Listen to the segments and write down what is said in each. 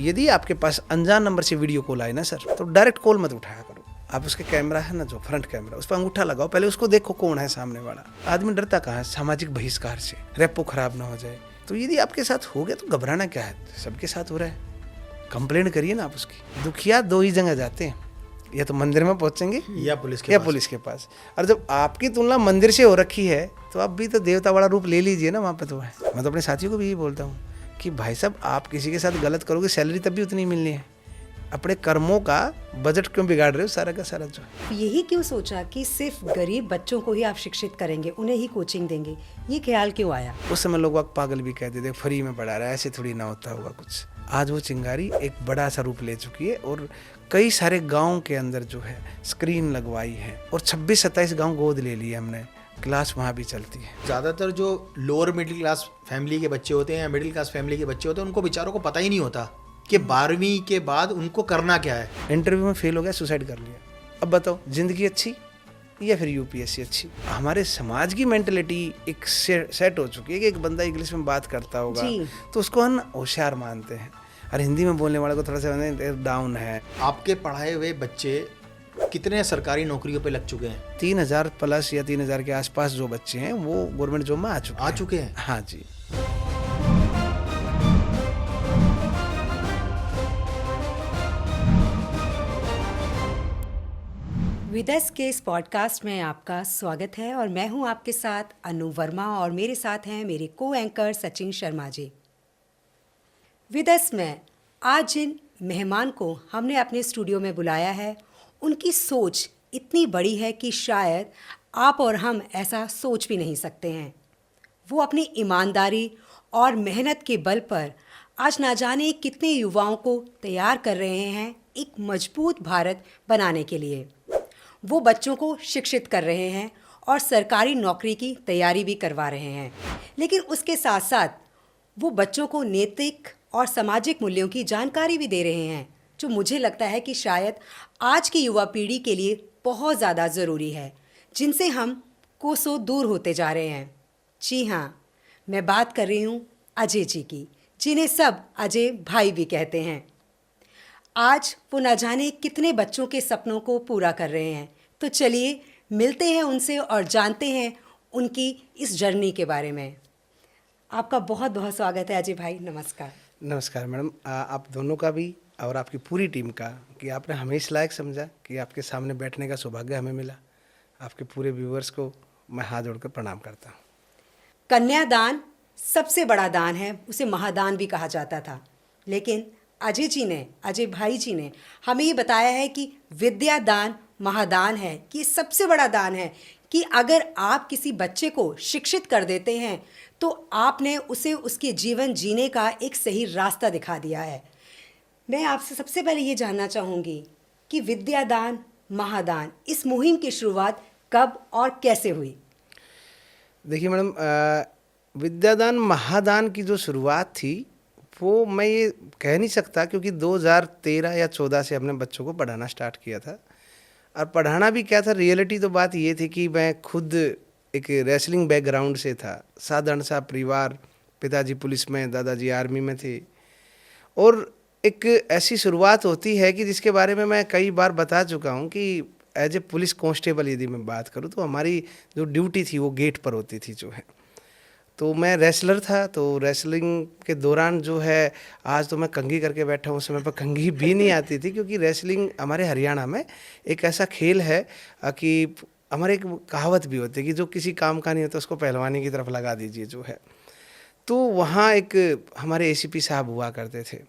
यदि आपके पास अनजान नंबर से वीडियो कॉल आए ना सर, तो डायरेक्ट कॉल मत उठाया करो। आप उसके कैमरा है ना, जो फ्रंट कैमरा, उस पर अंगूठा लगाओ, पहले उसको देखो कौन है सामने वाला। आदमी डरता कहाँ है? सामाजिक बहिष्कार से, रेपो खराब ना हो जाए। तो यदि आपके साथ हो गया तो घबराना क्या है, सबके साथ हो रहा है, कंप्लेंट करिए ना आप उसकी। दुखिया दो ही जगह जाते हैं, या तो मंदिर में पहुंचेंगे या पुलिस के पास। और जब आपकी तुलना मंदिर से हो रखी है तो आप भी तो देवता वाला रूप ले लीजिए ना वहाँ पे। तो है, मैं तो अपने साथियों को भी यही बोलता हूँ कि भाई साहब, आप किसी के साथ गलत करोगे, सैलरी तब भी उतनी मिलनी है। अपने कर्मों का बजट क्यों बिगाड़ रहे हो सारा का सारा? जो यही क्यों सोचा कि सिर्फ गरीब बच्चों को ही आप शिक्षित करेंगे, उन्हें ही कोचिंग देंगे, ये ख्याल क्यों आया? उस समय लोग पागल भी कहते थे, फ्री में पढ़ा रहा है, ऐसे थोड़ी ना होता होगा कुछ। आज वो चिंगारी एक बड़ा सा रूप ले चुकी है और कई सारे गाँव के अंदर जो है स्क्रीन लगवाई है और 26-27 गाँव गोद ले लिए हमने, क्लास वहाँ भी चलती है। ज़्यादातर जो लोअर मिडिल क्लास फैमिली के बच्चे होते हैं या मिडिल क्लास फैमिली के बच्चे होते हैं, उनको बेचारों को पता ही नहीं होता कि 12वीं के बाद उनको करना क्या है। इंटरव्यू में फेल हो गया, सुसाइड कर लिया। अब बताओ, जिंदगी अच्छी या फिर यूपीएससी अच्छी? हमारे समाज की मेंटलिटी एक सेट हो चुकी है कि एक बंदा इंग्लिश में बात करता होगा तो उसको हम होशियार मानते हैं, और हिंदी में बोलने वाले को थोड़ा सा डाउन है। आपके पढ़ाए हुए बच्चे कितने सरकारी नौकरियों पे लग चुके हैं? 3000 प्लस या 3000 के आसपास जो बच्चे हैं वो गवर्नमेंट जॉब में आ चुके हैं। हाँ जी। विदस के इस पॉडकास्ट में आपका स्वागत है और मैं हूं आपके साथ अनु वर्मा और मेरे साथ हैं मेरे को एंकर सचिन शर्मा जी। विदस में आज जिन मेहमान को हमने अपने स्टूडियो में बुलाया है, उनकी सोच इतनी बड़ी है कि शायद आप और हम ऐसा सोच भी नहीं सकते हैं। वो अपनी ईमानदारी और मेहनत के बल पर आज ना जाने कितने युवाओं को तैयार कर रहे हैं एक मजबूत भारत बनाने के लिए। वो बच्चों को शिक्षित कर रहे हैं और सरकारी नौकरी की तैयारी भी करवा रहे हैं, लेकिन उसके साथ साथ वो बच्चों को नैतिक और सामाजिक मूल्यों की जानकारी भी दे रहे हैं, जो मुझे लगता है कि शायद आज की युवा पीढ़ी के लिए बहुत ज़्यादा ज़रूरी है, जिनसे हम कोसों दूर होते जा रहे हैं। जी हाँ, मैं बात कर रही हूँ अजय जी की, जिन्हें सब अजय भाई भी कहते हैं। आज वो न जाने कितने बच्चों के सपनों को पूरा कर रहे हैं। तो चलिए मिलते हैं उनसे और जानते हैं उनकी इस जर्नी के बारे में। आपका बहुत बहुत स्वागत है अजय भाई, नमस्कार। नमस्कार मैडम, आप दोनों का भी और आपकी पूरी टीम का, कि आपने हमें इस लायक समझा कि आपके सामने बैठने का सौभाग्य हमें मिला। आपके पूरे व्यूअर्स को मैं हाथ जोड़कर प्रणाम करता हूँ। कन्यादान सबसे बड़ा दान है, उसे महादान भी कहा जाता था, लेकिन अजय भाई जी ने हमें ये बताया है कि विद्या दान महादान है, कि सबसे बड़ा दान है कि अगर आप किसी बच्चे को शिक्षित कर देते हैं तो आपने उसे उसके जीवन जीने का एक सही रास्ता दिखा दिया है। मैं आपसे सबसे पहले ये जानना चाहूँगी कि विद्यादान महादान, इस मुहिम की शुरुआत कब और कैसे हुई? देखिए मैडम, विद्यादान महादान की जो शुरुआत थी वो मैं ये कह नहीं सकता, क्योंकि 2013 या 14 से हमने बच्चों को पढ़ाना स्टार्ट किया था। और पढ़ाना भी क्या था, रियलिटी तो बात ये थी कि मैं खुद एक रेसलिंग बैकग्राउंड से था, साधारण सा परिवार, पिताजी पुलिस में, दादाजी आर्मी में थे, और एक ऐसी शुरुआत होती है कि जिसके बारे में मैं कई बार बता चुका हूँ कि एज ए पुलिस कांस्टेबल यदि मैं बात करूँ तो हमारी जो ड्यूटी थी वो गेट पर होती थी जो है। तो मैं रेसलर था, तो रेसलिंग के दौरान जो है, आज तो मैं कंघी करके बैठा हूँ, उस समय पर कंघी भी नहीं आती थी, क्योंकि रेसलिंग हमारे हरियाणा में एक ऐसा खेल है कि हमारे एक कहावत भी होती है कि जो किसी काम का नहीं होता उसको पहलवानी की तरफ लगा दीजिए जो है। तो वहाँ एक हमारे एसीपी साहब हुआ करते थे।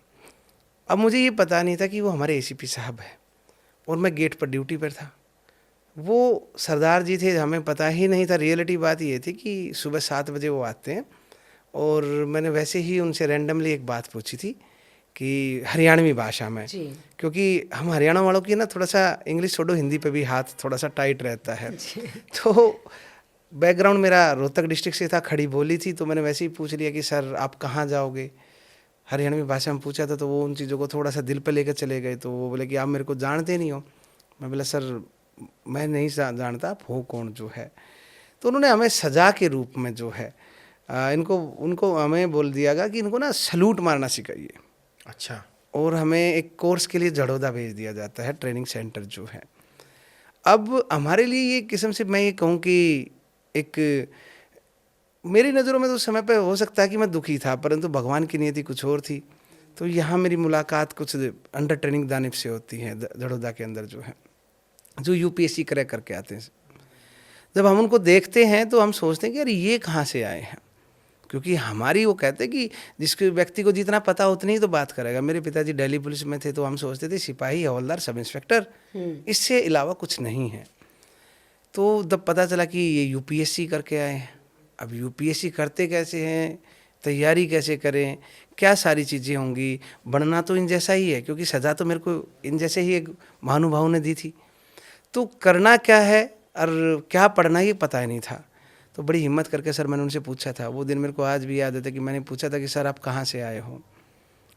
अब मुझे ये पता नहीं था कि वो हमारे एसीपी साहब हैं, और मैं गेट पर ड्यूटी पर था। वो सरदार जी थे, हमें पता ही नहीं था। रियलिटी बात ये थी कि सुबह 7 बजे वो आते हैं, और मैंने वैसे ही उनसे रैंडमली एक बात पूछी थी कि हरियाणवी भाषा में, क्योंकि हम हरियाणा वालों की ना थोड़ा सा इंग्लिश छोड़ो, हिंदी पे भी हाथ थोड़ा सा टाइट रहता है। तो बैकग्राउंड मेरा रोहतक डिस्ट्रिक्ट से था, खड़ी बोली थी, तो मैंने वैसे ही पूछ लिया कि सर आप कहाँ जाओगे, हरियाणवी भाषा में पूछा था। तो वो उन चीज़ों को थोड़ा सा दिल पे लेकर चले गए। तो वो बोले कि आप मेरे को जानते नहीं हो। मैं बोला सर मैं नहीं जानता, आप हो कौन जो है। तो उन्होंने हमें सजा के रूप में जो है उनको हमें बोल दिया गया कि इनको ना सलूट मारना सिखाइए। अच्छा। और हमें एक कोर्स के लिए जड़ौदा भेज दिया जाता है, ट्रेनिंग सेंटर जो है। अब हमारे लिए ये किस्म से मैं ये कहूँ कि एक मेरी नज़रों में तो उस समय पे हो सकता है कि मैं दुखी था, परंतु भगवान की नियति कुछ और थी। तो यहाँ मेरी मुलाकात कुछ अंडर ट्रेनिंग दानिब से होती है, जड़ौदा के अंदर जो है, जो यूपीएससी क्रैक करके आते हैं। जब हम उनको देखते हैं तो हम सोचते हैं कि यार ये कहाँ से आए हैं, क्योंकि हमारी वो कहते हैं कि जिसके व्यक्ति को जितना पता उतनी ही तो बात करेगा। मेरे पिताजी दिल्ली पुलिस में थे, तो हम सोचते थे सिपाही, हवलदार, सब इंस्पेक्टर, इससे अलावा कुछ नहीं है। तो जब पता चला कि ये यूपीएससी करके आए हैं, अब यूपीएससी करते कैसे हैं, तैयारी कैसे करें, क्या सारी चीज़ें होंगी, बनना तो इन जैसा ही है, क्योंकि सज़ा तो मेरे को इन जैसे ही एक महानुभाव ने दी थी। तो करना क्या है और क्या पढ़ना ये पता ही नहीं था। तो बड़ी हिम्मत करके सर मैंने उनसे पूछा था। वो दिन मेरे को आज भी याद है कि मैंने पूछा था कि सर आप कहाँ से आए हो,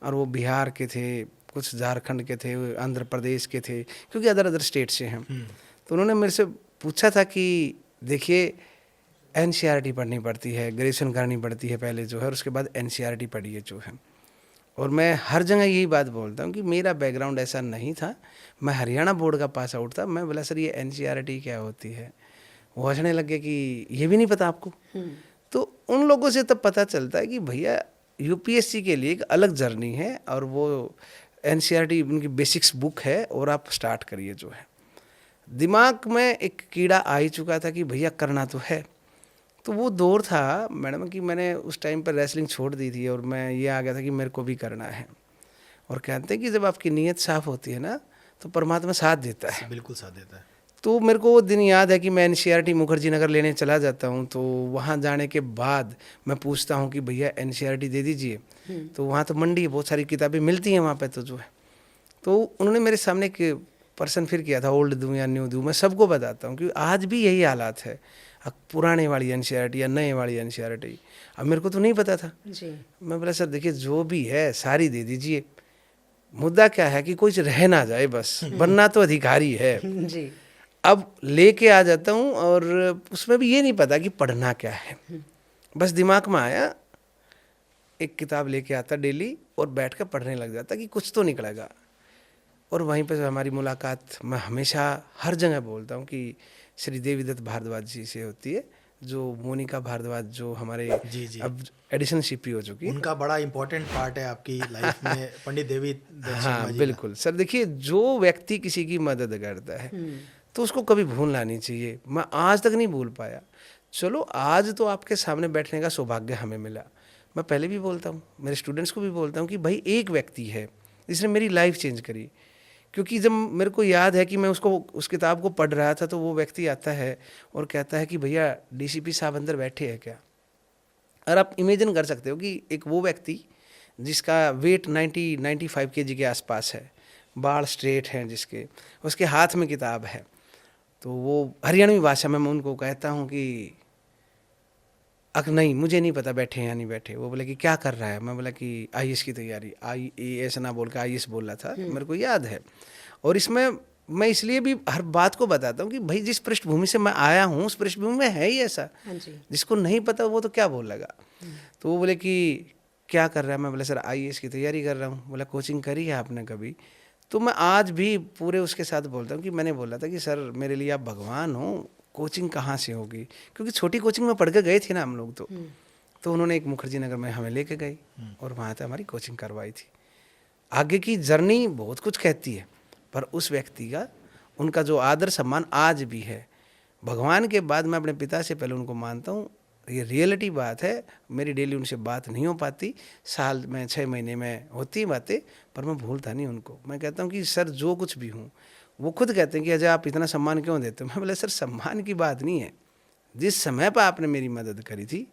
और वो बिहार के थे, कुछ झारखंड के थे, आंध्र प्रदेश के थे, क्योंकि अदर स्टेट से हैं। तो उन्होंने मेरे से पूछा था कि देखिए एनसीईआरटी पढ़नी पड़ती है, ग्रेजुएशन करनी पड़ती है पहले जो है, और उसके बाद एनसीईआरटी पढ़िए जो है। और मैं हर जगह यही बात बोलता हूँ कि मेरा बैकग्राउंड ऐसा नहीं था, मैं हरियाणा बोर्ड का पास आउट था। मैं बोला सर ये एनसीईआरटी क्या होती है, वो हंसने लग गए कि ये भी नहीं पता आपको। तो उन लोगों से तब पता चलता है कि भैया यूपीएससी के लिए एक अलग जर्नी है, और वो एनसीईआरटी उनकी बेसिक्स बुक है, और आप स्टार्ट करिए जो है। दिमाग में एक कीड़ा आ ही चुका था कि भैया करना तो है। तो वो दौर था मैडम कि मैंने उस टाइम पर रेसलिंग छोड़ दी थी, और मैं ये आ गया था कि मेरे को भी करना है। और कहते हैं कि जब आपकी नीयत साफ़ होती है ना, तो परमात्मा साथ देता है। बिल्कुल साथ देता है। तो मेरे को वो दिन याद है कि मैं एनसीईआरटी मुखर्जी नगर लेने चला जाता हूँ। तो वहाँ जाने के बाद मैं पूछता हूँ कि भैया एनसीईआरटी दे दीजिए। तो वहाँ तो मंडी है, बहुत सारी किताबें मिलती हैं वहाँ पे तो जो है। तो उन्होंने मेरे सामने एक पर्सन फिर किया था, ओल्ड दूँ या न्यू दूँ, मैं सबको बताता हूँ कि आज भी यही हालात है। अब पुराने वाली एनसीईआरटी या नए वाली एनसीईआरटी, अब मेरे को तो नहीं पता था जी। मैं बोला सर देखिए जो भी है सारी दे दीजिए, मुद्दा क्या है कि कोई रह ना जाए, बस बनना तो अधिकारी है। जी। अब लेके आ जाता हूँ, और उसमें भी ये नहीं पता कि पढ़ना क्या है, बस दिमाग में आया, एक किताब लेके आता डेली और बैठ कर पढ़ने लग जाता कि कुछ तो निकलेगा। और वहीं पर हमारी मुलाकात, मैं हमेशा हर जगह बोलता हूँ कि श्री देवीदत्त भारद्वाज जी से होती है, जो मोनिका भारद्वाज जो हमारे जी। अब एडिशनल सीपी हो चुकी है। उनका बड़ा इंपॉर्टेंट पार्ट है आपकी लाइफ में, पंडित देवीदत्त शर्मा हाँ जी का। बिल्कुल सर। देखिए जो व्यक्ति किसी की मदद करता है तो उसको कभी भूलना नहीं चाहिए। मैं आज तक नहीं भूल पाया। चलो आज तो आपके सामने बैठने का सौभाग्य हमें मिला। मैं पहले भी बोलता हूँ, मेरे स्टूडेंट्स को भी बोलता हूँ कि भाई एक व्यक्ति है जिसने मेरी लाइफ चेंज करी। क्योंकि जब मेरे को याद है कि मैं उस किताब को पढ़ रहा था, तो वो व्यक्ति आता है और कहता है कि भैया डीसीपी साहब अंदर बैठे हैं क्या। और आप इमेजिन कर सकते हो कि एक वो व्यक्ति जिसका वेट 95 kg के आसपास है, बाल स्ट्रेट हैं जिसके, उसके हाथ में किताब है। तो वो हरियाणवी भाषा में मैं उनको कहता हूँ कि नहीं मुझे नहीं पता बैठे या नहीं बैठे। वो बोले कि क्या कर रहा है। मैं बोला कि आईएएस की तैयारी। IAS ना बोल के आईएएस बोला था, मेरे को याद है। और इसमें मैं इसलिए भी हर बात को बताता हूँ कि भाई जिस पृष्ठभूमि से मैं आया हूँ उस पृष्ठभूमि में है ही ऐसा। जिसको नहीं पता वो तो क्या बोलेगा। तो वो बोले कि क्या कर रहा है। मैं बोला सर IAS की तैयारी कर रहा हूँ। बोला कोचिंग करी है आपने कभी। तो मैं आज भी पूरे उसके साथ बोलता हूँ कि मैंने बोला था कि सर मेरे लिए आप भगवान हो, कोचिंग कहाँ से होगी, क्योंकि छोटी कोचिंग में पढ़ के गए थे ना हम लोग। तो उन्होंने एक मुखर्जी नगर में हमें लेके गई और वहाँ से हमारी कोचिंग करवाई थी। आगे की जर्नी बहुत कुछ कहती है, पर उस व्यक्ति का, उनका जो आदर सम्मान आज भी है। भगवान के बाद मैं अपने पिता से पहले उनको मानता हूँ। ये रियलिटी बात है। मेरी डेली उनसे बात नहीं हो पाती, साल में 6 महीने में होती बातें, पर मैं भूलता नहीं उनको। मैं कहता हूँ कि सर जो कुछ भी हूँ, वो खुद कहते हैं कि अजय आप इतना सम्मान क्यों देते हो। मैं बोला सर सम्मान की बात नहीं है, जिस समय पर आपने मेरी मदद करी थी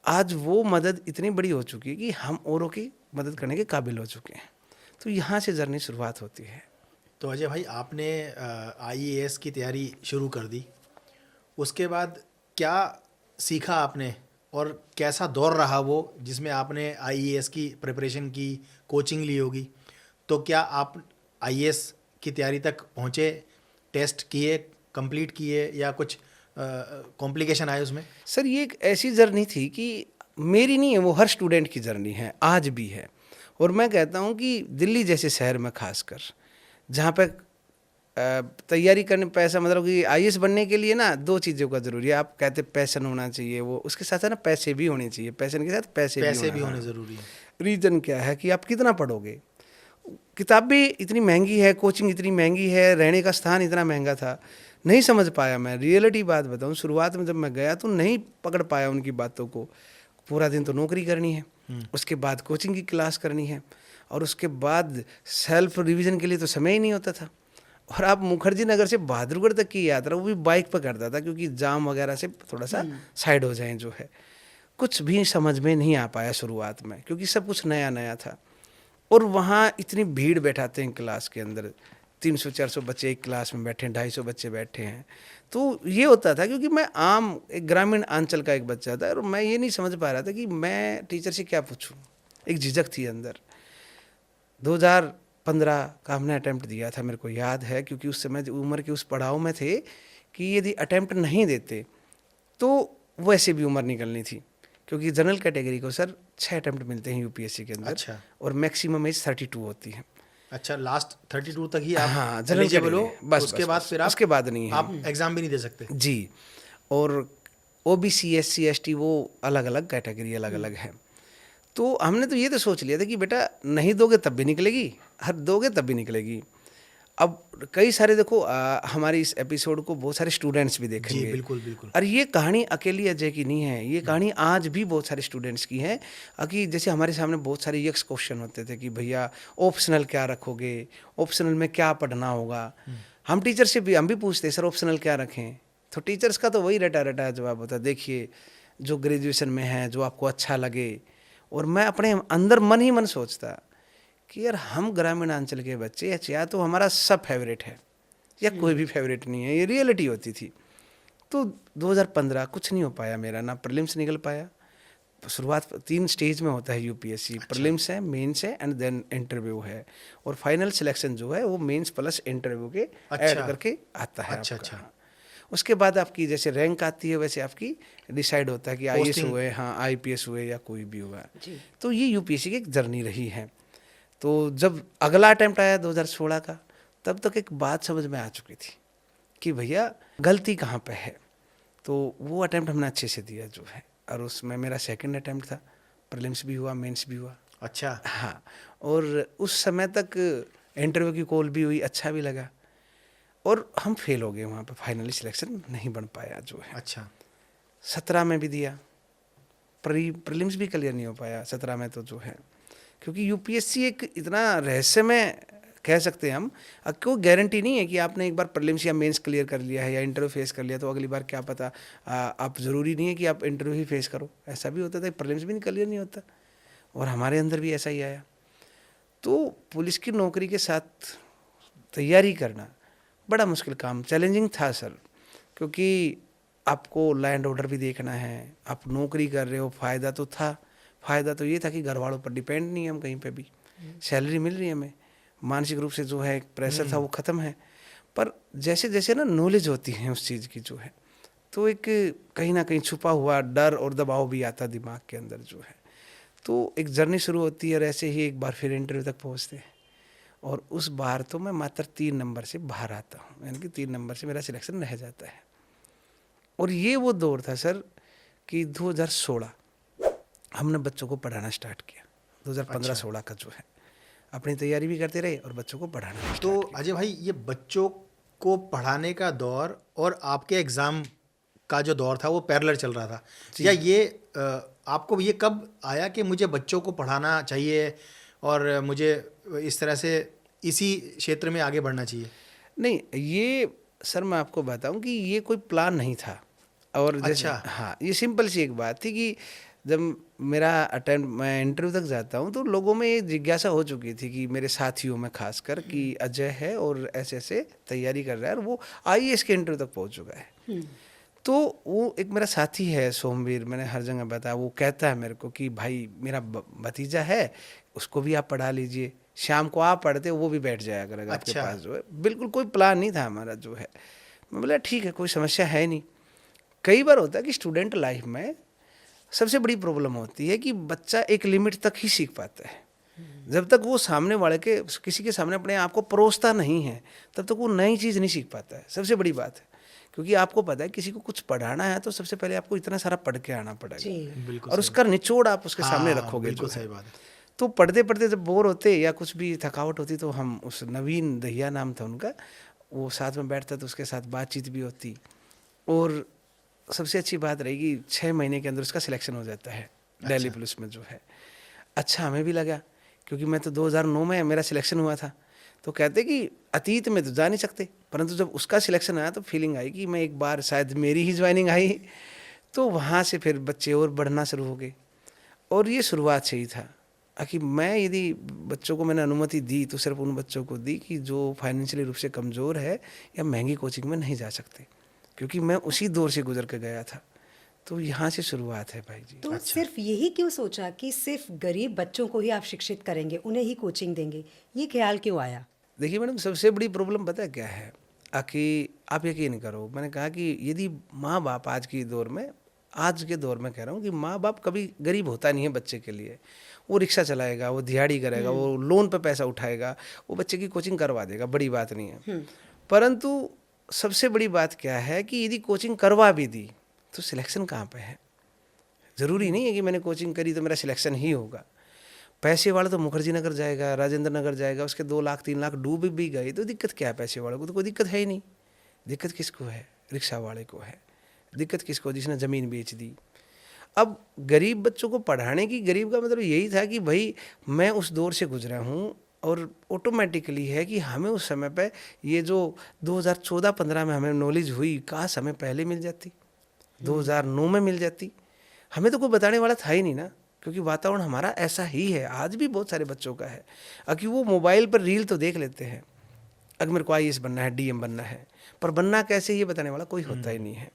आज वो मदद इतनी बड़ी हो चुकी है कि हम औरों की मदद करने के काबिल हो चुके हैं। तो यहाँ से जर्नी शुरुआत होती है। तो अजय भाई आपने IAS की तैयारी शुरू कर दी, उसके बाद क्या सीखा आपने और कैसा दौर रहा वो जिसमें आपने IAS की प्रिपरेशन की, कोचिंग ली होगी। तो क्या आप IAS की तैयारी तक पहुँचे, टेस्ट किए, कंप्लीट किए, या कुछ कॉम्प्लिकेशन आए उसमें? सर ये एक ऐसी जर्नी थी कि मेरी नहीं है, वो हर स्टूडेंट की जर्नी है, आज भी है। और मैं कहता हूँ कि दिल्ली जैसे शहर में खासकर, जहाँ पे तैयारी करने पैसा, मतलब कि आईएएस बनने के लिए ना 2 चीज़ों का ज़रूरी है। आप कहते पैशन होना चाहिए, वो उसके साथ है ना पैसे भी होने चाहिए, पैशन के साथ पैसे भी होने हाँ। ज़रूरी है। रीज़न क्या है कि आप कितना पढ़ोगे। किताब भी इतनी महंगी है, कोचिंग इतनी महंगी है, रहने का स्थान इतना महंगा था, नहीं समझ पाया मैं। रियलिटी बात बताऊं, शुरुआत में जब मैं गया तो नहीं पकड़ पाया उनकी बातों को। पूरा दिन तो नौकरी करनी है, उसके बाद कोचिंग की क्लास करनी है, और उसके बाद सेल्फ रिवीजन के लिए तो समय ही नहीं होता था। और आप मुखर्जी नगर से बहादुरगढ़ तक की यात्रा वो भी बाइक पर करता था, क्योंकि जाम वगैरह से थोड़ा सा साइड हो जाए जो है। कुछ भी समझ में नहीं आ पाया शुरुआत में, क्योंकि सब कुछ नया नया था। और वहाँ इतनी भीड़ बैठाते हैं क्लास के अंदर, 300-400 बच्चे एक क्लास में बैठे हैं, 250 बच्चे बैठे हैं। तो ये होता था, क्योंकि मैं आम एक ग्रामीण अंचल का एक बच्चा था, और मैं ये नहीं समझ पा रहा था कि मैं टीचर से क्या पूछूं। एक झिझक थी अंदर। 2015 का हमने अटैम्प्ट दिया था, मेरे को याद है, क्योंकि उस समय उम्र के उस पड़ाव में थे कि यदि अटैम्प्ट नहीं देते तो वैसे भी उम्र निकलनी थी, क्योंकि जनरल कैटेगरी को सर 6 अटैम्प्ट मिलते हैं यूपीएससी के अंदर। अच्छा। और मैक्सिमम एज 32 होती है। अच्छा, लास्ट 32 तक ही आप हाँ, जनरल एलिजिबल हो, कैटेगरी, बस उसके बस, बाद बस, फिर उसके बाद नहीं है आप एग्जाम भी नहीं दे सकते। जी। और ओबीसी एससी एसटी वो अलग अलग कैटेगरी अलग अलग है। तो हमने तो ये तो सोच लिया था कि बेटा नहीं दोगे तब भी निकलेगी, हर दोगे तब भी निकलेगी। अब कई सारे देखो, हमारे इस एपिसोड को बहुत सारे स्टूडेंट्स भी देखेंगे। जी बिल्कुल बिल्कुल। और ये कहानी अकेली अजय की नहीं है, ये कहानी आज भी बहुत सारे स्टूडेंट्स की है। कि जैसे हमारे सामने बहुत सारे यक्स क्वेश्चन होते थे कि भैया ऑप्शनल क्या रखोगे, ऑप्शनल में क्या पढ़ना होगा। हम टीचर से भी हम भी पूछते सर ऑप्शनल क्या रखें, तो टीचर्स का तो वही रटा रटा जवाब होता, देखिए जो ग्रेजुएशन में है, जो आपको अच्छा लगे। और मैं अपने अंदर मन ही मन सोचता कि यार हम ग्रामीण अंचल के बच्चे, या तो हमारा सब फेवरेट है या कोई भी फेवरेट नहीं है, ये रियलिटी होती थी। तो 2015 कुछ नहीं हो पाया मेरा, ना प्रीलिम्स निकल पाया। शुरुआत 3 स्टेज में होता है यूपीएससी। प्रीलिम्स है, मेंस है, एंड देन इंटरव्यू है। और फाइनल सिलेक्शन जो है वो मेंस प्लस इंटरव्यू के ऐड करके आता है। अच्छा आपका। अच्छा। उसके बाद आपकी जैसे रैंक आती है, वैसे आपकी डिसाइड होता है कि आईएएस हुए, हाँ आईपीएस हुए, या कोई भी हुआ। तो ये यूपीएससी की एक जर्नी रही है। तो जब अगला अटैम्प्ट आया 2016 का, तब तक एक बात समझ में आ चुकी थी कि भैया गलती कहाँ पे है। तो वो अटैम्प्ट हमने अच्छे से दिया जो है, और उसमें मेरा सेकंड अटैम्प्ट था, प्रीलिम्स भी हुआ, मेंस भी हुआ। अच्छा। हाँ, और उस समय तक इंटरव्यू की कॉल भी हुई, अच्छा भी लगा, और हम फेल हो गए वहाँ पे, फाइनली सिलेक्शन नहीं बन पाया जो है। अच्छा। 17 में भी दिया, प्रीलिम्स भी क्लियर नहीं हो पाया 17 में तो जो है, क्योंकि यूपीएससी एक इतना रहस्यमय कह सकते हैं हम। कोई गारंटी नहीं है कि आपने एक बार प्रीलिम्स या मेंस क्लियर कर लिया है या इंटरव्यू फेस कर लिया तो अगली बार क्या पता आप ज़रूरी नहीं है कि आप इंटरव्यू ही फेस करो। ऐसा भी होता था, प्रीलिम्स भी क्लियर नहीं होता, और हमारे अंदर भी ऐसा ही आया। तो पुलिस की नौकरी के साथ तैयारी करना बड़ा मुश्किल काम, चैलेंजिंग था सर, क्योंकि आपको लैंड ऑर्डर भी देखना है, आप नौकरी कर रहे हो, फ़ायदा तो था। फ़ायदा तो ये था कि घर वालों पर डिपेंड नहीं है हम कहीं पे भी, सैलरी मिल रही है हमें, मानसिक रूप से जो है एक प्रेशर था वो ख़त्म है। पर जैसे जैसे ना नॉलेज होती है उस चीज़ की जो है, तो एक कहीं ना कहीं छुपा हुआ डर और दबाव भी आता दिमाग के अंदर जो है। तो एक जर्नी शुरू होती है, और ऐसे ही एक बार फिर इंटरव्यू तक पहुँचते हैं, और उस बार तो मैं मात्र 3 नंबर से बाहर आता हूँ, यानी कि 3 नंबर से मेरा सिलेक्शन रह जाता है। और ये वो दौर था सर कि 2016 हमने बच्चों को पढ़ाना स्टार्ट किया। 2015-16 का जो है, अपनी तैयारी भी करते रहे और बच्चों को पढ़ाना। तो अजय भाई, ये बच्चों को पढ़ाने का दौर और आपके एग्ज़ाम का जो दौर था वो पैरेलल चल रहा था, या ये आपको ये कब आया कि मुझे बच्चों को पढ़ाना चाहिए और मुझे इस तरह से इसी क्षेत्र में आगे बढ़ना चाहिए? नहीं, ये सर मैं आपको बताऊं कि ये कोई प्लान नहीं था। और जैसे हाँ, ये सिंपल सी एक बात थी कि जब मेरा अटेम्प्ट, मैं इंटरव्यू तक जाता हूँ, तो लोगों में ये जिज्ञासा हो चुकी थी कि मेरे साथियों में खासकर कि अजय है और ऐसे ऐसे तैयारी कर रहा है, और वो आईएएस के इंटरव्यू तक पहुँच चुका है। तो वो एक मेरा साथी है सोमवीर, मैंने हर जगह बताया, वो कहता है मेरे को कि भाई मेरा भतीजा है, उसको भी आप पढ़ा लीजिए, शाम को आप पढ़ते हो वो भी बैठ जाया करेगा आपके पास जो है। बिल्कुल कोई प्लान नहीं था हमारा जो है। मैं बोला ठीक है, कोई समस्या है नहीं। कई बार होता है कि स्टूडेंट लाइफ में सबसे बड़ी प्रॉब्लम होती है कि बच्चा एक लिमिट तक ही सीख पाता है, जब तक वो सामने वाले के किसी के सामने अपने आप को परोसता नहीं है, तब तक वो नई चीज़ नहीं सीख पाता है। सबसे बड़ी बात है, क्योंकि आपको पता है किसी को कुछ पढ़ाना है तो सबसे पहले आपको इतना सारा पढ़ के आना पड़ेगा, बिल्कुल और सही उसका निचोड़ आप उसके सामने हाँ, रखोगे। बिल्कुल जो सही है बात है। तो पढ़ते पढ़ते जब बोर होते या कुछ भी थकावट होती तो हम उस नवीन दहिया नाम था उनका, वो साथ में बैठता तो उसके साथ बातचीत भी होती। और सबसे अच्छी बात रहेगी 6 महीने के अंदर उसका सिलेक्शन हो जाता है दिल्ली पुलिस में जो है। अच्छा हमें भी लगा, क्योंकि मैं तो 2009 में मेरा सिलेक्शन हुआ था। तो कहते कि अतीत में तो जा नहीं सकते, परंतु जब उसका सिलेक्शन आया तो फीलिंग आई कि मैं एक बार शायद मेरी ही ज्वाइनिंग आई। तो वहाँ से फिर बच्चे और बढ़ना शुरू हो गए, और ये शुरुआत से ही था कि मैं यदि बच्चों को मैंने अनुमति दी तो सिर्फ उन बच्चों को दी कि जो फाइनेंशियली रूप से कमज़ोर है या महंगी कोचिंग में नहीं जा सकते, क्योंकि मैं उसी दौर से गुजर के गया था। तो यहाँ से शुरुआत है भाई जी। तो सिर्फ यही क्यों सोचा कि सिर्फ गरीब बच्चों को ही आप शिक्षित करेंगे, उन्हें ही कोचिंग देंगे, ये ख्याल क्यों आया? देखिए मैडम, सबसे बड़ी प्रॉब्लम पता है क्या है कि आप यकीन करो, मैंने कहा कि यदि माँ बाप आज के दौर में कह रहा हूँ कि माँ बाप कभी गरीब होता नहीं है बच्चे के लिए। वो रिक्शा चलाएगा, वो दिहाड़ी करेगा, वो लोन पे पैसा उठाएगा, वो बच्चे की कोचिंग करवा देगा, बड़ी बात नहीं है। परंतु सबसे बड़ी बात क्या है कि यदि कोचिंग करवा भी दी तो सिलेक्शन कहाँ पे है। ज़रूरी नहीं है कि मैंने कोचिंग करी तो मेरा सिलेक्शन ही होगा। पैसे वाला तो मुखर्जी नगर जाएगा, राजेंद्र नगर जाएगा, उसके 2 लाख 3 लाख डूब भी गए तो दिक्कत क्या है? पैसे वाले को तो कोई दिक्कत है ही नहीं। दिक्कत किसको है? रिक्शा वाले को है। दिक्कत किसको? जिसने ज़मीन बेच दी। अब गरीब बच्चों को पढ़ाने की, गरीब का मतलब यही था कि भाई मैं उस दौर से गुजरा हूँ, और ऑटोमेटिकली है कि हमें उस समय पे ये जो 2014-15 में हमें नॉलेज हुई, काश हमें पहले मिल जाती, 2009 में मिल जाती। हमें तो कोई बताने वाला था ही नहीं ना, क्योंकि वातावरण हमारा ऐसा ही है, आज भी बहुत सारे बच्चों का है कि वो मोबाइल पर रील तो देख लेते हैं, अगर मेरे को IAS बनना है, DM बनना है, पर बनना कैसे ये बताने वाला कोई होता ही नहीं है।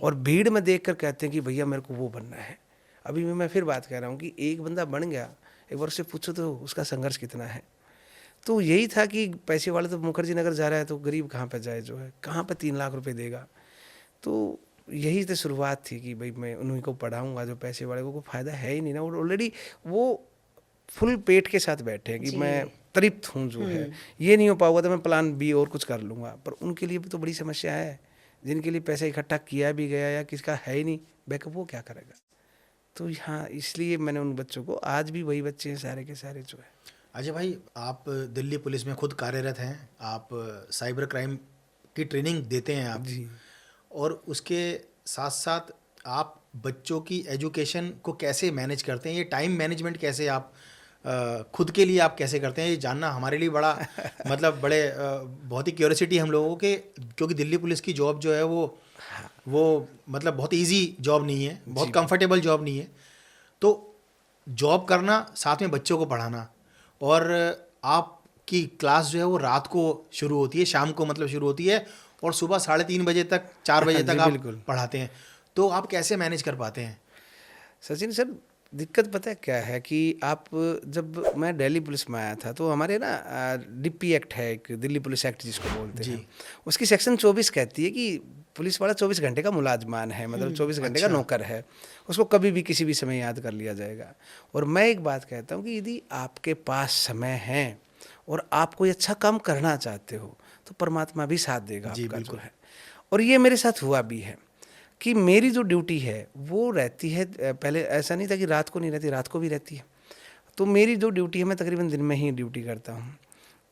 और भीड़ में देखकर कहते हैं कि भैया मेरे को वो बनना है। अभी मैं फिर बात कह रहा हूँ कि एक बंदा बन गया, एक बार उससे पूछो तो उसका संघर्ष कितना है। तो यही था कि पैसे वाले तो मुखर्जी नगर जा रहा है तो गरीब कहाँ पे जाए, जो है कहाँ पे 3 लाख रुपए देगा। तो यही तो शुरुआत थी कि भाई मैं उन्हीं को पढ़ाऊँगा, जो पैसे वाले को कोई फ़ायदा है ही नहीं ना, और ऑलरेडी वो फुल पेट के साथ बैठे हैं कि मैं तृप्त हूँ, जो है ये नहीं हो पाऊंगा तो मैं प्लान B और कुछ कर लूँगा। पर उनके लिए भी तो बड़ी समस्या है, जिनके लिए पैसा इकट्ठा किया भी गया या किसका है ही नहीं बैकअप, वो क्या करेगा। तो यहाँ इसलिए मैंने उन बच्चों को, आज भी वही बच्चे हैं सारे के सारे जो है। अजय भाई, आप दिल्ली पुलिस में खुद कार्यरत हैं, आप साइबर क्राइम की ट्रेनिंग देते हैं आप जी। और उसके साथ साथ आप बच्चों की एजुकेशन को कैसे मैनेज करते हैं, ये टाइम मैनेजमेंट कैसे आप खुद के लिए आप कैसे करते हैं, ये जानना हमारे लिए बड़ा मतलब बहुत ही क्यूरियोसिटी हम लोगों के, क्योंकि दिल्ली पुलिस की जॉब जो है वो मतलब बहुत इजी जॉब नहीं है, बहुत कंफर्टेबल जॉब नहीं है। तो जॉब करना, साथ में बच्चों को पढ़ाना, और आपकी क्लास जो है वो रात को शुरू होती है, शाम को मतलब शुरू होती है, और सुबह 3:30 बजे तक 4 बजे तक आप पढ़ाते हैं, तो आप कैसे मैनेज कर पाते हैं? सचिन सर, दिक्कत पता है क्या है कि आप, जब मैं दिल्ली पुलिस में आया था तो हमारे ना DP एक्ट है, एक दिल्ली पुलिस एक्ट जिसको बोलते हैं, उसकी सेक्शन 24 कहती है कि पुलिस वाला 24 घंटे का मुलाजमान है, मतलब 24 घंटे का नौकर है, उसको कभी भी किसी भी समय याद कर लिया जाएगा। और मैं एक बात कहता हूँ कि यदि आपके पास समय है और आप कोई अच्छा काम करना चाहते हो तो परमात्मा भी साथ देगा आपका, जो है। और ये मेरे साथ हुआ भी है कि मेरी जो ड्यूटी है वो रहती है, पहले ऐसा नहीं था कि रात को नहीं रहती, रात को भी रहती है। तो मेरी जो ड्यूटी है, मैं तकरीबन दिन में ही ड्यूटी करता हूँ।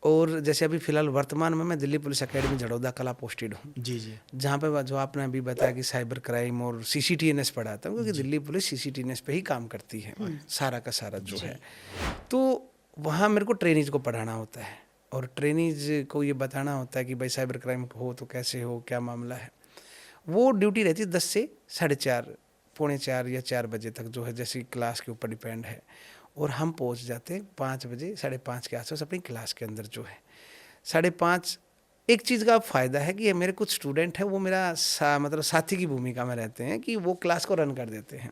और जैसे अभी फ़िलहाल वर्तमान में मैं दिल्ली पुलिस एकेडमी झड़ौदा कला पोस्टेड हूँ, जी जी, जहाँ पे जो आपने अभी बताया कि साइबर क्राइम और CCTNS पढ़ाता हूँ, क्योंकि दिल्ली पुलिस CCTNS पे ही काम करती है सारा का सारा जो है। तो वहाँ मेरे को ट्रेनीज को पढ़ाना होता है, और ट्रेनीज को ये बताना होता है कि भाई साइबर क्राइम हो तो कैसे हो, क्या मामला है। वो ड्यूटी रहती है 10 से 4:30, पौने 4 या 4 बजे तक, जो है जैसे क्लास के ऊपर डिपेंड है। और हम पहुंच जाते हैं 5 बजे, 5:30 के आसपास अपनी क्लास के अंदर, जो है 5:30। एक चीज़ का फ़ायदा है कि मेरे कुछ स्टूडेंट हैं, वो मेरा मतलब साथी की भूमिका में रहते हैं कि वो क्लास को रन कर देते हैं।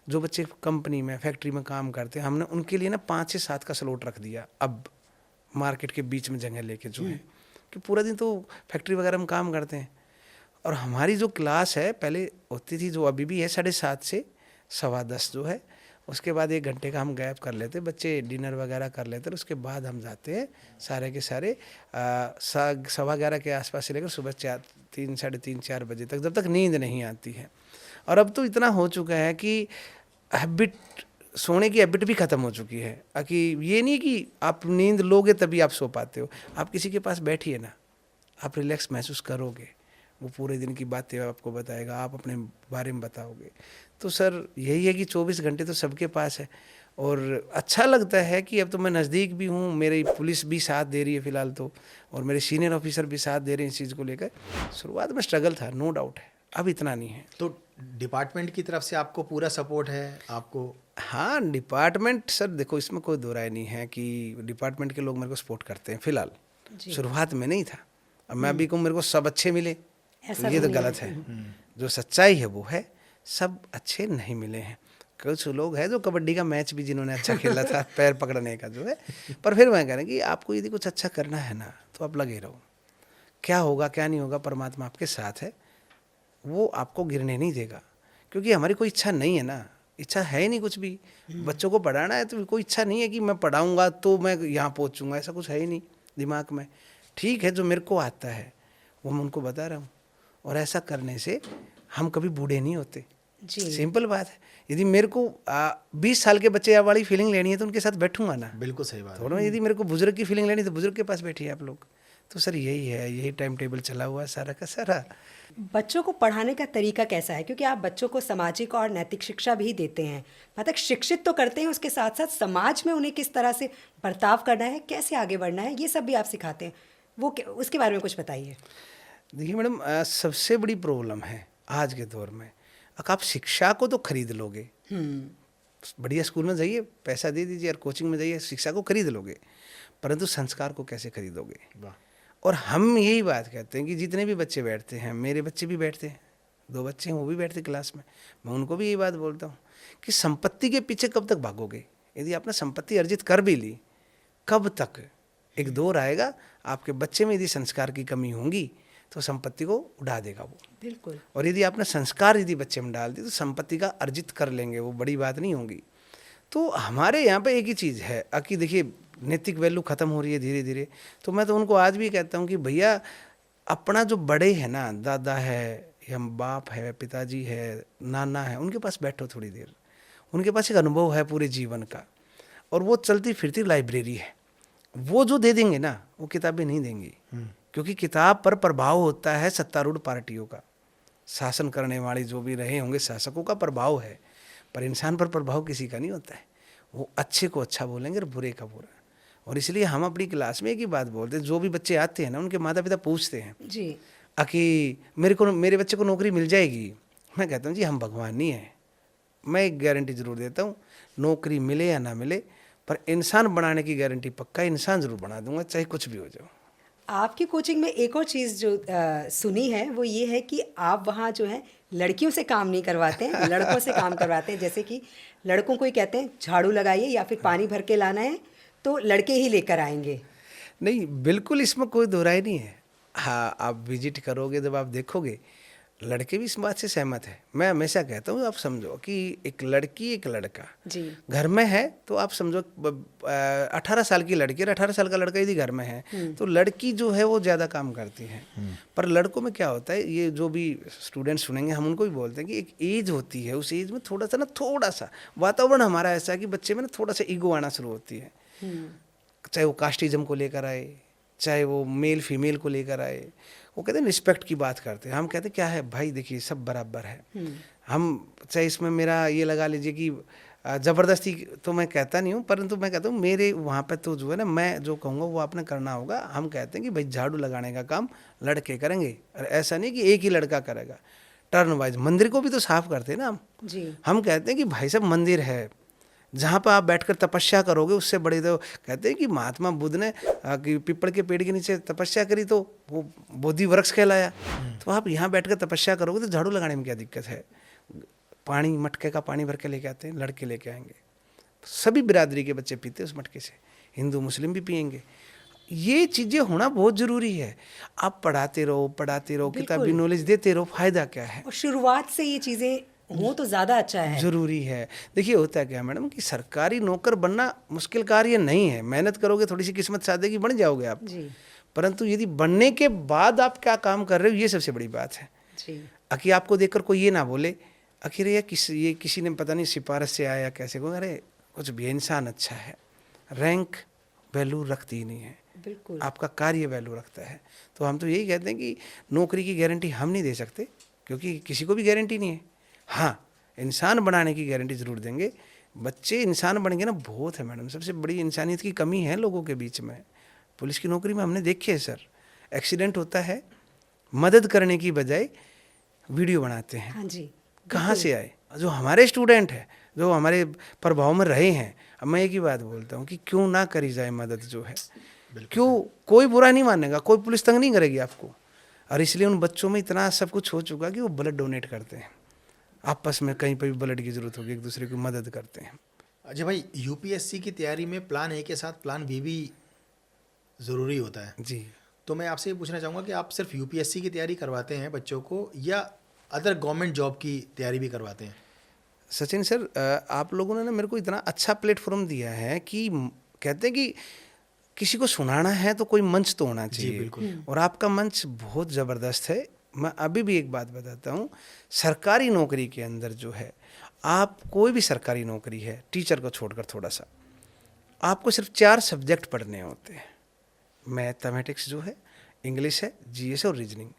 जो बच्चे कंपनी में, फैक्ट्री में काम करते हैं, हमने उनके लिए ना 5 से 7 का स्लॉट रख दिया अब, मार्केट के बीच में जगह लेके, जो है कि पूरा दिन तो फैक्ट्री वगैरह में काम करते हैं। और हमारी जो क्लास है पहले होती थी, जो अभी भी है, 7:30 से 10:15 जो है, उसके बाद 1 घंटे का हम गैप कर लेते, बच्चे डिनर वगैरह कर लेते, और उसके बाद हम जाते हैं सारे के सारे 11:15 के आसपास से लेकर सुबह 3, साढ़े 3, 4 बजे तक, जब तक नींद नहीं आती है। और अब तो इतना हो चुका है कि हैबिट, सोने की हैबिट भी ख़त्म हो चुकी है कि ये नहीं कि आप नींद लोगे तभी आप सो पाते हो। आप किसी के पास बैठिए ना, आप रिलैक्स महसूस करोगे, वो पूरे दिन की बातें आपको बताएगा, आप अपने बारे में बताओगे। तो सर यही है कि 24 घंटे तो सबके पास है, और अच्छा लगता है कि अब तो मैं नज़दीक भी हूँ, मेरी पुलिस भी साथ दे रही है फ़िलहाल तो, और मेरे सीनियर ऑफिसर भी साथ दे रहे हैं इस चीज़ को लेकर। शुरुआत में स्ट्रगल था, नो डाउट है, अब इतना नहीं है। तो डिपार्टमेंट की तरफ से आपको पूरा सपोर्ट है आपको? हाँ, डिपार्टमेंट सर देखो, इसमें कोई दो राय नहीं है कि डिपार्टमेंट के लोग मेरे को सपोर्ट करते हैं फ़िलहाल। शुरुआत में नहीं था, अब मैं अभी कहूँ मेरे को सब अच्छे मिले ऐसा तो ये भी तो नहीं गलत है। जो सच्चाई है वो है, सब अच्छे नहीं मिले हैं। कुछ लोग हैं जो कबड्डी का मैच भी जिन्होंने अच्छा खेला था पैर पकड़ने का जो है, पर फिर मैं कह रहा हूँ कि आपको यदि कुछ अच्छा करना है ना तो आप लगे रहो, क्या होगा क्या नहीं होगा परमात्मा आपके साथ है, वो आपको गिरने नहीं देगा। क्योंकि हमारी कोई इच्छा नहीं है ना, इच्छा है ही नहीं कुछ भी। बच्चों को पढ़ाना है तो कोई इच्छा नहीं है कि मैं पढ़ाऊँगा तो मैं यहाँ पहुँचूँगा, ऐसा कुछ है ही नहीं दिमाग में। ठीक है, जो मेरे को आता है वो मैं उनको बता रहा हूँ, और ऐसा करने से हम कभी बूढ़े नहीं होते। जी। सिंपल बात है। यदि मेरे को 20 साल के बच्चे वाली फीलिंग लेनी है तो उनके साथ बैठूंगा ना। बिल्कुल सही बात है। थोड़ा यदि मेरे को बुजुर्ग की फीलिंग लेनी है तो बुजुर्ग के पास बैठिए आप लोग। तो सर यही है, यही टाइम टेबल चला हुआ है सारा का सारा। बच्चों को पढ़ाने का तरीका कैसा है, क्योंकि आप बच्चों को सामाजिक और नैतिक शिक्षा भी देते हैं, मतलब शिक्षित तो करते हैं, उसके साथ साथ समाज में उन्हें किस तरह से बर्ताव करना है, कैसे आगे बढ़ना है, ये सब भी आप सिखाते हैं। वो उसके बारे में कुछ बताइए। देखिए मैडम, सबसे बड़ी प्रॉब्लम है आज के दौर में, अगर आप शिक्षा को तो खरीद लोगे, बढ़िया स्कूल में जाइए, पैसा दे दीजिए, और कोचिंग में जाइए, शिक्षा को खरीद लोगे, परंतु संस्कार को कैसे खरीदोगे। वाह। और हम यही बात कहते हैं कि जितने भी बच्चे बैठते हैं, मेरे बच्चे भी बैठते हैं, 2 बच्चे हैं वो भी बैठते क्लास में, मैं उनको भी यही बात बोलता हूँ कि संपत्ति के पीछे कब तक भागोगे। यदि आपने संपत्ति अर्जित कर भी ली, कब तक, एक दौर आएगा आपके बच्चे में यदि संस्कार की कमी होगी तो संपत्ति को उड़ा देगा वो। बिल्कुल। और यदि आपने संस्कार यदि बच्चे में डाल दी तो संपत्ति का अर्जित कर लेंगे, वो बड़ी बात नहीं होगी। तो हमारे यहाँ पे एक ही चीज़ है कि देखिए नैतिक वैल्यू ख़त्म हो रही है धीरे धीरे। तो मैं तो उनको आज भी कहता हूँ कि भैया अपना जो बड़े हैं ना, दादा है या बाप है, पिताजी है, नाना है, उनके पास बैठो थोड़ी देर। उनके पास एक अनुभव है पूरे जीवन का, और वो चलती फिरती लाइब्रेरी है। वो जो दे देंगे ना वो किताबें नहीं देंगी, क्योंकि किताब पर प्रभाव होता है सत्तारूढ़ पार्टियों का, शासन करने वाले जो भी रहे होंगे शासकों का प्रभाव है, पर इंसान पर प्रभाव किसी का नहीं होता है। वो अच्छे को अच्छा बोलेंगे और बुरे का बुरा। और इसलिए हम अपनी क्लास में एक ही बात बोलते हैं, जो भी बच्चे आते हैं ना उनके माता पिता पूछते हैं जी कि मेरे बच्चे को नौकरी मिल जाएगी। मैं कहता हूँ जी हम भगवान नहीं हैं। मैं एक गारंटी ज़रूर देता हूँ, नौकरी मिले या ना मिले, पर इंसान बनाने की गारंटी पक्का इंसान ज़रूर बना दूंगा, चाहे कुछ भी हो जाओ। आपकी कोचिंग में एक और चीज़ जो सुनी है वो ये है कि आप वहाँ जो है लड़कियों से काम नहीं करवाते हैं, लड़कों से काम करवाते हैं। जैसे कि लड़कों को ही कहते हैं झाड़ू लगाइए या फिर पानी भर के लाना है तो लड़के ही लेकर आएंगे। नहीं, बिल्कुल इसमें कोई दो राय नहीं है। हाँ, आप विजिट करोगे जब आप देखोगे, लड़के भी इस बात से सहमत है। मैं हमेशा कहता हूँ आप समझो कि एक लड़की एक लड़का जी घर में है तो आप समझो 18 साल की लड़की और 18 साल का लड़का यदि घर में है तो लड़की जो है वो ज़्यादा काम करती है। पर लड़कों में क्या होता है, ये जो भी स्टूडेंट्स सुनेंगे हम उनको भी बोलते हैं कि एक एज होती है, उस एज में थोड़ा सा वातावरण हमारा ऐसा है कि बच्चे में ना थोड़ा सा ईगो आना शुरू होती है। चाहे वो कास्टिज्म को लेकर आए, चाहे वो मेल फीमेल को लेकर आए, वो कहते हैं रिस्पेक्ट की बात करते हैं। हम कहते हैं क्या है भाई, देखिए सब बराबर है। हम चाहे इसमें मेरा ये लगा लीजिए कि ज़बरदस्ती तो मैं कहता नहीं हूँ, परंतु मैं कहता हूँ मेरे वहाँ पे तो जो है ना, मैं जो कहूँगा वो आपने करना होगा। हम कहते हैं कि भाई झाड़ू लगाने का काम लड़के करेंगे, और ऐसा नहीं कि एक ही लड़का करेगा, टर्न वाइज। मंदिर को भी तो साफ करते हैं ना जी हम कहते हैं कि भाई साहब मंदिर है जहाँ पर आप बैठकर तपस्या करोगे, उससे बड़े तो कहते हैं कि महात्मा बुद्ध ने कि पीपल के पेड़ के नीचे तपस्या करी तो वो बोधि वृक्ष कहलाया। तो आप यहाँ बैठकर तपस्या करोगे तो झाड़ू लगाने में क्या दिक्कत है। पानी मटके का पानी भर के लेके आते हैं, लड़के लेके आएंगे, सभी बिरादरी के बच्चे पीते हैं उस मटके से, हिंदू मुस्लिम भी पियेंगे। ये चीज़ें होना बहुत ज़रूरी है। आप पढ़ाते रहो किताबी नॉलेज देते रहो, फायदा क्या है। और शुरुआत से ये चीज़ें हो तो ज़्यादा अच्छा है। जरूरी है। देखिए होता क्या है मैडम कि सरकारी नौकर बनना मुश्किल कार्य नहीं है, मेहनत करोगे थोड़ी सी किस्मत साथ देगी बन जाओगे आप। जी परंतु यदि बनने के बाद आप क्या काम कर रहे हो, ये सबसे बड़ी बात है। जी कि आपको देखकर कोई ये ना बोले आखिर ये किसी ने पता नहीं सिफारिश से आया कैसे को, अरे कुछ भी इंसान अच्छा है। रैंक वैल्यू रखती ही नहीं है, बिल्कुल। आपका कार्य वैल्यू रखता है। तो हम तो यही कहते हैं कि नौकरी की गारंटी हम नहीं दे सकते, क्योंकि किसी को भी गारंटी नहीं है। हाँ, इंसान बनाने की गारंटी ज़रूर देंगे। बच्चे इंसान बन गए ना, बहुत है मैडम। सबसे बड़ी इंसानियत की कमी है लोगों के बीच में। पुलिस की नौकरी में हमने देखी है सर, एक्सीडेंट होता है, मदद करने की बजाय वीडियो बनाते हैं। हाँ जी। कहाँ से आए? जो हमारे स्टूडेंट हैं, जो हमारे प्रभाव में रहे हैं। अब मैं एक ही बात बोलता हूँ कि क्यों ना करी जाए मदद जो है। क्यों? कोई बुरा नहीं मानेगा, कोई पुलिस तंग नहीं करेगी आपको। और इसलिए उन बच्चों में इतना सब कुछ हो चुका कि वो ब्लड डोनेट करते हैं, आपस में कहीं पर भी ब्लड की ज़रूरत होगी एक दूसरे की मदद करते हैं। अच्छा भाई, यूपीएससी की तैयारी में प्लान ए के साथ प्लान बी भी ज़रूरी होता है। जी तो मैं आपसे ये पूछना चाहूँगा कि आप सिर्फ यूपीएससी की तैयारी करवाते हैं बच्चों को, या अदर गवर्नमेंट जॉब की तैयारी भी करवाते हैं? सचिन सर, आप लोगों ने ना मेरे को इतना अच्छा प्लेटफॉर्म दिया है कि कहते हैं कि किसी को सुनाना है तो कोई मंच तो होना जी चाहिए। बिल्कुल। और आपका मंच बहुत ज़बरदस्त है। मैं अभी भी एक बात बताता हूँ, सरकारी नौकरी के अंदर जो है, आप कोई भी सरकारी नौकरी है, टीचर को छोड़कर थोड़ा सा, आपको सिर्फ 4 सब्जेक्ट पढ़ने होते हैं। मैथमेटिक्स जो है, इंग्लिश है, जीएस और रीजनिंग।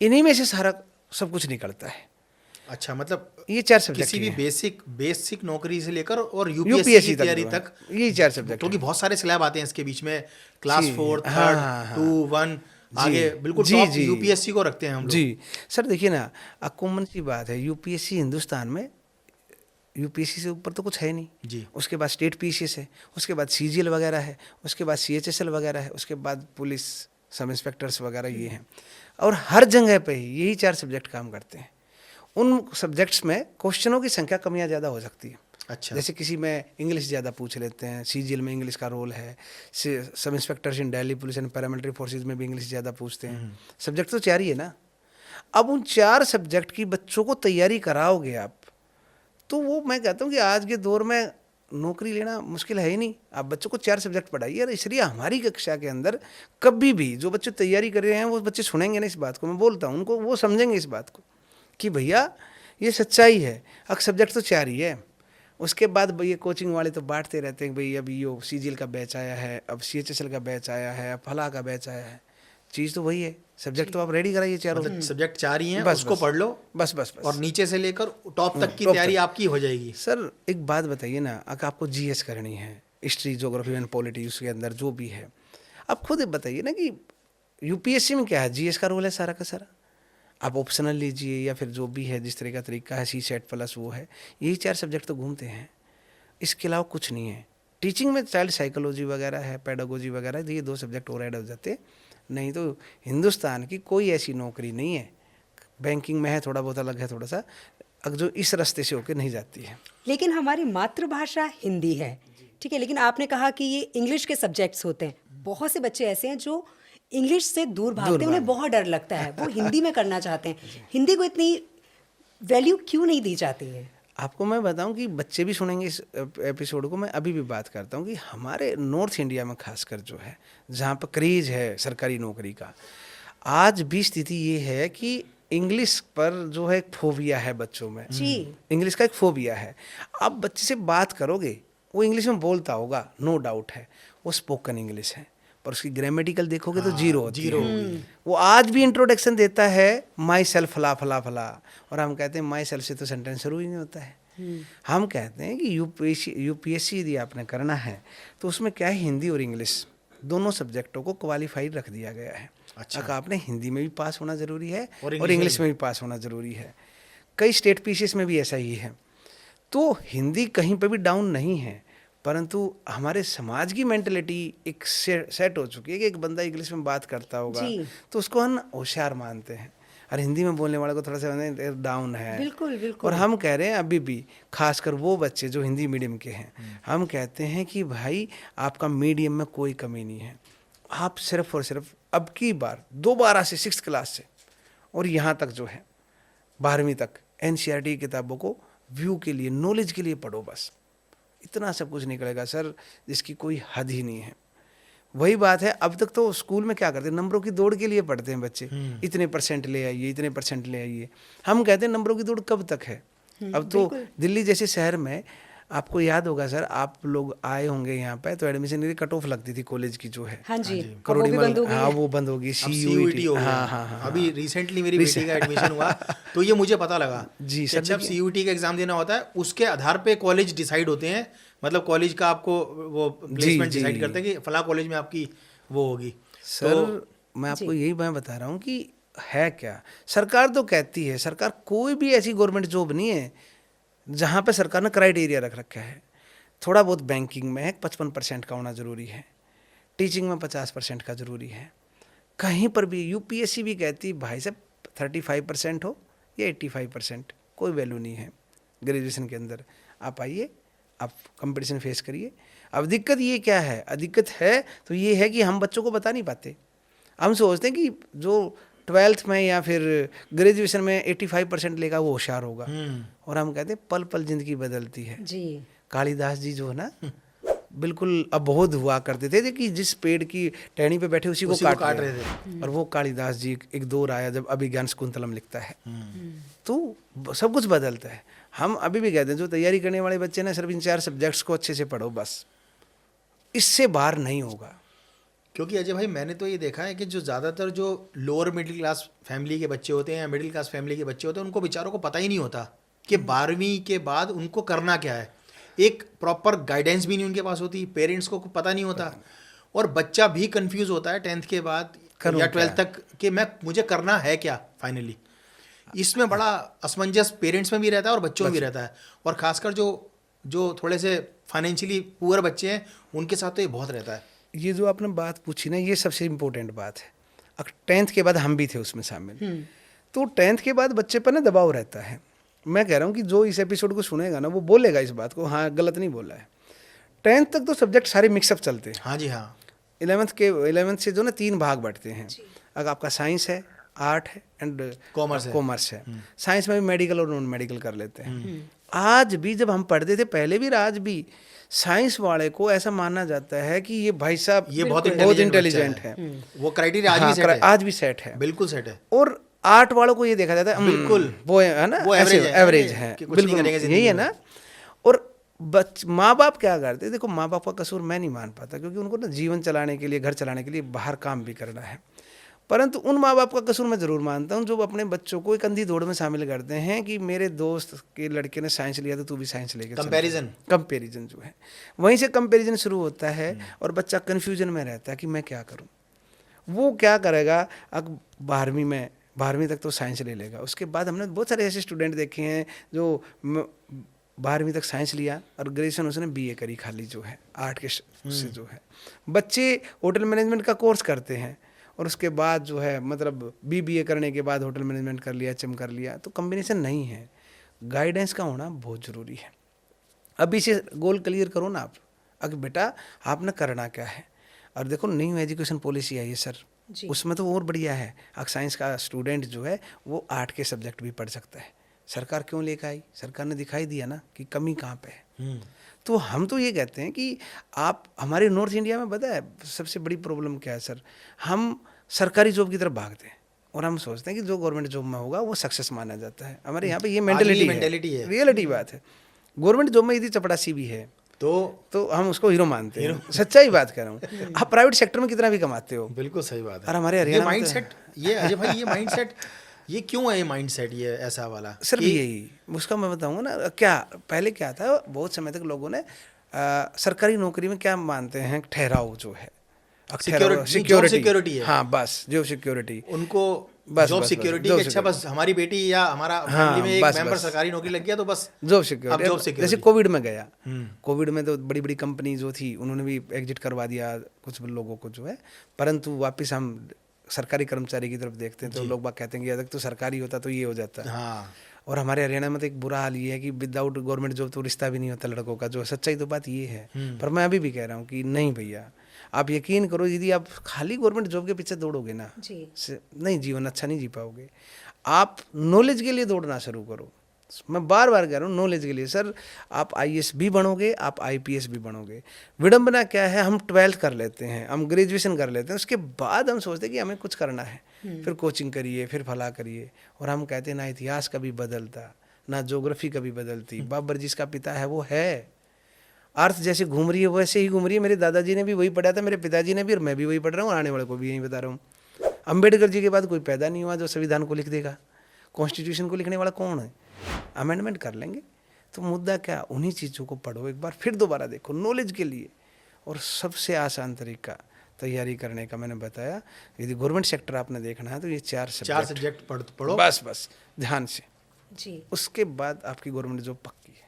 इन्हीं में से सारा सब कुछ निकलता है। अच्छा, मतलब ये 4 सब्जेक्ट किसी भी ही हैं। बेसिक नौकरी से लेकर और यूपीएससी यूपीएससी की तैयारी जो है, तक, यही 4 सब्जेक्ट क्योंकि हैं। बहुत सारे स्लैब आते हैं इसके बीच में, क्लास जी, 4, हाँ, 3rd, हाँ, हाँ। 2, 1 आगे बिल्कुल जी, टॉप जी। यूपीएससी को रखते हैं हम लोग। जी सर, देखिए ना, कॉमन सी बात है, यूपीएससी हिंदुस्तान में यूपीएससी से ऊपर तो कुछ है नहीं। जी उसके बाद स्टेट पीसीएस है, उसके बाद सीजीएल वगैरह है, उसके बाद सीएचएसएल वगैरह है, उसके बाद पुलिस सब इंस्पेक्टर्स वगैरह ये हैं। और हर जगह पे ही यही 4 सब्जेक्ट काम करते हैं। उन सब्जेक्ट्स में क्वेश्चनों की संख्या कम या ज़्यादा हो सकती है। अच्छा। जैसे किसी में इंग्लिश ज़्यादा पूछ लेते हैं, सीजीएल में इंग्लिश का रोल है, सब inspectors in Delhi police and paramilitary forces में भी इंग्लिश ज़्यादा पूछते हैं। सब्जेक्ट तो 4 ही है ना। अब उन 4 सब्जेक्ट की बच्चों को तैयारी कराओगे आप, तो वो मैं कहता हूँ कि आज के दौर में नौकरी लेना मुश्किल है ही नहीं। आप बच्चों को 4 सब्जेक्ट पढ़ाइए। और इसलिए हमारी कक्षा के अंदर कभी भी जो बच्चे तैयारी कर रहे हैं, वो बच्चे सुनेंगे ना इस बात को, मैं बोलता हूँ उनको, वो समझेंगे इस बात को कि भैया ये सच्चाई है। अब सब्जेक्ट तो 4 ही है। उसके बाद ये कोचिंग वाले तो बांटते रहते हैं, भाई अभी यो सीजीएल का बैच आया है, अब सीएचएसएल का बैच आया है, अब फला का बैच आया है। चीज़ तो वही है, सब्जेक्ट तो आप रेडी कराइए चारों। मतलब सब्जेक्ट 4 ही हैं, बस, उसको बस। पढ़ लो, बस बस बस। और नीचे से लेकर टॉप तक की टॉप तैयारी तक। आपकी हो जाएगी। सर एक बात बताइए ना, अगर आपको जीएस करनी है, हिस्ट्री ज्योग्राफी एंड पॉलिटी, उसके अंदर जो भी है, आप खुद बताइए ना कि यूपीएससी में क्या है, जीएस का रोल है सारा का सारा। आप ऑप्शनल लीजिए या फिर जो भी है, जिस तरह का तरीका है, सी सेट प्लस वो है, यही 4 सब्जेक्ट तो घूमते हैं। इसके अलावा कुछ नहीं है। टीचिंग में चाइल्ड साइकोलॉजी वगैरह है, पेडागोजी वगैरह, तो ये 2 सब्जेक्ट और ऐड हो जाते हैं। नहीं तो हिंदुस्तान की कोई ऐसी नौकरी नहीं है, बैंकिंग में है थोड़ा बहुत अलग है थोड़ा सा, जो इस रास्ते से होकर नहीं जाती है। लेकिन हमारी मातृभाषा हिंदी है, ठीक है। लेकिन आपने कहा कि ये इंग्लिश के सब्जेक्ट्स होते हैं। बहुत से बच्चे ऐसे हैं जो इंग्लिश से दूर भागते हैं, उन्हें बहुत डर लगता है, वो हिंदी में करना चाहते हैं। हिंदी को इतनी वैल्यू क्यों नहीं दी जाती है? आपको मैं बताऊं कि बच्चे भी सुनेंगे इस एपिसोड को। मैं अभी भी बात करता हूं कि हमारे नॉर्थ इंडिया में खासकर जो है, जहां पर क्रेज है सरकारी नौकरी का, आज भी स्थिति ये है कि इंग्लिश पर जो है एक फोबिया है बच्चों में। जी। इंग्लिश का एक फोबिया है। आप बच्चे से बात करोगे, वो इंग्लिश में बोलता होगा, नो डाउट है, वो स्पोकन इंग्लिश है, पर उसकी ग्रामेटिकल देखोगे तो जीरो होती है। वो आज भी इंट्रोडक्शन देता है माई सेल्फ फला फला फला, और हम कहते हैं माई सेल्फ से तो सेंटेंस शुरू ही नहीं होता है। हम कहते हैं कि यूपीएससी यदि आपने करना है तो उसमें क्या है, हिंदी और इंग्लिश दोनों सब्जेक्टों को क्वालिफाइड रख दिया गया है। अच्छा। अगर आपने हिंदी में भी पास होना ज़रूरी है और और इंग्लिश में भी पास होना ज़रूरी है। कई स्टेट पीसीएस में भी ऐसा ही है। तो हिंदी कहीं पर भी डाउन नहीं है, परंतु हमारे समाज की मेंटलिटी एक सेट हो चुकी है कि एक बंदा इंग्लिश में बात करता होगा तो उसको हम होशियार मानते हैं, और हिंदी में बोलने वाले को थोड़ा सा डाउन है। बिल्कुल बिल्कुल। और हम कह रहे हैं अभी भी, खासकर वो बच्चे जो हिंदी मीडियम के हैं, हम कहते हैं कि भाई आपका मीडियम में कोई कमी नहीं है। आप सिर्फ और सिर्फ अब की बार दोबारा से 6th क्लास से और यहाँ तक जो है 12वीं तक एनसीईआरटी की किताबों को व्यू के लिए, नॉलेज के लिए पढ़ो बस। इतना सब कुछ निकलेगा सर, जिसकी कोई हद ही नहीं है। वही बात है, अब तक तो स्कूल में क्या करते हैं, नंबरों की दौड़ के लिए पढ़ते हैं बच्चे, इतने परसेंट ले आइए, इतने परसेंट ले आइए। हम कहते हैं नंबरों की दौड़ कब तक है। अब तो दिल्ली जैसे शहर में, आपको याद होगा सर, आप लोग आए होंगे यहाँ पे, तो एडमिशन के लिए कट ऑफ लगती थी कॉलेज की जो है। हाँ जी, करोड़ी वो भी बंद हो गई हाँ है। वो बंद होगी। अब CUET हो गया। हाँ। अभी रिसेंटली मेरी बेटी का एडमिशन हुआ, तो ये मुझे पता लगा जी कि सर, जब CUET का एग्जाम देना होता है, उसके आधार पे कॉलेज डिसाइड होते हैं। मतलब कॉलेज का आपको वो प्लेसमेंट जी। डिसाइड करते हैं कि फला कॉलेज में आपकी वो होगी। सर मैं आपको यही मैं बता रहा हूँ कि है क्या, सरकार तो कहती है, सरकार कोई भी ऐसी गवर्नमेंट जॉब नहीं है जहाँ पे सरकार ने क्राइटेरिया रख रखा है। थोड़ा बहुत बैंकिंग में है, 55% का होना ज़रूरी है, टीचिंग में 50% का ज़रूरी है। कहीं पर भी यूपीएससी भी कहती है भाई साहब 35% हो या 85%, कोई वैल्यू नहीं है ग्रेजुएशन के अंदर। आप आइए, आप कंपटीशन फेस करिए। अब दिक्कत ये क्या है, दिक्कत है तो ये है कि हम बच्चों को बता नहीं पाते। हम सोचते हैं कि जो 12th में या फिर ग्रेजुएशन में 85% लेगा वो होशियार होगा, और हम कहते हैं पल पल जिंदगी बदलती है जी। कालिदास जी जो है ना, बिल्कुल अबोध हुआ करते थे कि जिस पेड़ की टहनी पे बैठे उसी को काट रहे थे। और वो कालिदास जी एक दौर आया जब अभिज्ञान शाकुंतलम लिखता है, तो सब कुछ बदलता है। हम अभी भी कहते हैं जो तैयारी करने वाले बच्चे ना, सिर्फ इन 4 सब्जेक्ट्स को अच्छे से पढ़ो बस, इससे बाहर नहीं होगा। क्योंकि अजय भाई, मैंने तो ये देखा है कि जो ज़्यादातर जो लोअर मिडिल क्लास फैमिली के बच्चे होते हैं या मिडिल क्लास फैमिली के बच्चे होते हैं, उनको बेचारों को पता ही नहीं होता कि 12वीं के बाद उनको करना क्या है। एक प्रॉपर गाइडेंस भी नहीं उनके पास होती, पेरेंट्स को पता नहीं होता, और बच्चा भी कंफ्यूज होता है 10th के बाद या 12th तक कि मुझे करना है क्या फाइनली। इसमें बड़ा असमंजस पेरेंट्स में भी रहता है और बच्चों में भी रहता है, और खासकर जो थोड़े से फाइनेंशियली पुअर बच्चे हैं उनके साथ तो ये बहुत रहता है। ये जो आपने बात पूछी ना, ये सबसे इम्पोर्टेंट बात है। 10th के बाद हम भी थे उसमें शामिल, तो 10th के बाद बच्चे पर ना दबाव रहता है। मैं कह रहा हूँ कि जो इस एपिसोड को सुनेगा ना, वो बोलेगा इस बात को, हाँ गलत नहीं बोला है। 10th तक तो सब्जेक्ट सारे मिक्सअप चलते हैं। हाँ जी हाँ। 11th से जो ना 3 भाग बढ़ते हैं। अगर आपका साइंस है, आर्ट है एंड कॉमर्स है। साइंस में भी मेडिकल और नॉन मेडिकल कर लेते हैं। आज भी जब हम पढ़ते थे, पहले भी आज भी, साइंस वाले को ऐसा माना जाता है कि ये भाई साहब ये बहुत इंटेलिजेंट है। वो क्राइटेरिया आज हाँ, भी सेट है। आज भी सेट है, बिल्कुल सेट है। और आर्ट वालों को ये देखा जाता है बिल्कुल वो है ना, वो एवरेज है, कि कुछ नहीं बिल्कुल करेंगे जिंदगी यही है में। ना। और माँ बाप क्या करते हैं, देखो माँ बाप का कसूर मैं नहीं मान पाता, क्योंकि उनको ना जीवन चलाने के लिए, घर चलाने के लिए बाहर काम भी करना है। परंतु उन माँ बाप का कसूर मैं ज़रूर मानता हूँ जो अपने बच्चों को एक अंधी दौड़ में शामिल करते हैं कि मेरे दोस्त के लड़के ने साइंस लिया तो तू भी साइंस लेके चल। कंपैरिजन जो है, वहीं से कंपैरिजन शुरू होता है और बच्चा कन्फ्यूजन में रहता है कि मैं क्या करूँ। वो क्या करेगा, अब 12वीं तक तो साइंस ले लेगा। उसके बाद हमने बहुत सारे ऐसे स्टूडेंट देखे हैं जो 12वीं तक साइंस लिया और ग्रेजुएशन उसने BA करी खाली, जो है आर्ट के से जो है। बच्चे होटल मैनेजमेंट का कोर्स करते हैं और उसके बाद जो है मतलब BBA करने के बाद होटल मैनेजमेंट कर लिया, HM कर लिया, तो कॉम्बिनेशन नहीं है। गाइडेंस का होना बहुत ज़रूरी है। अब इसे गोल क्लियर करो ना आप, अगर बेटा आपने करना क्या है। और देखो न्यू एजुकेशन पॉलिसी आई है सर, उसमें तो और बढ़िया है। अब साइंस का स्टूडेंट जो है वो आर्ट के सब्जेक्ट भी पढ़ सकता है। सरकार क्यों लेकर आई, सरकार ने दिखाई दिया ना कि कमी कहाँ पे है। तो हम तो ये कहते हैं कि आप, हमारे नॉर्थ इंडिया में पता है सबसे बड़ी प्रॉब्लम क्या है सर, हम सरकारी जॉब की तरफ भागते हैं और हम सोचते हैं कि जो गवर्नमेंट जॉब में होगा वो सक्सेस माना जाता है। हमारे यहाँ पे ये मेंटेलिटी है, रियलिटी बात है। गवर्नमेंट जॉब में यदि चपड़ासी भी है तो हम उसको हीरो मानते हैं। सच्चाई बात कर रहा हूँ। आप प्राइवेट सेक्टर में कितना भी कमाते हो, बिल्कुल सही बात है। और हमारे हरियाणा में माइंडसेट, ये अजय भाई ये माइंडसेट ये क्यों है, ये माइंडसेट ये ऐसा वाला सर यही उसका मैं बताऊंगा ना। क्या पहले क्या था, बहुत समय तक लोगों ने सरकारी नौकरी में क्या मानते हैं, ठहराव जो है, सिक्योरिटी है। हाँ बस जॉब सिक्योरिटी, उनको बस जॉब सिक्योरिटी कि अच्छा बस हमारी बेटी या हमारा फैमिली में एक मेंबर सरकारी नौकरी लग गया तो बस जॉब सिक्योरिटी। जैसे कोविड में गया, कोविड में तो बड़ी बड़ी कंपनी जो थी उन्होंने भी एग्जिट करवा दिया कुछ लोगों को जो है, परंतु वापस हम सरकारी कर्मचारी की तरफ देखते हैं तो लोग बात कहते हैं कि अगर तो सरकारी होता तो ये हो जाता। हाँ। और हमारे हरियाणा में तो एक बुरा हाल ये है कि विदाउट गवर्नमेंट जॉब तो रिश्ता भी नहीं होता लड़कों का, जो सच्चाई तो बात ये है। पर मैं अभी भी कह रहा हूँ कि नहीं भैया, आप यकीन करो यदि आप खाली गवर्नमेंट जॉब के पीछे दौड़ोगे ना, नहीं जीवन अच्छा नहीं जी पाओगे। आप नॉलेज के लिए दौड़ना शुरू करो। मैं बार बार कह रहा हूँ नॉलेज के लिए सर, आप आईएएस भी बनोगे, आप आईपीएस भी बनोगे। विडंबना क्या है, हम 12th कर लेते हैं, हम ग्रेजुएशन कर लेते हैं, उसके बाद हम सोचते हैं कि हमें कुछ करना है, फिर कोचिंग करिए, फिर फला करिए, और हम कहते हैं ना इतिहास कभी बदलता, ना ज्योग्राफी कभी बदलती, बाबर जिसका पिता है वो है। अर्थ जैसे घूम रही है वैसे ही घूम रही है। मेरे दादाजी ने भी वही पढ़ा था, मेरे पिताजी ने भी, और मैं भी वही पढ़ रहा हूँ, आने वाले को भी यही बता रहा हूँ। अम्बेडकर जी के बाद कोई पैदा नहीं हुआ जो संविधान को लिख देगा। कॉन्स्टिट्यूशन को लिखने वाला कौन है? अमेंडमेंट कर लेंगे। तो मुद्दा क्या, उन्हीं चीज़ों को पढ़ो एक बार, फिर दोबारा देखो नॉलेज के लिए। और सबसे आसान तरीका तैयारी करने का मैंने बताया, यदि गवर्नमेंट सेक्टर आपने देखना है तो ये 4 सब्जेक्ट पढ़ो, बस ध्यान से जी। उसके बाद आपकी गवर्नमेंट जॉब पक्की है।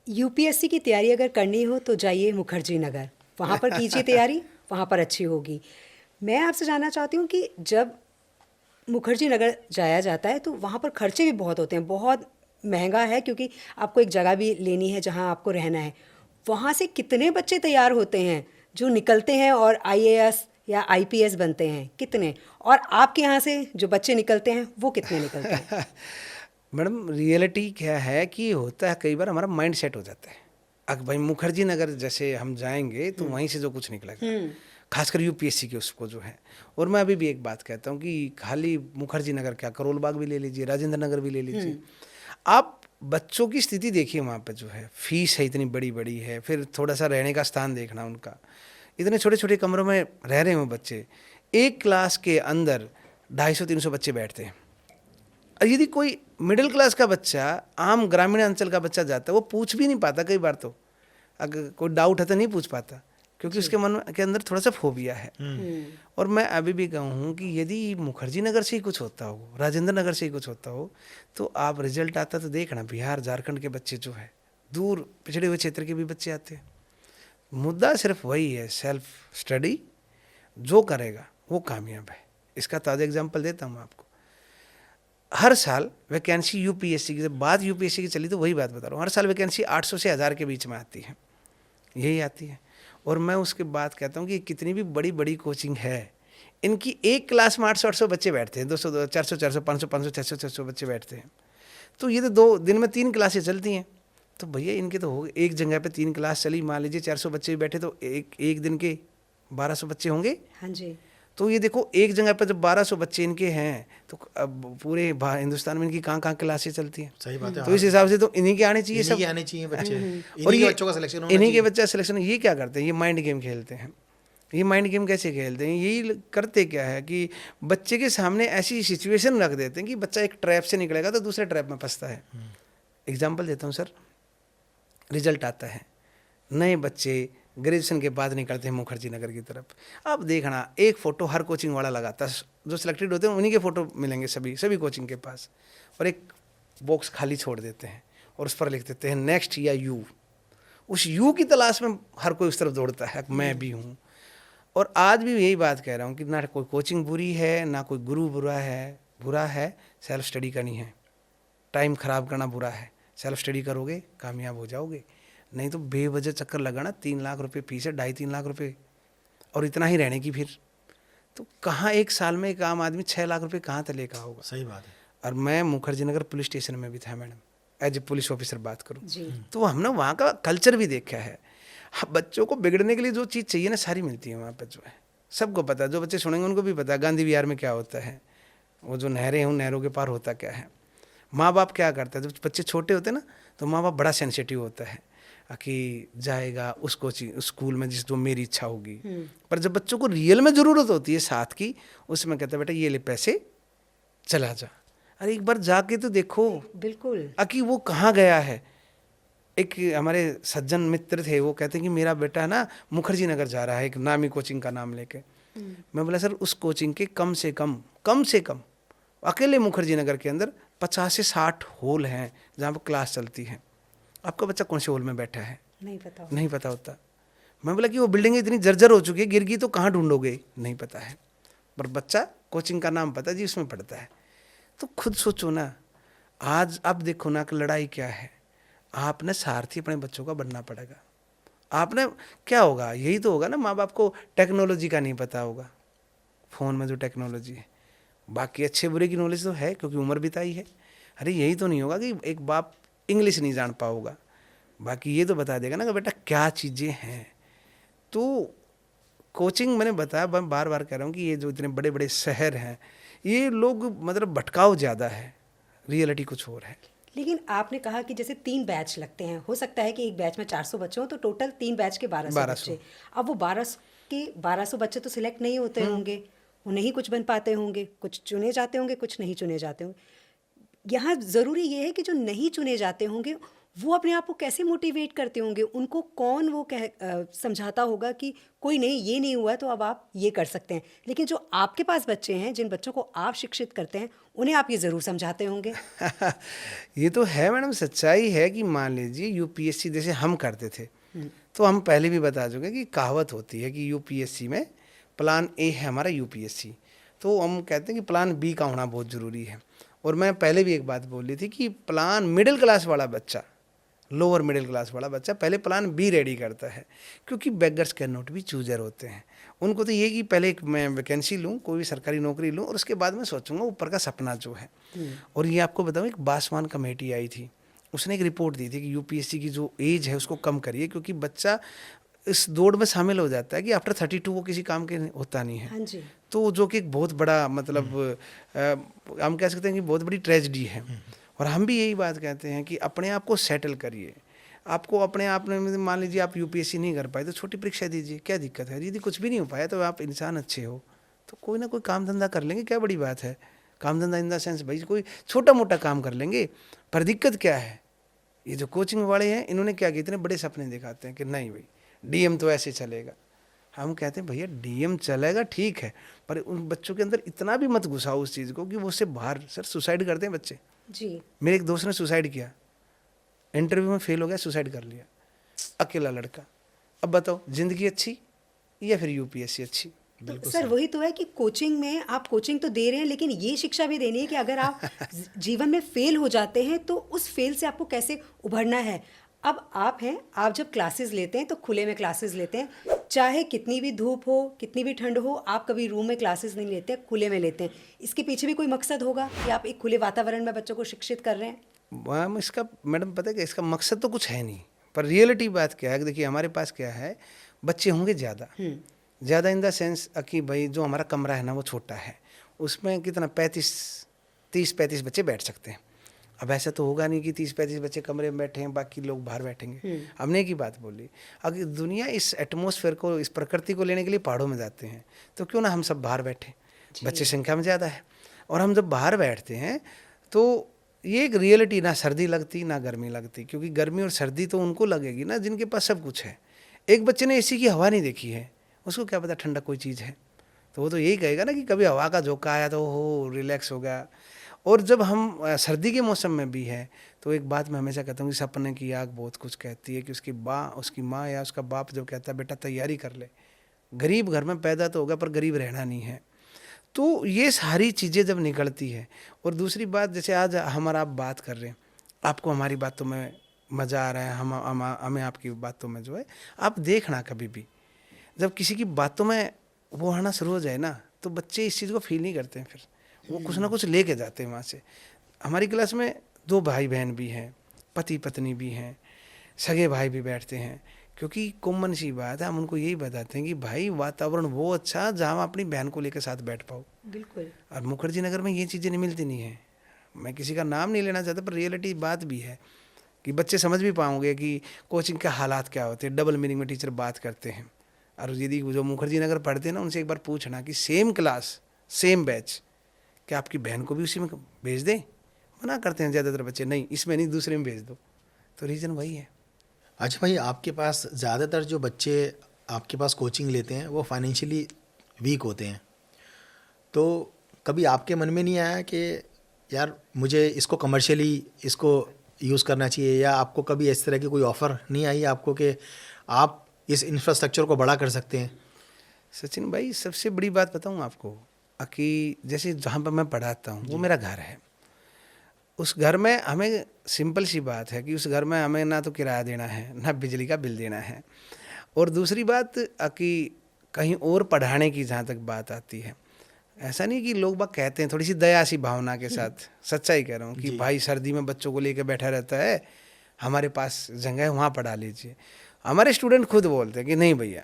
यूपीएससी की तैयारी अगर करनी हो तो जाइए मुखर्जी नगर, वहाँ पर कीजिए तैयारी, वहाँ पर अच्छी होगी। मैं आपसे जानना चाहती हूँ कि जब मुखर्जी नगर जाया जाता है तो वहाँ पर खर्चे भी बहुत होते हैं, बहुत महंगा है, क्योंकि आपको एक जगह भी लेनी है जहाँ आपको रहना है। वहाँ से कितने बच्चे तैयार होते हैं जो निकलते हैं और आईएएस या आईपीएस बनते हैं, कितने? और आपके यहाँ से जो बच्चे निकलते हैं वो कितने निकलते हैं? मैडम रियलिटी क्या है कि होता है कई बार हमारा माइंड सेट हो जाता है, अब भाई मुखर्जी नगर जैसे हम जाएंगे तो वहीं से जो कुछ निकलेगा, खासकर यूपीएससी के उसको जो है। और मैं अभी भी एक बात कहता हूँ कि खाली मुखर्जी नगर क्या, करोल बाग भी ले लीजिए, राजेंद्र नगर भी ले लीजिए, आप बच्चों की स्थिति देखिए वहाँ पे जो है, फीस है इतनी बड़ी बड़ी है, फिर थोड़ा सा रहने का स्थान देखना उनका, इतने छोटे छोटे कमरों में रह रहे हैं बच्चे। एक क्लास के अंदर 250-300 बच्चे बैठते हैं। और यदि कोई मिडिल क्लास का बच्चा, आम ग्रामीण अंचल का बच्चा जाता है, वो पूछ भी नहीं पाता कई बार, तो अगर कोई डाउट है तो नहीं पूछ पाता, क्योंकि उसके मन के अंदर थोड़ा सा फोबिया है। और मैं अभी भी कहूँ कि यदि मुखर्जी नगर से ही कुछ होता हो, राजेंद्र नगर से ही कुछ होता हो, तो आप रिजल्ट आता तो देखना, बिहार झारखंड के बच्चे जो है, दूर पिछड़े हुए क्षेत्र के भी बच्चे आते हैं। मुद्दा सिर्फ वही है, सेल्फ स्टडी जो करेगा वो कामयाब है। इसका ताज़ा एग्जाम्पल देता हूँ आपको। हर साल वैकेंसी यूपीएससी की, जब बात यूपीएससी की चली तो वही बात बता रहा हूँ, हर साल वैकेंसी 800 से 1000 के बीच में आती है, यही आती है। और मैं उसके बाद कहता हूँ कि कितनी भी बड़ी बड़ी कोचिंग है, इनकी एक क्लास में 800-800 बच्चे बैठते हैं, 200, 400, 500, 600 बच्चे बैठते हैं। तो ये तो 2 दिन में 3 क्लासें चलती हैं, तो भैया इनके तो हो गए, एक जगह पे 3 क्लास चली, मान लीजिए 400 बच्चे भी बैठे तो एक दिन के 1200 बच्चे होंगे। हाँ जी। तो ये देखो एक जगह पर जब 1200 बच्चे इनके हैं, तो अब पूरे हिंदुस्तान में इनकी कहाँ क्लासेस चलती हैं। सही बात है। तो इस हिसाब से तो इन्हीं के आने चाहिए, इन्हीं सब के आने चाहिए बच्चे, और इन्हीं ये के बच्चों का सिलेक्शन होना इन्हीं के चाहिए। बच्चा सिलेक्शन। ये क्या करते हैं, ये माइंड गेम खेलते हैं। ये माइंड गेम कैसे खेलते हैं, यही करते क्या है कि बच्चे के सामने ऐसी सिचुएशन रख देते हैं कि बच्चा एक ट्रैप से निकलेगा तो दूसरे ट्रैप में फंसता है। एग्जाम्पल देता हूँ सर, रिजल्ट आता है, नए बच्चे ग्रेजुएशन के बाद निकलते हैं मुखर्जी नगर की तरफ। अब देखना, एक फ़ोटो हर कोचिंग वाला लगाता है, जो सिलेक्टेड होते हैं उन्हीं के फ़ोटो मिलेंगे सभी कोचिंग के पास, और एक बॉक्स खाली छोड़ देते हैं और उस पर लिख देते हैं नेक्स्ट या यू। उस यू की तलाश में हर कोई उस तरफ दौड़ता है, मैं भी हूँ। और आज भी यही बात कह रहा हूँ कि ना कोई कोचिंग बुरी है, ना कोई गुरु बुरा है, सेल्फ स्टडी करनी है। टाइम ख़राब करना बुरा है, सेल्फ स्टडी करोगे कामयाब हो जाओगे। नहीं तो बेवजह चक्कर लगाना, 3 लाख रुपए फीस है, 2.5-3 लाख रुपए, और इतना ही रहने की, फिर तो कहाँ एक साल में एक आम आदमी 6 लाख रुपए कहाँ तक लेकर होगा। सही बात है। और मैं मुखर्जी नगर पुलिस स्टेशन में भी था madam, as a police officer बात करूँ, जी। तो हमने वहाँ का कल्चर भी देखा है। बच्चों को बिगड़ने के लिए जो चीज़ चाहिए ना, सारी मिलती है वहाँ पर जो है, सबको पता है। जो बच्चे सुनेंगे उनको भी पता है गांधी विहार में क्या होता है, वो जो नहरें हैं उन नहरों के पार होता क्या है। माँ बाप क्या करता है, जब बच्चे छोटे होते हैं ना, तो माँ बाप बड़ा सेंसिटिव होता है कि जाएगा उस कोचिंग उस स्कूल में जिस जो मेरी इच्छा होगी। पर जब बच्चों को रियल में ज़रूरत होती है साथ की, उसमें कहता है बेटा ये ले पैसे, चला जा। अरे एक बार जाके तो देखो बिल्कुल कि वो कहाँ गया है। एक हमारे सज्जन मित्र थे, वो कहते हैं कि मेरा बेटा ना मुखर्जी नगर जा रहा है, एक नामी कोचिंग का नाम लेके। मैं बोला सर उस कोचिंग के कम से कम अकेले मुखर्जी नगर के अंदर 50 से 60 हॉल हैं जहाँ पर क्लास चलती है। आपका बच्चा कौन से हॉल में बैठा है नहीं पता होता। मैं बोला कि वो बिल्डिंग इतनी जर्जर हो चुकी है, गिर गई तो कहाँ ढूंढोगे, नहीं पता है। पर बच्चा कोचिंग का नाम पता जी, उसमें पढ़ता है। तो खुद सोचो ना, आज अब देखो ना कि लड़ाई क्या है। आपने सारथी अपने बच्चों का बनना पड़ेगा। आपने क्या होगा, यही तो होगा ना, माँ बाप को टेक्नोलॉजी का नहीं पता होगा, फ़ोन में जो टेक्नोलॉजी है, बाकी अच्छे बुरे की नॉलेज तो है क्योंकि उम्र बिताई है। अरे यही तो नहीं होगा कि एक बाप इंग्लिश नहीं जान पाओगा, बाकी ये तो बता देगा ना कि बेटा क्या चीज़ें हैं। तो कोचिंग मैंने बताया, मैं बार बार कह रहा हूँ कि ये जो इतने बड़े बड़े शहर हैं, ये लोग मतलब भटकाव ज़्यादा है, रियलिटी कुछ और है। लेकिन आपने कहा कि जैसे 3 बैच लगते हैं, हो सकता है कि एक बैच में 400 बच्चे हों, तो टोटल 3 बैच के 1200 1200। बच्चे। अब वो 1200 बच्चे तो सिलेक्ट नहीं होते होंगे, वो नहीं कुछ बन पाते होंगे, कुछ चुने जाते होंगे, कुछ नहीं चुने जाते होंगे। यहाँ ज़रूरी ये है कि जो नहीं चुने जाते होंगे वो अपने आप को कैसे मोटिवेट करते होंगे, उनको कौन वो समझाता होगा कि कोई नहीं, ये नहीं हुआ तो अब आप ये कर सकते हैं। लेकिन जो आपके पास बच्चे हैं, जिन बच्चों को आप शिक्षित करते हैं, उन्हें आप ये ज़रूर समझाते होंगे। ये तो है मैडम, सच्चाई है कि मान लीजिए यूपीएससी जैसे हम करते थे, तो हम पहले भी बता चुके कि कहावत होती है कि यूपीएससी में प्लान ए है हमारा यूपीएससी, तो हम कहते हैं कि प्लान बी का होना बहुत ज़रूरी है। और मैं पहले भी एक बात बोल रही थी कि प्लान मिडिल क्लास वाला बच्चा, लोअर मिडिल क्लास वाला बच्चा पहले प्लान बी रेडी करता है, क्योंकि beggars can not be chooser होते हैं। उनको तो ये कि पहले एक मैं वैकेंसी लूँ, कोई भी सरकारी नौकरी लूँ, और उसके बाद मैं सोचूंगा ऊपर का सपना जो है। और ये आपको बताऊँ, एक बासवान कमेटी आई थी, उसने एक रिपोर्ट दी थी कि यूपीएससी की जो एज है उसको कम करिए, क्योंकि बच्चा इस दौड़ में शामिल हो जाता है कि आफ्टर 32 वो किसी काम के होता नहीं है। हाँ जी। तो जो कि एक बहुत बड़ा मतलब हम कह सकते हैं कि बहुत बड़ी ट्रेजेडी है। और हम भी यही बात कहते हैं कि अपने आप को सेटल करिए। आपको अपने आप में मान लीजिए आप यूपीएससी नहीं कर पाए तो छोटी परीक्षा दीजिए, क्या दिक्कत है? यदि कुछ भी नहीं हो पाया तो आप इंसान अच्छे हो तो कोई ना कोई काम धंधा कर लेंगे, क्या बड़ी बात है? काम धंधा इन द सेंस भाई कोई छोटा मोटा काम कर लेंगे, पर दिक्कत क्या है? ये जो कोचिंग वाले हैं इन्होंने क्या किया, इतने बड़े सपने दिखाते हैं कि नहीं भाई डीएम तो ऐसे चलेगा। हम कहते हैं भैया डीएम चलेगा ठीक है, पर उन बच्चों के अंदर इतना भी मत घुसाओ उस चीज़ को कि वो उससे बाहर, सर सुसाइड करते हैं बच्चे। जी। मेरे एक दोस्त ने सुसाइड किया, इंटरव्यू में फेल हो गया, सुसाइड कर लिया, अकेला लड़का। अब बताओ जिंदगी अच्छी या फिर यूपीएससी अच्छी? तो सर वही तो है कि कोचिंग में आप कोचिंग तो दे रहे हैं, लेकिन ये शिक्षा भी देनी है कि अगर आप जीवन में फेल हो जाते हैं तो उस फेल से आपको कैसे उभरना है। अब आप हैं, आप जब क्लासेस लेते हैं तो खुले में क्लासेस लेते हैं, चाहे कितनी भी धूप हो, कितनी भी ठंड हो, आप कभी रूम में क्लासेस नहीं लेते, खुले में लेते हैं। इसके पीछे भी कोई मकसद होगा कि आप एक खुले वातावरण में बच्चों को शिक्षित कर रहे हैं। मैम इसका मैडम पता है कि इसका मकसद तो कुछ है नहीं, पर रियलिटी बात क्या है कि देखिए हमारे पास क्या है, बच्चे होंगे ज़्यादा, ज़्यादा इन द सेंस कि भाई जो हमारा कमरा है ना वो छोटा है, उसमें कितना 30-35 बच्चे बैठ सकते हैं। अब ऐसा तो होगा नहीं कि 30-35 बच्चे कमरे में बैठे हैं, बाकी लोग बाहर बैठेंगे। हमने की बात बोली, अगर दुनिया इस एटमॉस्फेयर को, इस प्रकृति को लेने के लिए पहाड़ों में जाते हैं, तो क्यों ना हम सब बाहर बैठे, बच्चे संख्या में ज़्यादा है। और हम जब बाहर बैठते हैं तो ये एक रियलिटी, ना सर्दी लगती ना गर्मी लगती, क्योंकि गर्मी और सर्दी तो उनको लगेगी ना जिनके पास सब कुछ है। एक बच्चे ने एसी की हवा नहीं देखी है, उसको क्या पता ठंडक कोई चीज़ है, तो वो तो यही कहेगा ना कि कभी हवा का झोंका आया तो हो रिलैक्स हो गया। और जब हम सर्दी के मौसम में भी है तो एक बात मैं हमेशा कहता हूँ कि सपने की आग बहुत कुछ कहती है, कि उसकी माँ या उसका बाप जब कहता है बेटा तैयारी कर ले, गरीब घर में पैदा तो होगा पर गरीब रहना नहीं है। तो ये सारी चीज़ें जब निकलती है, और दूसरी बात जैसे आज हमारा आप बात कर रहे हैं, आपको हमारी बातों में मज़ा आ रहा है, हमें आपकी बातों में जो है, आप देखना कभी भी जब किसी की बातों में वो आना शुरू हो जाए ना, तो बच्चे इस चीज़ को फील नहीं करते हैं, फिर वो कुछ ना कुछ लेके जाते हैं वहाँ से। हमारी क्लास में 2 भाई बहन भी हैं, पति पत्नी भी हैं, सगे भाई भी बैठते हैं, क्योंकि कॉमन सी बात है, हम उनको यही बताते हैं कि भाई वातावरण वो अच्छा जहाँ अपनी बहन को लेकर साथ बैठ पाओ। बिल्कुल। और मुखर्जी नगर में ये चीज़ें नहीं मिलती नहीं है। मैं किसी का नाम नहीं लेना चाहता, पर रियलिटी बात भी है कि बच्चे समझ भी पाओगे कि कोचिंग के हालात क्या होते हैं। डबल मीनिंग में टीचर बात करते हैं, और यदि जो मुखर्जी नगर पढ़ते हैं ना, उनसे एक बार पूछना कि सेम क्लास सेम बैच, क्या आपकी बहन को भी उसी में भेज दें? मना करते हैं ज़्यादातर बच्चे, नहीं इसमें नहीं दूसरे में भेज दो। तो रीज़न वही है। अच्छा भाई, आपके पास ज़्यादातर जो बच्चे आपके पास कोचिंग लेते हैं वो फाइनेंशियली वीक होते हैं, तो कभी आपके मन में नहीं आया कि यार मुझे इसको कमर्शियली इसको यूज़ करना चाहिए, या आपको कभी इस तरह की कोई ऑफ़र नहीं आई आपको कि आप इस इंफ्रास्ट्रक्चर को बड़ा कर सकते हैं? सचिन भाई सबसे बड़ी बात बताऊँ आपको कि जैसे जहाँ पर मैं पढ़ाता हूँ वो मेरा घर है। उस घर में हमें सिंपल सी बात है कि उस घर में हमें ना तो किराया देना है, ना बिजली का बिल देना है। और दूसरी बात कि कहीं और पढ़ाने की जहाँ तक बात आती है, ऐसा नहीं कि लोग बाग कहते हैं, थोड़ी सी दया सी भावना के साथ, सच्चाई कह रहा हूँ कि जी। भाई सर्दी में बच्चों को लेके बैठा रहता है, हमारे पास जगह है वहाँ पढ़ा लीजिए। हमारे स्टूडेंट खुद बोलते हैं कि नहीं भैया,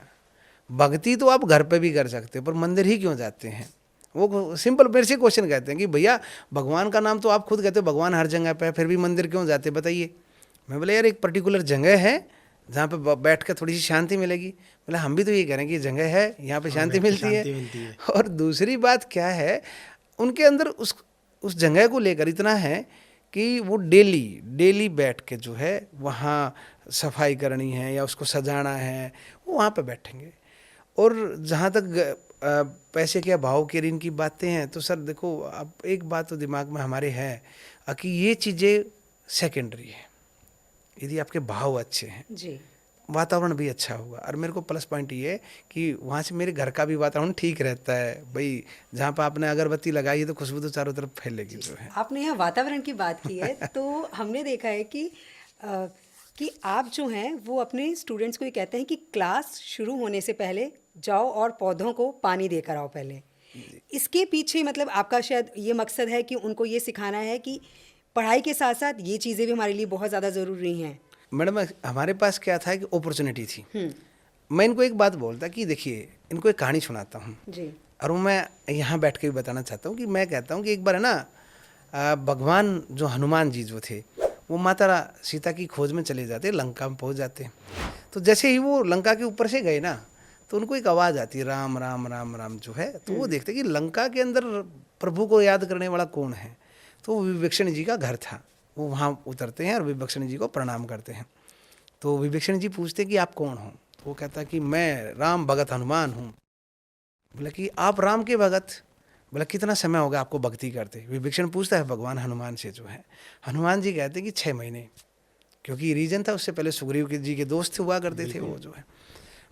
भक्ति तो आप घर पे भी कर सकते हो, पर मंदिर ही क्यों जाते हैं। वो सिंपल मेरे से क्वेश्चन कहते हैं कि भैया भगवान का नाम तो आप खुद कहते हो, भगवान हर जगह पे है, फिर भी मंदिर क्यों जाते बताइए। मैं बोले यार एक पर्टिकुलर जगह है जहाँ पे बैठ कर थोड़ी सी शांति मिलेगी। बोले हम भी तो ये कह रहे हैं कि जगह है यहाँ पे शांति मिलती है। और दूसरी बात क्या है, उनके अंदर उस जगह को लेकर इतना है कि वो डेली बैठ के जो है वहाँ सफाई करनी है या उसको सजाना है, वो वहाँ पे बैठेंगे। और जहाँ तक पैसे के अभाव के ऋण की बातें हैं, तो सर देखो अब एक बात तो दिमाग में हमारे है कि ये चीज़ें सेकेंडरी है। यदि आपके भाव अच्छे हैं जी, वातावरण भी अच्छा होगा। और मेरे को प्लस पॉइंट ये है कि वहाँ से मेरे घर का भी वातावरण ठीक रहता है। भाई जहाँ पर आपने अगरबत्ती लगाई है तो खुशबू तो चारों तरफ फैलेगी जो है। आपने यहाँ वातावरण की बात की है तो हमने देखा है कि आप जो हैं वो अपने स्टूडेंट्स को ये कहते हैं कि क्लास शुरू होने से पहले जाओ और पौधों को पानी देकर आओ पहले। इसके पीछे मतलब आपका शायद ये मकसद है कि उनको ये सिखाना है कि पढ़ाई के साथ साथ ये चीज़ें भी हमारे लिए बहुत ज़्यादा ज़रूरी हैं। मैडम हमारे पास क्या था कि अपॉर्चुनिटी थी। मैं इनको एक बात बोलता कि देखिए इनको एक कहानी सुनाता हूँ जी, और वो मैं यहाँ बैठ के भी बताना चाहता हूँ कि मैं कहता हूँ कि एक बार है ना भगवान जो हनुमान जी जो थे वो माता सीता की खोज में चले जाते, लंका में पहुँच जाते। तो जैसे ही वो लंका के ऊपर से गए ना तो उनको एक आवाज़ आती है राम राम राम राम जो है। तो वो देखते कि लंका के अंदर प्रभु को याद करने वाला कौन है। तो वो विभीषण जी का घर था। वो वहाँ उतरते हैं और विभीषण जी को प्रणाम करते हैं। तो विभीषण जी पूछते कि आप कौन हो। तो वो कहता कि मैं राम भगत हनुमान हूँ। बोला कि आप राम के भगत। बोला कितना समय हो गया आपको भक्ति करते। विभीषण पूछता है भगवान हनुमान से जो है। हनुमान जी कहते कि 6 महीने, क्योंकि रीजन था उससे पहले सुग्रीव जी के दोस्त हुआ करते थे वो जो है।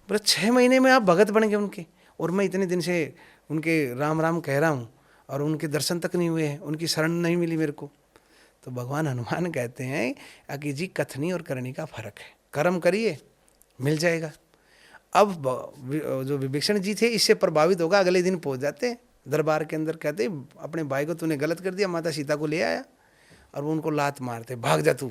बोला 6 महीने में आप भगत बन गए उनके, और मैं इतने दिन से उनके राम राम कह रहा हूँ और उनके दर्शन तक नहीं हुए हैं, उनकी शरण नहीं मिली मेरे को। तो भगवान हनुमान कहते हैं कि जी कथनी और करनी का फर्क है, कर्म करिए मिल जाएगा। अब जो विभीषण जी थे इससे प्रभावित होगा, अगले दिन पहुंच जाते हैं दरबार के अंदर। कहते अपने भाई को तूने गलत कर दिया, माता सीता को ले आया। और वो उनको लात मारते, भाग जा तू।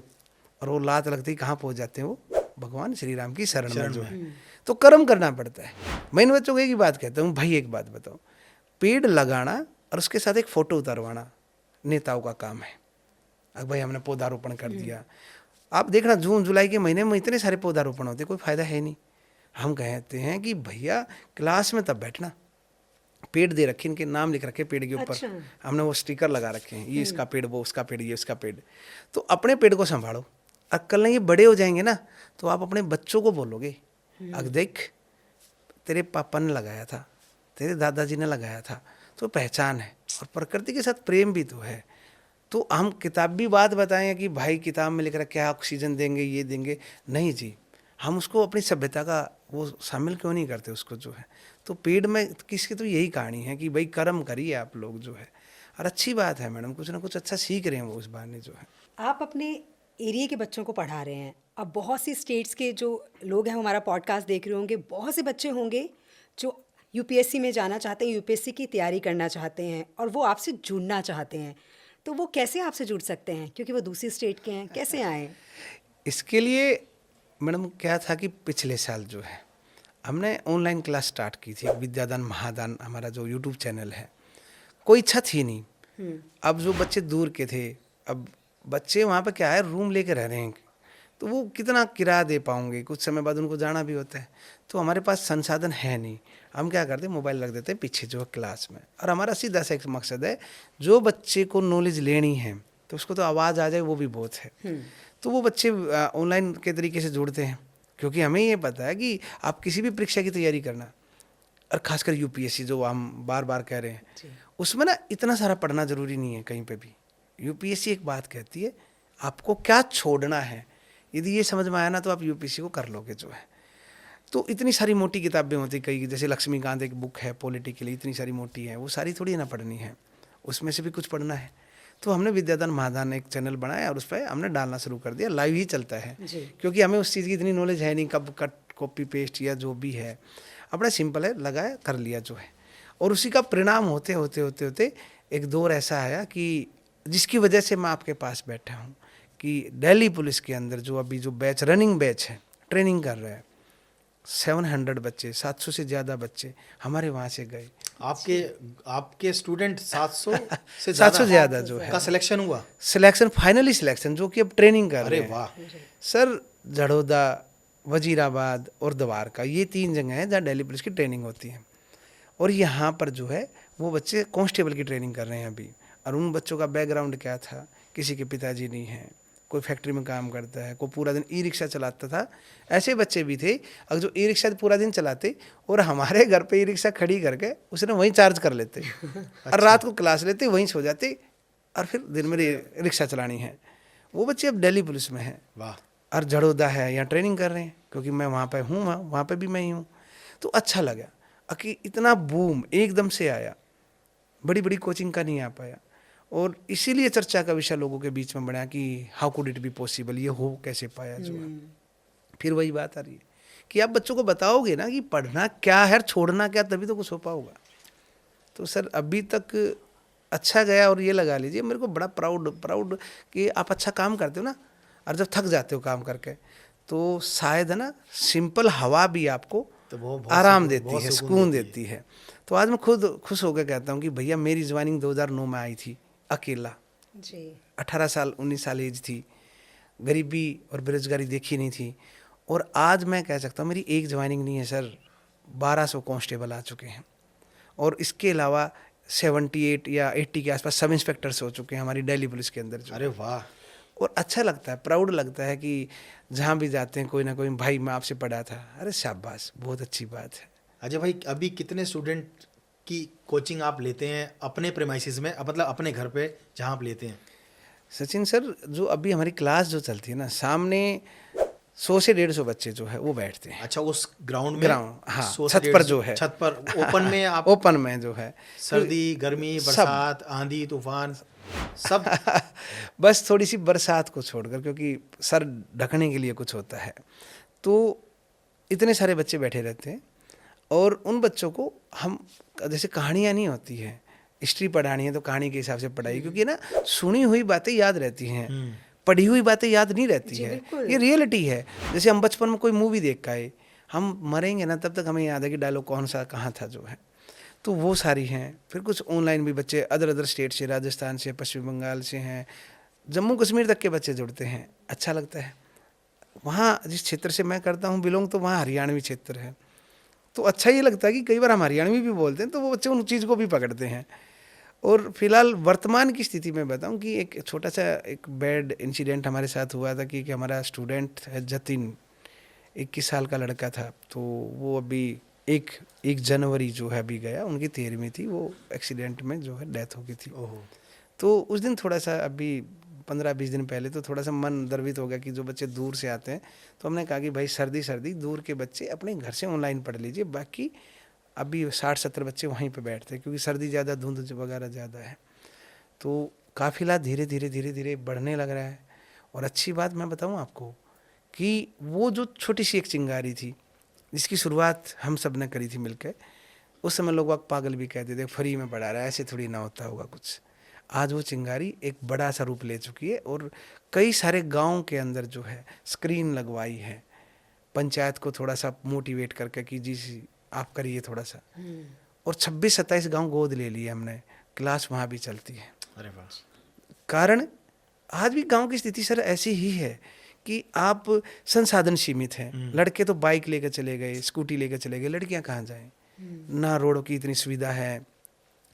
और वो लात लगते ही कहाँ पहुंच जाते हैं वो भगवान श्री राम की शरण में जो है। तो कर्म करना पड़ता है। मैं इन बच्चों को एक ही बात कहता हूँ, भाई एक बात बताओ, पेड़ लगाना और उसके साथ एक फ़ोटो उतारवाना नेताओं का काम है। अब भाई हमने पौधारोपण कर दिया, आप देखना जून जुलाई के महीने में इतने सारे पौधारोपण होते, कोई फ़ायदा है नहीं। हम कहते हैं कि भैया क्लास में तब बैठना, पेड़ दे रखे, इनके नाम लिख रखे पेड़ के ऊपर। अच्छा। हमने वो स्टिकर लगा रखे हैं, ये इसका पेड़, वो उसका पेड़, ये उसका पेड़। तो अपने पेड़ को संभालो। अब कल ये बड़े हो जाएंगे ना तो आप अपने बच्चों को बोलोगे अब देख तेरे पापा ने लगाया था, तेरे दादाजी ने लगाया था, तो पहचान है। और प्रकृति के साथ प्रेम भी तो है। तो हम किताब भी बात बताएं कि भाई किताब में लिख रखा है ऑक्सीजन देंगे ये देंगे, नहीं जी, हम उसको अपनी सभ्यता का वो शामिल क्यों नहीं करते उसको जो है। तो पेड़ में किसकी तो यही कहानी है कि भाई कर्म करिए आप लोग जो है। और अच्छी बात है मैडम, कुछ ना कुछ अच्छा सीख रहे हैं वो उस बहाने जो है। आप अपने एरिया के बच्चों को पढ़ा रहे हैं। अब बहुत सी स्टेट्स के जो लोग हैं हमारा पॉडकास्ट देख रहे होंगे, बहुत से बच्चे होंगे जो यूपीएससी में जाना चाहते हैं, यूपीएससी की तैयारी करना चाहते हैं और वो आपसे जुड़ना चाहते हैं। तो वो कैसे आपसे जुड़ सकते हैं, क्योंकि वो दूसरी स्टेट के हैं, कैसे आए? इसके लिए मैडम क्या था कि पिछले साल जो है हमने ऑनलाइन क्लास स्टार्ट की थी, विद्यादान महादान हमारा जो यूट्यूब चैनल है। कोई इच्छा थी नहीं। अब जो बच्चे दूर के थे, अब बच्चे वहाँ पे क्या है रूम लेके रह रहे हैं, तो वो कितना किराया दे पाओगे, कुछ समय बाद उनको जाना भी होता है। तो हमारे पास संसाधन है नहीं। हम क्या करते हैं, मोबाइल रख देते हैं पीछे जो है क्लास में। और हमारा सीधा सा एक मकसद है, जो बच्चे को नॉलेज लेनी है तो उसको तो आवाज़ आ जाए वो भी बहुत है। तो वो बच्चे ऑनलाइन के तरीके से जुड़ते हैं, क्योंकि हमें ये पता है कि आप किसी भी परीक्षा की तैयारी करना, और ख़ासकर यूपीएससी जो हम बार बार कह रहे हैं, उसमें ना इतना सारा पढ़ना ज़रूरी नहीं है कहीं पे भी। यूपीएससी एक बात कहती है आपको क्या छोड़ना है, यदि ये समझ में आया ना तो आप यूपीएससी को कर लोगे जो है। तो इतनी सारी मोटी किताबें होती कई, जैसे लक्ष्मीकांत एक बुक है पॉलिटिकली, इतनी सारी मोटी है, वो सारी थोड़ी ना पढ़नी है, उसमें से भी कुछ पढ़ना है। तो हमने विद्यादान महादान एक चैनल बनाया और उस पर हमने डालना शुरू कर दिया, लाइव ही चलता है, क्योंकि हमें उस चीज़ की इतनी नॉलेज है नहीं, कब कट कॉपी पेस्ट या जो भी है, अपना सिंपल है लगाया कर लिया जो है। और उसी का परिणाम होते होते होते होते एक दौर ऐसा आया कि जिसकी वजह से मैं आपके पास बैठा हूँ कि दिल्ली पुलिस के अंदर जो अभी जो बैच रनिंग बैच है, ट्रेनिंग कर रहे हैं, 700 बच्चे, 700 से ज़्यादा बच्चे हमारे वहाँ से गए। आपके स्टूडेंट 700 से 700 से ज़्यादा जो है का सिलेक्शन हुआ। सिलेक्शन, फाइनली सिलेक्शन, जो कि अब ट्रेनिंग कर अरे रहे हैं। वाह। सर, झड़ोदा, वजीराबाद और द्वारका, ये 3 जगह हैं जहाँ दिल्ली पुलिस की ट्रेनिंग होती है। और यहाँ पर जो है वो बच्चे कांस्टेबल की ट्रेनिंग कर रहे हैं अभी। और उन बच्चों का बैकग्राउंड क्या था, किसी के पिताजी नहीं हैं, कोई फैक्ट्री में काम करता है, कोई पूरा दिन ई रिक्शा चलाता था। ऐसे बच्चे भी थे अगर जो ई रिक्शा पूरा दिन चलाते और हमारे घर पे ई रिक्शा खड़ी करके उसने वहीं चार्ज कर लेते और रात को क्लास लेते, वहीं सो जाते और फिर दिन में रिक्शा चलानी है। वो बच्चे अब दिल्ली पुलिस में हैं। वाह। और झड़ोदा है, यहाँ ट्रेनिंग कर रहे हैं क्योंकि मैं वहाँ पे हूँ, वहाँ पे भी मैं ही हूँ। तो अच्छा लगा कि इतना बूम एकदम से आया, बड़ी बड़ी कोचिंग का नहीं आ पाया। और इसीलिए चर्चा का विषय लोगों के बीच में बना कि how could it be possible, ये हो कैसे पाया जो है। फिर वही बात आ रही है कि आप बच्चों को बताओगे ना कि पढ़ना क्या है, छोड़ना क्या, तभी तो कुछ हो पाओगा। तो सर अभी तक अच्छा गया। और ये लगा लीजिए मेरे को बड़ा प्राउड कि आप अच्छा काम करते हो ना, और जब थक जाते हो काम करके तो शायद है ना सिंपल हवा भी आपको तो बहुत आराम देती है, सुकून देती है। तो आज मैं खुद खुश होकर कहता हूँ कि भैया मेरी ज्वाइनिंग 2009 में आई थी, अकेला जी। 18 साल 19 साल एज थी, गरीबी और बेरोजगारी देखी नहीं थी। और आज मैं कह सकता हूँ मेरी एक ज्वाइनिंग नहीं है सर, 1200 कांस्टेबल आ चुके हैं। और इसके अलावा 78 या 80 के आसपास सब इंस्पेक्टर्स हो चुके हैं हमारी दिल्ली पुलिस के अंदर जो। अरे वाह। और अच्छा लगता है, प्राउड लगता है कि जहाँ भी जाते हैं कोई ना कोई, भाई मैं आपसे पढ़ा था, अरे शाबाश, बहुत अच्छी बात है। अजय भाई, अभी कितने स्टूडेंट की कोचिंग आप लेते हैं अपने प्रेमाइसिस में, मतलब अपने घर पे जहाँ आप लेते हैं? सचिन सर, जो अभी हमारी क्लास जो चलती है ना, सामने 100 से 150 बच्चे जो है वो बैठते हैं। अच्छा, उस ग्राउंड में? ग्राउंड, हाँ, 100 से छत पर 150 जो है, छत पर ओपन में आप? ओपन में जो है, सर्दी, गर्मी, सब। बरसात, आंधी तूफान, सब? बस थोड़ी सी बरसात को छोड़कर, क्योंकि सर ढकने के लिए कुछ होता है, तो इतने सारे बच्चे बैठे रहते हैं। और उन बच्चों को हम, जैसे कहानियाँ नहीं होती है, हिस्ट्री पढ़ानी है तो कहानी के हिसाब से पढ़ाई, क्योंकि ना सुनी हुई बातें याद रहती हैं, पढ़ी हुई बातें याद नहीं रहती है। ये रियलिटी है। जैसे हम बचपन में कोई मूवी देख के आए, हम मरेंगे ना तब तक हमें याद है कि डायलॉग कौन सा कहाँ था जो है। तो वो सारी हैं। फिर कुछ ऑनलाइन भी बच्चे अदर स्टेट से, राजस्थान से, पश्चिम बंगाल से हैं, जम्मू कश्मीर तक के बच्चे जुड़ते हैं। अच्छा लगता है। वहाँ जिस क्षेत्र से मैं करता हूँ बिलोंग, तो वहाँ हरियाणवी क्षेत्र है, तो अच्छा ये लगता है कि कई बार हम हरियाणवी भी बोलते हैं तो वो बच्चे उन चीज़ को भी पकड़ते हैं। और फिलहाल वर्तमान की स्थिति में बताऊं कि एक छोटा सा एक बैड इंसिडेंट हमारे साथ हुआ था कि हमारा स्टूडेंट है जतिन, 21 साल का लड़का था, तो वो अभी एक जनवरी जो है अभी गया, उनकी 13वीं थी, वो एक्सीडेंट में जो है डेथ हो गई थी। ओहो। तो उस दिन थोड़ा सा, अभी 15-20 दिन पहले, तो थोड़ा सा मन द्रवित हो गया कि जो बच्चे दूर से आते हैं, तो हमने कहा कि भाई सर्दी दूर के बच्चे अपने घर से ऑनलाइन पढ़ लीजिए, बाकी अभी 60-70 बच्चे वहीं पे बैठते हैं क्योंकि सर्दी ज़्यादा, धुंध वगैरह ज़्यादा है। तो काफिला धीरे धीरे बढ़ने लग रहा है। और अच्छी बात मैं बताऊं आपको कि वो जो छोटी सी एक चिंगारी थी जिसकी शुरुआत हम सब ने करी थी मिलकर, उस समय लोग पागल भी कहते थे, फ्री में पढ़ा रहा है, ऐसे थोड़ी ना होता होगा कुछ। आज वो चिंगारी एक बड़ा सा रूप ले चुकी है और कई सारे गांव के अंदर जो है स्क्रीन लगवाई है, पंचायत को थोड़ा सा मोटिवेट करके कि जी आप करिए थोड़ा सा। और 26-27 गांव गोद ले लिए हमने, क्लास वहाँ भी चलती है। अरे वाह। कारण आज भी गांव की स्थिति सर ऐसी ही है कि आप संसाधन सीमित हैं। लड़के तो बाइक लेकर चले गए, स्कूटी लेकर चले गए, लड़कियां कहाँ जाएं? ना रोडों की इतनी सुविधा है,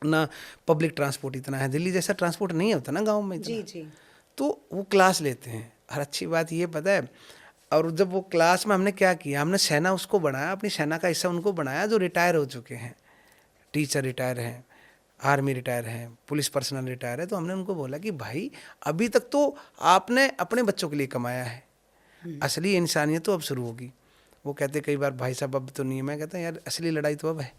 ना पब्लिक ट्रांसपोर्ट इतना है। दिल्ली जैसा ट्रांसपोर्ट नहीं होता ना गांव में इतना। जी। तो वो क्लास लेते हैं। और अच्छी बात ये पता है, और जब वो क्लास में हमने क्या किया, हमने सेना उसको बनाया, अपनी सेना का हिस्सा उनको बनाया जो रिटायर हो चुके हैं। टीचर रिटायर हैं, आर्मी रिटायर हैं, पुलिस पर्सनल रिटायर है। तो हमने उनको बोला कि भाई अभी तक तो आपने अपने बच्चों के लिए कमाया है, असली इंसानियत तो अब शुरू होगी। वो कहते कई बार भाई साहब अब तो नहीं है। मैं कहता यार असली लड़ाई तो अब है।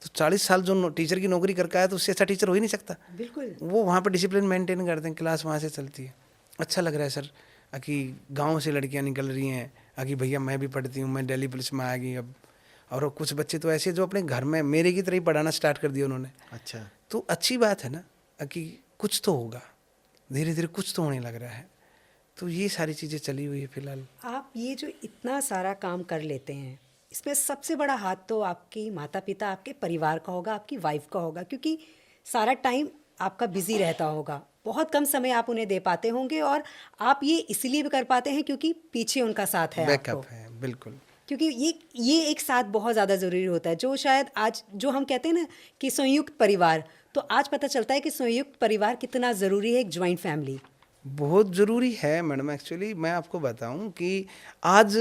तो 40 साल जो टीचर की नौकरी करके आया तो उससे अच्छा टीचर हो ही नहीं सकता। बिल्कुल। वो वहाँ पर डिसिप्लिन मेंटेन करते हैं, क्लास वहाँ से चलती है। अच्छा लग रहा है सर कि गांव से लड़कियां निकल रही हैं कि भैया मैं भी पढ़ती हूँ, मैं दिल्ली पुलिस में आ गई अब। और कुछ बच्चे तो ऐसे जो अपने घर में मेरे की तरह ही पढ़ाना स्टार्ट कर दिया उन्होंने। अच्छा। तो अच्छी बात है ना कि कुछ तो होगा, धीरे धीरे कुछ तो होने लग रहा है। तो ये सारी चीज़ें चली हुई है फिलहाल। आप ये जो इतना सारा काम कर लेते हैं, इसमें सबसे बड़ा हाथ तो आपकी माता पिता, आपके परिवार का होगा, आपकी वाइफ का होगा, क्योंकि सारा टाइम आपका बिजी रहता होगा, बहुत कम समय आप उन्हें दे पाते होंगे, और आप ये इसलिए भी कर पाते हैं क्योंकि पीछे उनका साथ है आपको। बैकअप है, बिल्कुल। क्योंकि ये एक साथ बहुत ज़्यादा ज़रूरी होता है, जो शायद आज जो हम कहते हैं ना कि संयुक्त परिवार, तो आज पता चलता है कि संयुक्त परिवार कितना ज़रूरी है, एक ज्वाइंट फैमिली। बहुत ज़रूरी है मैडम। एक्चुअली मैं आपको बताऊं कि आज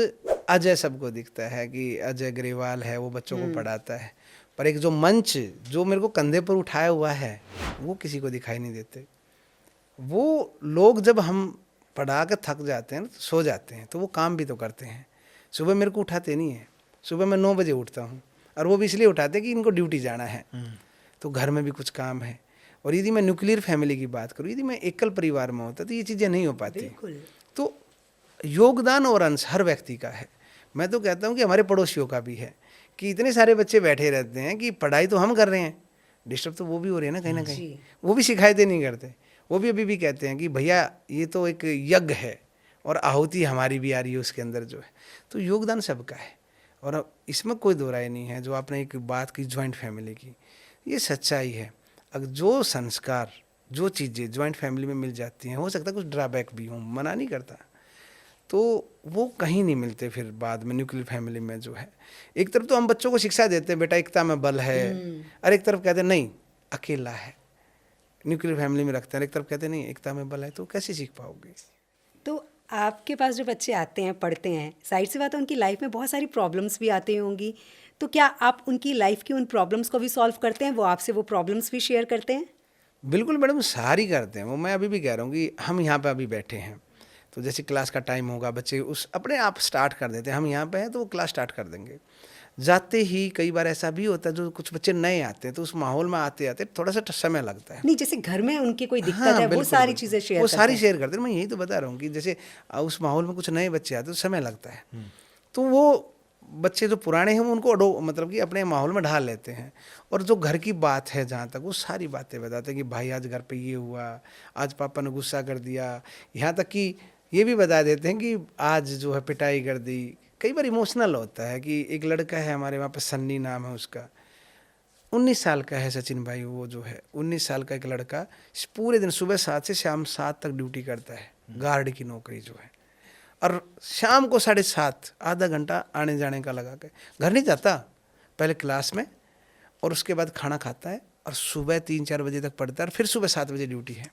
अजय सबको दिखता है कि अजय ग्रेवाल है, वो बच्चों को पढ़ाता है, पर एक जो मंच जो मेरे को कंधे पर उठाया हुआ है वो किसी को दिखाई नहीं देते। वो लोग जब हम पढ़ा कर थक जाते हैं तो सो जाते हैं, तो वो काम भी तो करते हैं। सुबह मेरे को उठाते नहीं है, सुबह मैं 9 बजे उठता हूँ, और वो भी इसलिए उठाते हैं कि इनको ड्यूटी जाना है। तो घर में भी कुछ काम है। और यदि मैं न्यूक्लियर फैमिली की बात करूँ, यदि मैं एकल परिवार में होता तो ये चीज़ें नहीं हो पाती। बिल्कुल। तो योगदान और अंश हर व्यक्ति का है। मैं तो कहता हूँ कि हमारे पड़ोसियों का भी है, कि इतने सारे बच्चे बैठे रहते हैं कि पढ़ाई तो हम कर रहे हैं, डिस्टर्ब तो वो भी हो रही है ना कहीं ना कहीं। वो भी शिकायतें नहीं करते, वो भी अभी भी कहते हैं कि भैया ये तो एक यज्ञ है और आहुति हमारी भी आ रही है उसके अंदर जो है। तो योगदान सबका है, और अब इसमें कोई दो राय नहीं है। जो आपने एक बात की ज्वाइंट फैमिली की, ये सच्चाई है। अगर जो संस्कार, जो चीज़ें ज्वाइंट फैमिली में मिल जाती हैं, हो सकता है कुछ ड्रॉबैक भी हो, मना नहीं करता, तो वो कहीं नहीं मिलते फिर बाद में न्यूक्लियर फैमिली में जो है। एक तरफ तो हम बच्चों को शिक्षा देते हैं, बेटा एकता में बल है, और एक तरफ कहते हैं नहीं अकेला है, न्यूक्लियर फैमिली में रखते हैं, एक तरफ कहते हैं नहीं एकता में बल है। तो कैसे सीख पाओगे? तो आपके पास जो बच्चे आते हैं, पढ़ते हैं, जाहिर सी बात है उनकी लाइफ में बहुत सारी प्रॉब्लम्स भी आती होंगी, तो क्या आप उनकी लाइफ की उन प्रॉब्लम्स को भी सॉल्व करते हैं? वो आपसे वो प्रॉब्लम्स भी शेयर करते हैं? बिल्कुल मैडम, सारी करते हैं वो। मैं अभी भी कह रहा हूँ कि हम यहाँ पे अभी बैठे हैं, तो जैसे क्लास का टाइम होगा, बच्चे उस अपने आप स्टार्ट कर देते हैं। हम यहाँ पे हैं तो वो क्लास स्टार्ट कर देंगे। जाते ही कई बार ऐसा भी होता है, जो कुछ बच्चे नए आते हैं तो उस माहौल में आते आते थोड़ा सा समय लगता है। नहीं, जैसे घर में उनकी कोई दिक्कत हाँ, है, वो बिल्कुल, सारी बिल्कुल। चीज़ें शेयर वो करते सारी हैं। शेयर करते हैं। मैं यही तो बता रहा हूँ कि जैसे उस माहौल में कुछ नए बच्चे आते हैं तो समय लगता है। तो वो बच्चे जो पुराने हैं वो उनको मतलब कि अपने माहौल में ढाल लेते हैं, और जो घर की बात है जहाँ तक, वो सारी बातें बताते हैं कि भाई आज घर पे ये हुआ, आज पापा ने गुस्सा कर दिया। यहाँ तक कि ये भी बता देते हैं कि आज जो है पिटाई कर दी। कई बार इमोशनल होता है कि एक लड़का है हमारे वहाँ पे, सन्नी नाम है उसका, 19 साल का है सचिन भाई। वो जो है 19 साल का एक लड़का, पूरे दिन सुबह 7 से शाम 7 तक ड्यूटी करता है, गार्ड की नौकरी जो है, और शाम को 7:30 आधा घंटा आने जाने का लगा के घर नहीं जाता, पहले क्लास में, और उसके बाद खाना खाता है, और सुबह 3-4 बजे तक पढ़ता है, और फिर सुबह 7 बजे ड्यूटी है।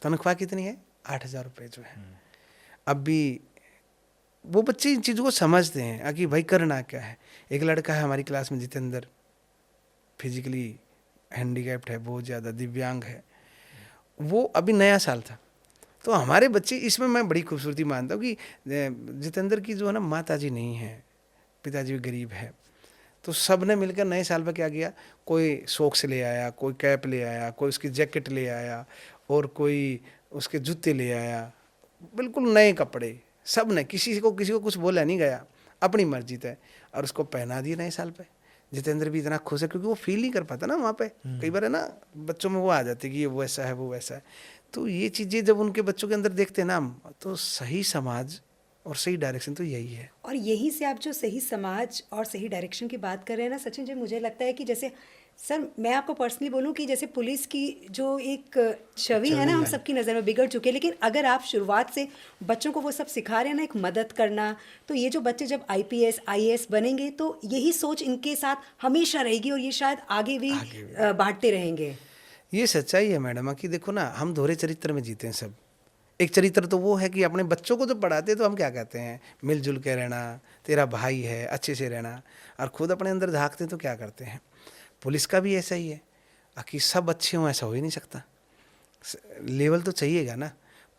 तनख्वाह कितनी है? 8,000 रुपये जो है। अब भी वो बच्चे इन चीज़ों को समझते हैं कि भाई करना क्या है। एक लड़का है हमारी क्लास में, जितेंद्र, फिजिकली हैंडीकैप्ड है, बहुत ज़्यादा दिव्यांग है। वो अभी नया साल था, तो हमारे बच्चे, इसमें मैं बड़ी खूबसूरती मानता हूँ कि जितेंद्र की जो है ना माता जी नहीं है, पिताजी भी गरीब है, तो सब ने मिलकर नए साल पर क्या किया, कोई सॉक्स ले आया, कोई कैप ले आया, कोई उसकी जैकेट ले आया, और कोई उसके जूते ले आया, बिल्कुल नए कपड़े। सब ने किसी को कुछ बोला नहीं गया, अपनी मर्जी तय, और उसको पहना दिए नए साल पे। जितेंद्र भी इतना खुश है क्योंकि वो फील नहीं कर पाता ना वहाँ पे। कई बार है ना बच्चों में वो आ जाती है कि ये वो ऐसा है, वो वैसा है। तो ये चीज़ें जब उनके बच्चों के अंदर देखते हैं ना हम, तो सही समाज और सही डायरेक्शन तो यही है। और यहीं से आप जो सही समाज और सही डायरेक्शन की बात कर रहे हैं ना सचिन जी, मुझे लगता है कि जैसे सर, मैं आपको पर्सनली बोलूं कि जैसे पुलिस की जो एक छवि है ना, हम सबकी नज़र में बिगड़ चुकी है, लेकिन अगर आप शुरुआत से बच्चों को वो सब सिखा रहे हैं ना, एक मदद करना, तो ये जो बच्चे जब IPS IAS बनेंगे तो यही सोच इनके साथ हमेशा रहेगी, और ये शायद आगे भी बांटते रहेंगे। ये सच्चाई है मैडम कि देखो ना, हम दोहरे चरित्र में जीते हैं सब। एक चरित्र तो वो है कि अपने बच्चों को जब पढ़ाते हैं तो हम क्या कहते हैं, मिलजुल के रहना, तेरा भाई है, अच्छे से रहना, और खुद अपने अंदर झांकते हैं तो क्या करते हैं। पुलिस का भी ऐसा ही है कि सब अच्छे हों, ऐसा हो ही नहीं सकता। लेवल तो चाहिएगा ना।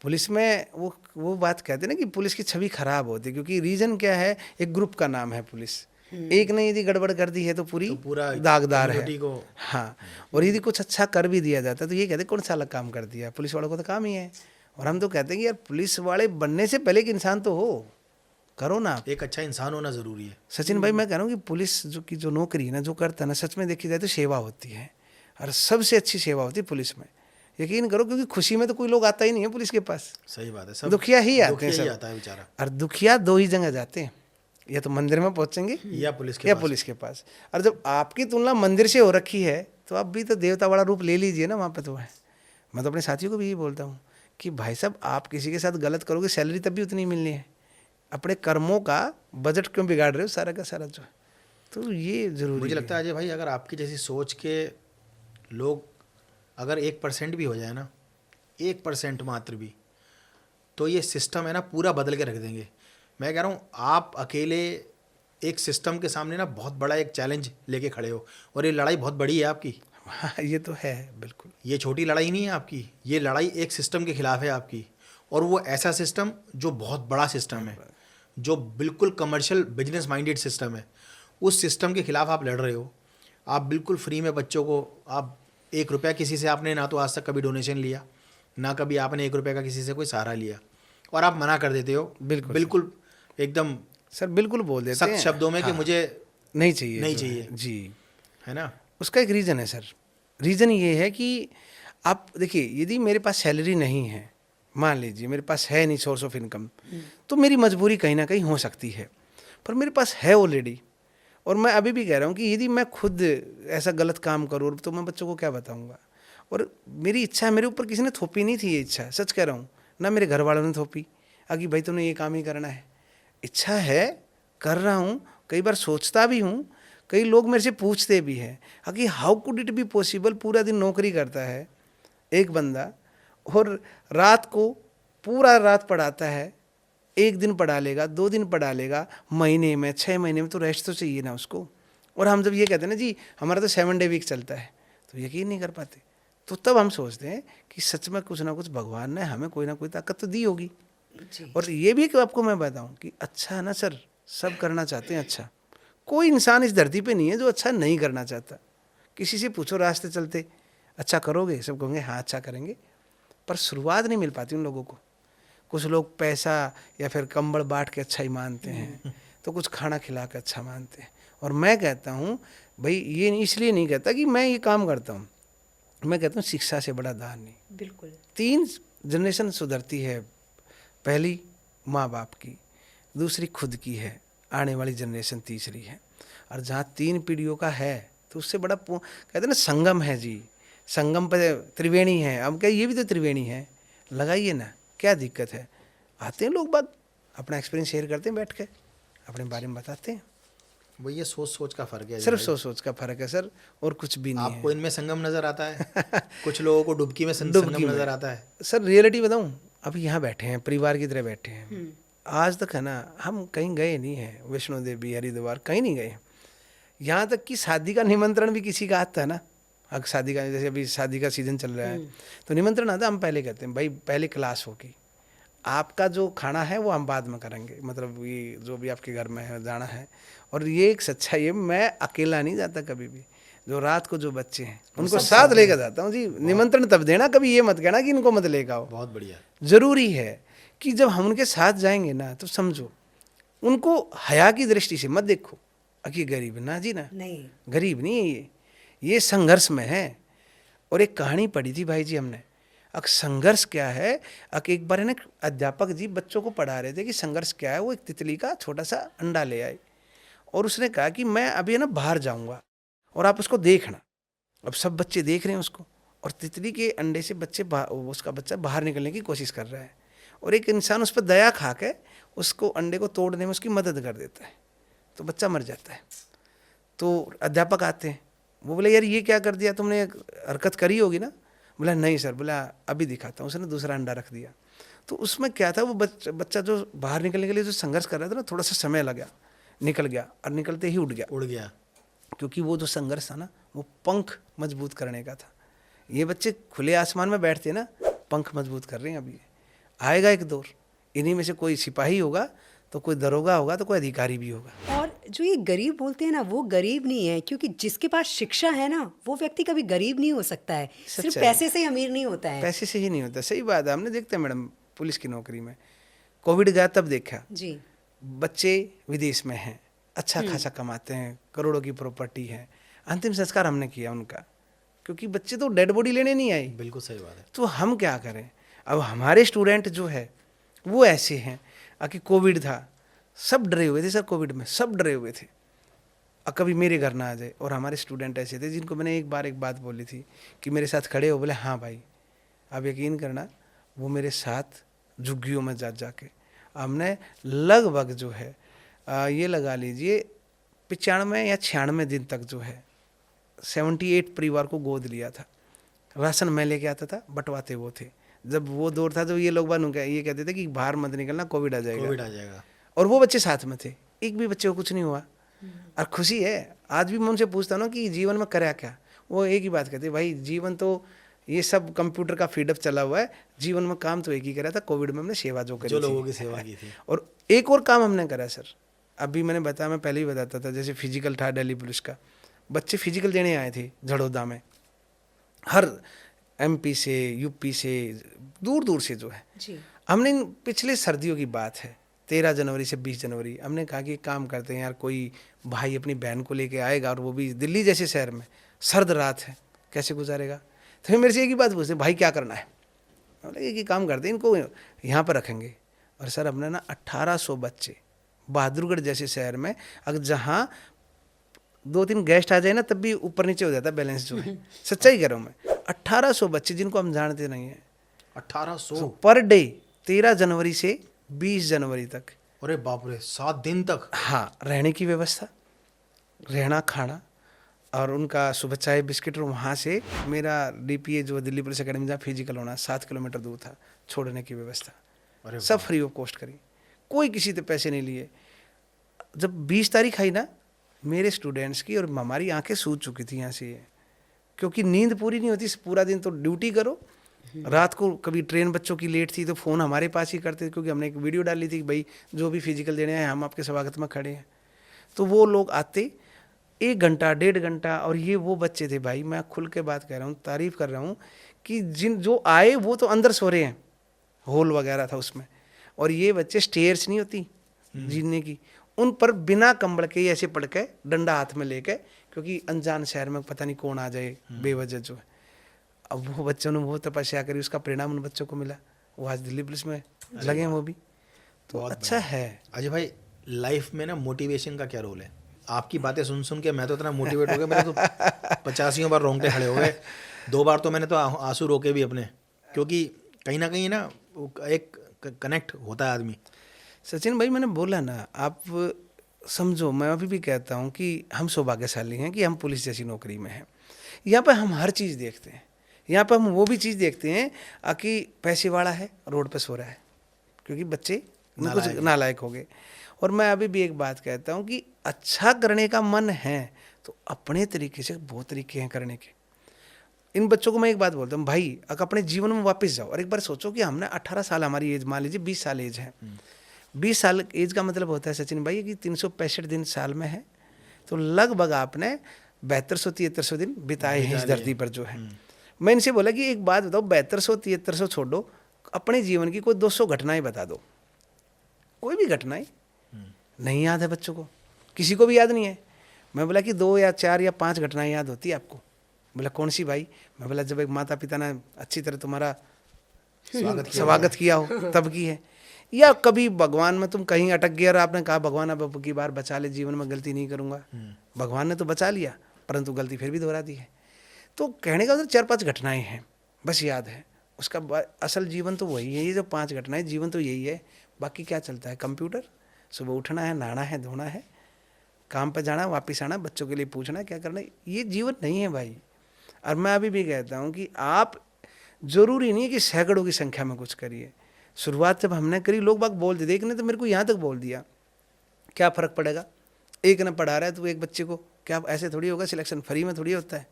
पुलिस में वो बात कहते हैं ना कि पुलिस की छवि खराब होती है, क्योंकि रीज़न क्या है, एक ग्रुप का नाम है पुलिस। एक ने यदि गड़बड़ कर दी है तो पूरा दागदार है। हाँ, और यदि कुछ अच्छा कर भी दिया जाता है तो ये कहते हैं कौन सा अलग काम कर दिया, पुलिस वालों को तो काम ही है। और हम तो कहते हैं कि यार पुलिस वाले बनने से पहले एक इंसान तो हो, करो ना आप। एक अच्छा इंसान होना ज़रूरी है। सचिन भाई, मैं कह रहा हूँ कि पुलिस जो नौकरी है ना, जो करता है ना, सच में देखी जाए तो सेवा होती है, और सबसे अच्छी सेवा होती है पुलिस में। यकीन करो, क्योंकि खुशी में तो कोई लोग आता ही नहीं है पुलिस के पास, सही बात है। सब दुखिया ही आते दुखिया हैं ही सब। आता है बेचारा। और दुखिया दो ही जगह जाते हैं, या तो मंदिर में पहुंचेंगे या पुलिस के या पास। पुलिस के पास। और जब आपकी तुलना मंदिर से हो रखी है तो आप भी तो देवता वाला रूप ले लीजिए ना, वहाँ पे तो है। मैं तो अपने साथियों को भी यही बोलता हूँ कि भाई साहब, आप किसी के साथ गलत करोगे, सैलरी तब भी उतनी मिलनी है। अपने कर्मों का बजट क्यों बिगाड़ रहे हो सारा का सारा जो है? तो ये जरूरी मुझे है। लगता है अजय भाई, अगर आपकी जैसी सोच के लोग अगर 1% भी हो जाए ना, 1% मात्र भी, तो ये सिस्टम है ना पूरा बदल के रख देंगे। मैं कह रहा हूँ आप अकेले एक सिस्टम के सामने ना बहुत बड़ा एक चैलेंज लेके खड़े हो, और ये लड़ाई बहुत बड़ी है आपकी। हाँ, ये तो है बिल्कुल। ये छोटी लड़ाई नहीं है आपकी, ये लड़ाई एक सिस्टम के खिलाफ है आपकी, और वो ऐसा सिस्टम जो बहुत बड़ा सिस्टम है, जो बिल्कुल कमर्शियल बिजनेस माइंडेड सिस्टम है। उस सिस्टम के खिलाफ आप लड़ रहे हो। आप बिल्कुल फ्री में बच्चों को, आप 1 रुपया किसी से आपने ना तो आज तक कभी डोनेशन लिया, ना कभी आपने 1 रुपये का किसी से कोई सहारा लिया, और आप मना कर देते हो बिल्कुल बिल्कुल एकदम सर, बिल्कुल बोल देते सख्त हैं शब्दों में कि हाँ, मुझे नहीं चाहिए, नहीं जो है। चाहिए। जी, है ना। उसका एक रीज़न है सर। रीज़न ये है कि आप देखिए, यदि मेरे पास सैलरी नहीं है, मान लीजिए मेरे पास है नहीं सोर्स ऑफ इनकम, तो मेरी मजबूरी कहीं ना कहीं हो सकती है, पर मेरे पास है ऑलरेडी। और मैं अभी भी कह रहा हूँ कि यदि मैं खुद ऐसा गलत काम करूँ तो मैं बच्चों को क्या बताऊँगा? और मेरी इच्छा, मेरे ऊपर किसी ने थोपी नहीं थी ये इच्छा, सच कह रहा हूँ, ना मेरे घर वालों ने थोपी कि भाई तुमने ये काम ही करना है। इच्छा है, कर रहा हूँ, कई बार सोचता भी हूँ, कई लोग मेरे से पूछते भी हैं कि how could it be possible, पूरा दिन नौकरी करता है एक बंदा, और रात को पूरा रात पढ़ाता है, 1 दिन पढ़ा लेगा, 2 दिन पढ़ा लेगा, महीने में 6 महीने में तो रेस्ट तो चाहिए ना उसको। और हम जब ये कहते हैं ना जी हमारा तो 7 डे वीक चलता है, तो यकीन नहीं कर पाते। तो तब हम सोचते हैं कि सच में कुछ ना कुछ भगवान ने हमें कोई ना कोई ताकत तो दी होगी। जी। और ये भी कि आपको मैं बताऊं कि अच्छा ना सर, सब करना चाहते हैं अच्छा। कोई इंसान इस धरती पे नहीं है जो अच्छा नहीं करना चाहता। किसी से पूछो रास्ते चलते, अच्छा करोगे? सब कहेंगे हाँ अच्छा करेंगे, पर शुरुआत नहीं मिल पाती उन लोगों को। कुछ लोग पैसा या फिर कंबल बांट के अच्छा ही मानते हैं, तो कुछ खाना खिला के अच्छा मानते हैं। और मैं कहता हूँ भाई, ये इसलिए नहीं कहता कि मैं ये काम करता हूँ, मैं कहता हूँ शिक्षा से बड़ा दान नहीं। बिल्कुल। 3 जनरेशन सुधरती है, पहली माँ बाप की, दूसरी खुद की है, आने वाली जनरेशन तीसरी है। और जहाँ 3 पीढ़ियों का है तो उससे बड़ा कहते हैं ना संगम है जी, संगम पर त्रिवेणी है। अब क्या ये भी तो त्रिवेणी है, लगाइए ना, क्या दिक्कत है? आते हैं लोग बाग, अपना एक्सपीरियंस शेयर करते हैं, बैठ के अपने बारे में बताते हैं। वो ये सोच सोच का फर्क है सिर्फ भाई। सोच का फर्क है सर, और कुछ भी नहीं आपको है। इनमें संगम नजर आता है, कुछ लोगों को डुबकी में डुबकी संगम में। नजर आता है। सर रियलिटी बताऊं, अभी यहाँ बैठे हैं, परिवार की तरह बैठे हैं। आज तक है ना, हम कहीं गए नहीं हैं, वैष्णो देवी, हरिद्वार, कहीं नहीं गए। यहाँ तक कि शादी का निमंत्रण भी किसी का आता है ना, अगर शादी का, जैसे अभी शादी का सीजन चल रहा है तो निमंत्रण आता है, हम पहले कहते हैं भाई पहले क्लास होगी, आपका जो खाना है वो हम बाद में करेंगे, मतलब ये जो भी आपके घर में है जाना है। और ये एक सच्चाई है, मैं अकेला नहीं जाता कभी भी। जो रात को जो बच्चे हैं उनको साथ लेकर जाता हूँ जी। निमंत्रण तब देना, कभी ये मत कहना कि इनको मत लेकर आओ। बहुत बढ़िया। ज़रूरी है कि जब हम उनके साथ जाएंगे ना, तो समझो उनको हया की दृष्टि से मत देखो कि गरीब, ना जी ना, नहीं। गरीब नहीं है ये संघर्ष में है। और एक कहानी पढ़ी थी भाई जी हमने, अब संघर्ष क्या है। एक बार है ना, अध्यापक जी बच्चों को पढ़ा रहे थे कि संघर्ष क्या है। वो एक तितली का छोटा सा अंडा ले आए और उसने कहा कि मैं अभी है ना बाहर जाऊंगा और आप उसको देखना। अब सब बच्चे देख रहे हैं उसको, और तितली के अंडे से उसका बच्चा बाहर निकलने की कोशिश कर रहा है, और एक इंसान उस पर दया खा के उसको अंडे को तोड़ने में उसकी मदद कर देता है, तो बच्चा मर जाता है। तो अध्यापक आते हैं, वो बोले यार ये क्या कर दिया तुमने, हरकत करी होगी ना। बोला नहीं सर, बोला अभी दिखाता हूँ। उसने दूसरा अंडा रख दिया। तो उसमें क्या था, वो बच्चा जो बाहर निकलने के लिए जो संघर्ष कर रहा था ना, थोड़ा सा समय लगा, निकल गया, और निकलते ही उड़ गया। क्योंकि वो जो संघर्ष था ना, वो पंख मजबूत करने का था। ये बच्चे खुले आसमान में बैठते ना, पंख मजबूत कर रहे हैं। अभी आएगा एक दौर, इन्हीं में से कोई सिपाही होगा, तो कोई दरोगा होगा, तो कोई अधिकारी भी होगा। और जो ये गरीब बोलते हैं ना, वो गरीब नहीं है, क्योंकि जिसके पास शिक्षा है ना, वो व्यक्ति कभी गरीब नहीं हो सकता है। सिर्फ पैसे से अमीर नहीं होता है। पैसे से ही नहीं होता, सही बात है। हमने देखते हैं मैडम, पुलिस की नौकरी में कोविड गया तब देखा जी, बच्चे विदेश में हैं, अच्छा खासा कमाते हैं, करोड़ों की प्रॉपर्टी है, अंतिम संस्कार हमने किया उनका, क्योंकि बच्चे तो डेड बॉडी लेने नहीं आए। बिल्कुल सही बात है। तो हम क्या करें? अब हमारे स्टूडेंट जो है वो ऐसे हैं कि कोविड था, सब डरे हुए थे सर, कोविड में सब डरे हुए थे, कभी मेरे घर ना आ जाए। और हमारे स्टूडेंट ऐसे थे जिनको मैंने एक बात बोली थी कि मेरे साथ खड़े हो, बोले हाँ भाई। आप यकीन करना, वो मेरे साथ झुग्गियों में जाके हमने लगभग जो है ये लगा लीजिए 95 या 96 दिन तक जो है 78 परिवार को गोद लिया था। राशन मैं लेके आता था, बंटवाते वो थे। जब वो दौर था तो ये लोग ये कहते थे कि बाहर मत निकलना, कोविड आ जाएगा। और वो बच्चे साथ में थे, एक भी बच्चे को कुछ नहीं हुआ। और खुशी है, आज भी मैं उनसे पूछता हूँ ना कि जीवन में करा क्या, वो एक ही बात कहते, भाई जीवन तो ये सब कंप्यूटर का फीडअप चला हुआ है, जीवन में काम तो एक ही करा था, कोविड में हमने सेवा जो करी, जो लोगों की सेवा की थी। और एक और काम हमने करा सर, अभी मैंने बताया, मैं पहले ही बताता था, जैसे फिजिकल था दिल्ली पुलिस का, बच्चे फिजिकल देने आए थे झड़ोदा में, हर MP से, UP से, दूर दूर से जो है जी। हमने पिछले सर्दियों की बात है, 13 जनवरी से 20 जनवरी, हमने कहा कि एक काम करते हैं यार, कोई भाई अपनी बहन को लेके आएगा और वो भी दिल्ली जैसे शहर में, सर्द रात है, कैसे गुजारेगा? तो फिर मेरे से एक ही बात पूछते, भाई क्या करना है? बोले एक ही काम करते हैं, इनको यहाँ पर रखेंगे। और सर हमने ना 1800 बच्चे बहादुरगढ़ जैसे शहर में, अगर जहाँ 2-3 गेस्ट आ जाए ना तब भी ऊपर नीचे हो जाता है बैलेंस जो है, सच्चाई कह रहा हूँ मैं। 1800 बच्चे जिनको हम जानते नहीं हैं, 1800 पर डे 13 जनवरी से 20 जनवरी तक। अरे बाप रे, 7 दिन तक। हाँ, रहने की व्यवस्था, रहना खाना, और उनका सुबह चाय बिस्किट। और वहाँ से मेरा DPA जो दिल्ली पुलिस अकेडमी जहाँ फिजिकल होना 7 किलोमीटर दूर था, छोड़ने की व्यवस्था अरे सब फ्री ऑफ कॉस्ट करी, कोई किसी से पैसे नहीं लिए। जब 20 तारीख आई ना, मेरे स्टूडेंट्स की और हमारी आंखें सूज चुकी थी यहाँ से, क्योंकि नींद पूरी नहीं होती, पूरा दिन तो ड्यूटी करो, रात को कभी ट्रेन बच्चों की लेट थी तो फ़ोन हमारे पास ही करते थे, क्योंकि हमने एक वीडियो डाली थी कि भाई जो भी फिजिकल देने हैं हम आपके स्वागत में खड़े हैं। तो वो लोग आते 1 घंटा 1.5 घंटा, और ये वो बच्चे थे भाई, मैं खुल के बात कर रहा हूँ, तारीफ़ कर रहा हूँ कि जो आए वो तो अंदर सो रहे हैं, हॉल वगैरह था उसमें, और ये बच्चे स्टेयर्स नहीं होती जीने की, उन पर बिना कंबल के ऐसे पड़ के डंडा हाथ में लेके, क्योंकि अनजान शहर में पता नहीं कौन आ जाए बेवजह जो है। अब वो बच्चों ने वो तपस्या करी, उसका परिणाम उन बच्चों को मिला, वो आज दिल्ली पुलिस में लगे हैं वो भी, तो अच्छा है। अजय भाई, लाइफ में ना मोटिवेशन का क्या रोल है? आपकी बातें सुन सुन के मैं तो इतना मोटिवेट हो गया, मेरे तो 85 बार रोंगटे खड़े हो गए। 2 बार तो मैंने तो आंसू रोके भी अपने, क्योंकि कहीं ना कहीं ना एक कनेक्ट होता है आदमी। सचिन भाई, मैंने बोला ना, आप समझो, मैं अभी भी कहता हूँ कि हम सौभाग्यशाली हैं कि हम पुलिस जैसी नौकरी में हैं। यहाँ पर हम हर चीज़ देखते हैं, यहाँ पर हम वो भी चीज़ देखते हैं कि पैसे वाला है रोड पर सो रहा है, क्योंकि बच्चे कुछ नालायक हो गए। और मैं अभी भी एक बात कहता हूँ कि अच्छा करने का मन है तो अपने तरीके से बहुत तरीके हैं करने के। इन बच्चों को मैं एक बात बोलता हूँ, भाई अगर अपने जीवन में वापस जाओ और एक बार सोचो कि हमने 18 साल, हमारी एज मान लीजिए 20 साल एज है, 20 साल एज का मतलब होता है सचिन भाई कि 365 दिन साल में है, तो लगभग आपने 7200-7300 दिन बिताए हैं इस धरती पर जो है। मैं इनसे बोला कि एक बात बताओ, 7200-7300 छोड़ो, अपने जीवन की कोई 200 घटनाएं बता दो, कोई भी घटनाएं नहीं याद है बच्चों को, किसी को भी याद नहीं है। मैं बोला कि 2 या 4 या 5 घटनाएं याद होती है आपको। बोला कौन सी भाई? मैं बोला जब एक माता पिता ने अच्छी तरह तुम्हारा स्वागत किया हो तब की है, या कभी भगवान में तुम कहीं अटक गए और आपने कहा भगवान अब की बार बचा ले, जीवन में गलती नहीं करूँगा। भगवान ने तो बचा लिया परंतु गलती फिर भी दोहरा दी है। तो कहने का मतलब 4-5 घटनाएं हैं बस याद है, उसका असल जीवन तो वही है। ये जो 5 घटनाएं, जीवन तो यही है। बाकी क्या चलता है? कंप्यूटर, सुबह उठना है, नहाना है, धोना है, काम पर जाना, वापस आना, बच्चों के लिए पूछना क्या करना है, ये जीवन नहीं है भाई। और मैं अभी भी कहता हूँ कि आप ज़रूरी नहीं है कि सैकड़ों की संख्या में कुछ करिए। शुरुआत जब हमने करी, लोग बाग बोलते थे, एक ने तो मेरे को यहाँ तक बोल दिया, क्या फ़र्क पड़ेगा, एक ने पढ़ा रहा है तो एक बच्चे को, क्या ऐसे थोड़ी होगा, सिलेक्शन फ्री में थोड़ी होता है।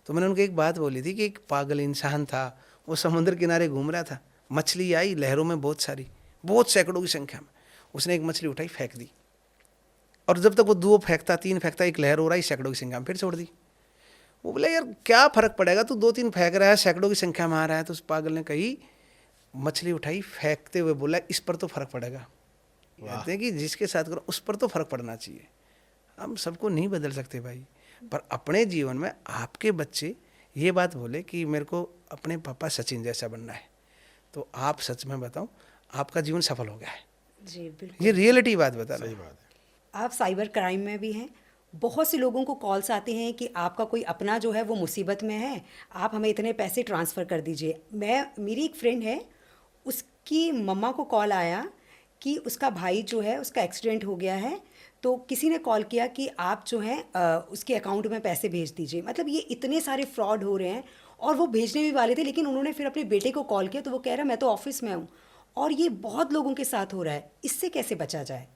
तो मैंने उनको एक बात बोली थी कि एक पागल इंसान था, वो समुद्र किनारे घूम रहा था, मछली आई लहरों में बहुत सारी, बहुत सैकड़ों की संख्या में, उसने एक मछली उठाई फेंक दी, और जब तक वो 2 फेंकता 3 फेंकता, एक लहर हो रहा है सैकड़ों की संख्या में, फिर छोड़ दी। वो बोले यार क्या फ़र्क पड़ेगा, तू 2-3 फेंक रहा है, सैकड़ों की संख्या में आ रहा है। तो उस पागल ने कही, मछली उठाई फेंकते हुए बोला, इस पर तो फ़र्क पड़ेगा। कहते हैं कि जिसके साथ करो उस पर तो फर्क पड़ना चाहिए। हम सबको नहीं बदल सकते भाई, पर अपने जीवन में आपके बच्चे ये बात बोले कि मेरे को अपने पापा सचिन जैसा बनना है, तो आप सच में बताओ आपका जीवन सफल हो गया है। जी बिल्कुल। ये रियलिटी बात बता रहा सही हूँ। बात है। आप साइबर क्राइम में भी हैं। बहुत से लोगों को कॉल्स आते हैं कि आपका कोई अपना जो है वो मुसीबत में है, आप हमें इतने पैसे ट्रांसफ़र कर दीजिए। मेरी एक फ्रेंड है, उसकी मम्मा को कॉल आया कि उसका भाई जो है उसका एक्सीडेंट हो गया है, तो किसी ने कॉल किया कि आप जो है उसके अकाउंट में पैसे भेज दीजिए। मतलब ये इतने सारे फ्रॉड हो रहे हैं, और वो भेजने भी वाले थे, लेकिन उन्होंने फिर अपने बेटे को कॉल किया तो वो कह रहा मैं तो ऑफिस में हूँ। और ये बहुत लोगों के साथ हो रहा है, इससे कैसे बचा जाए?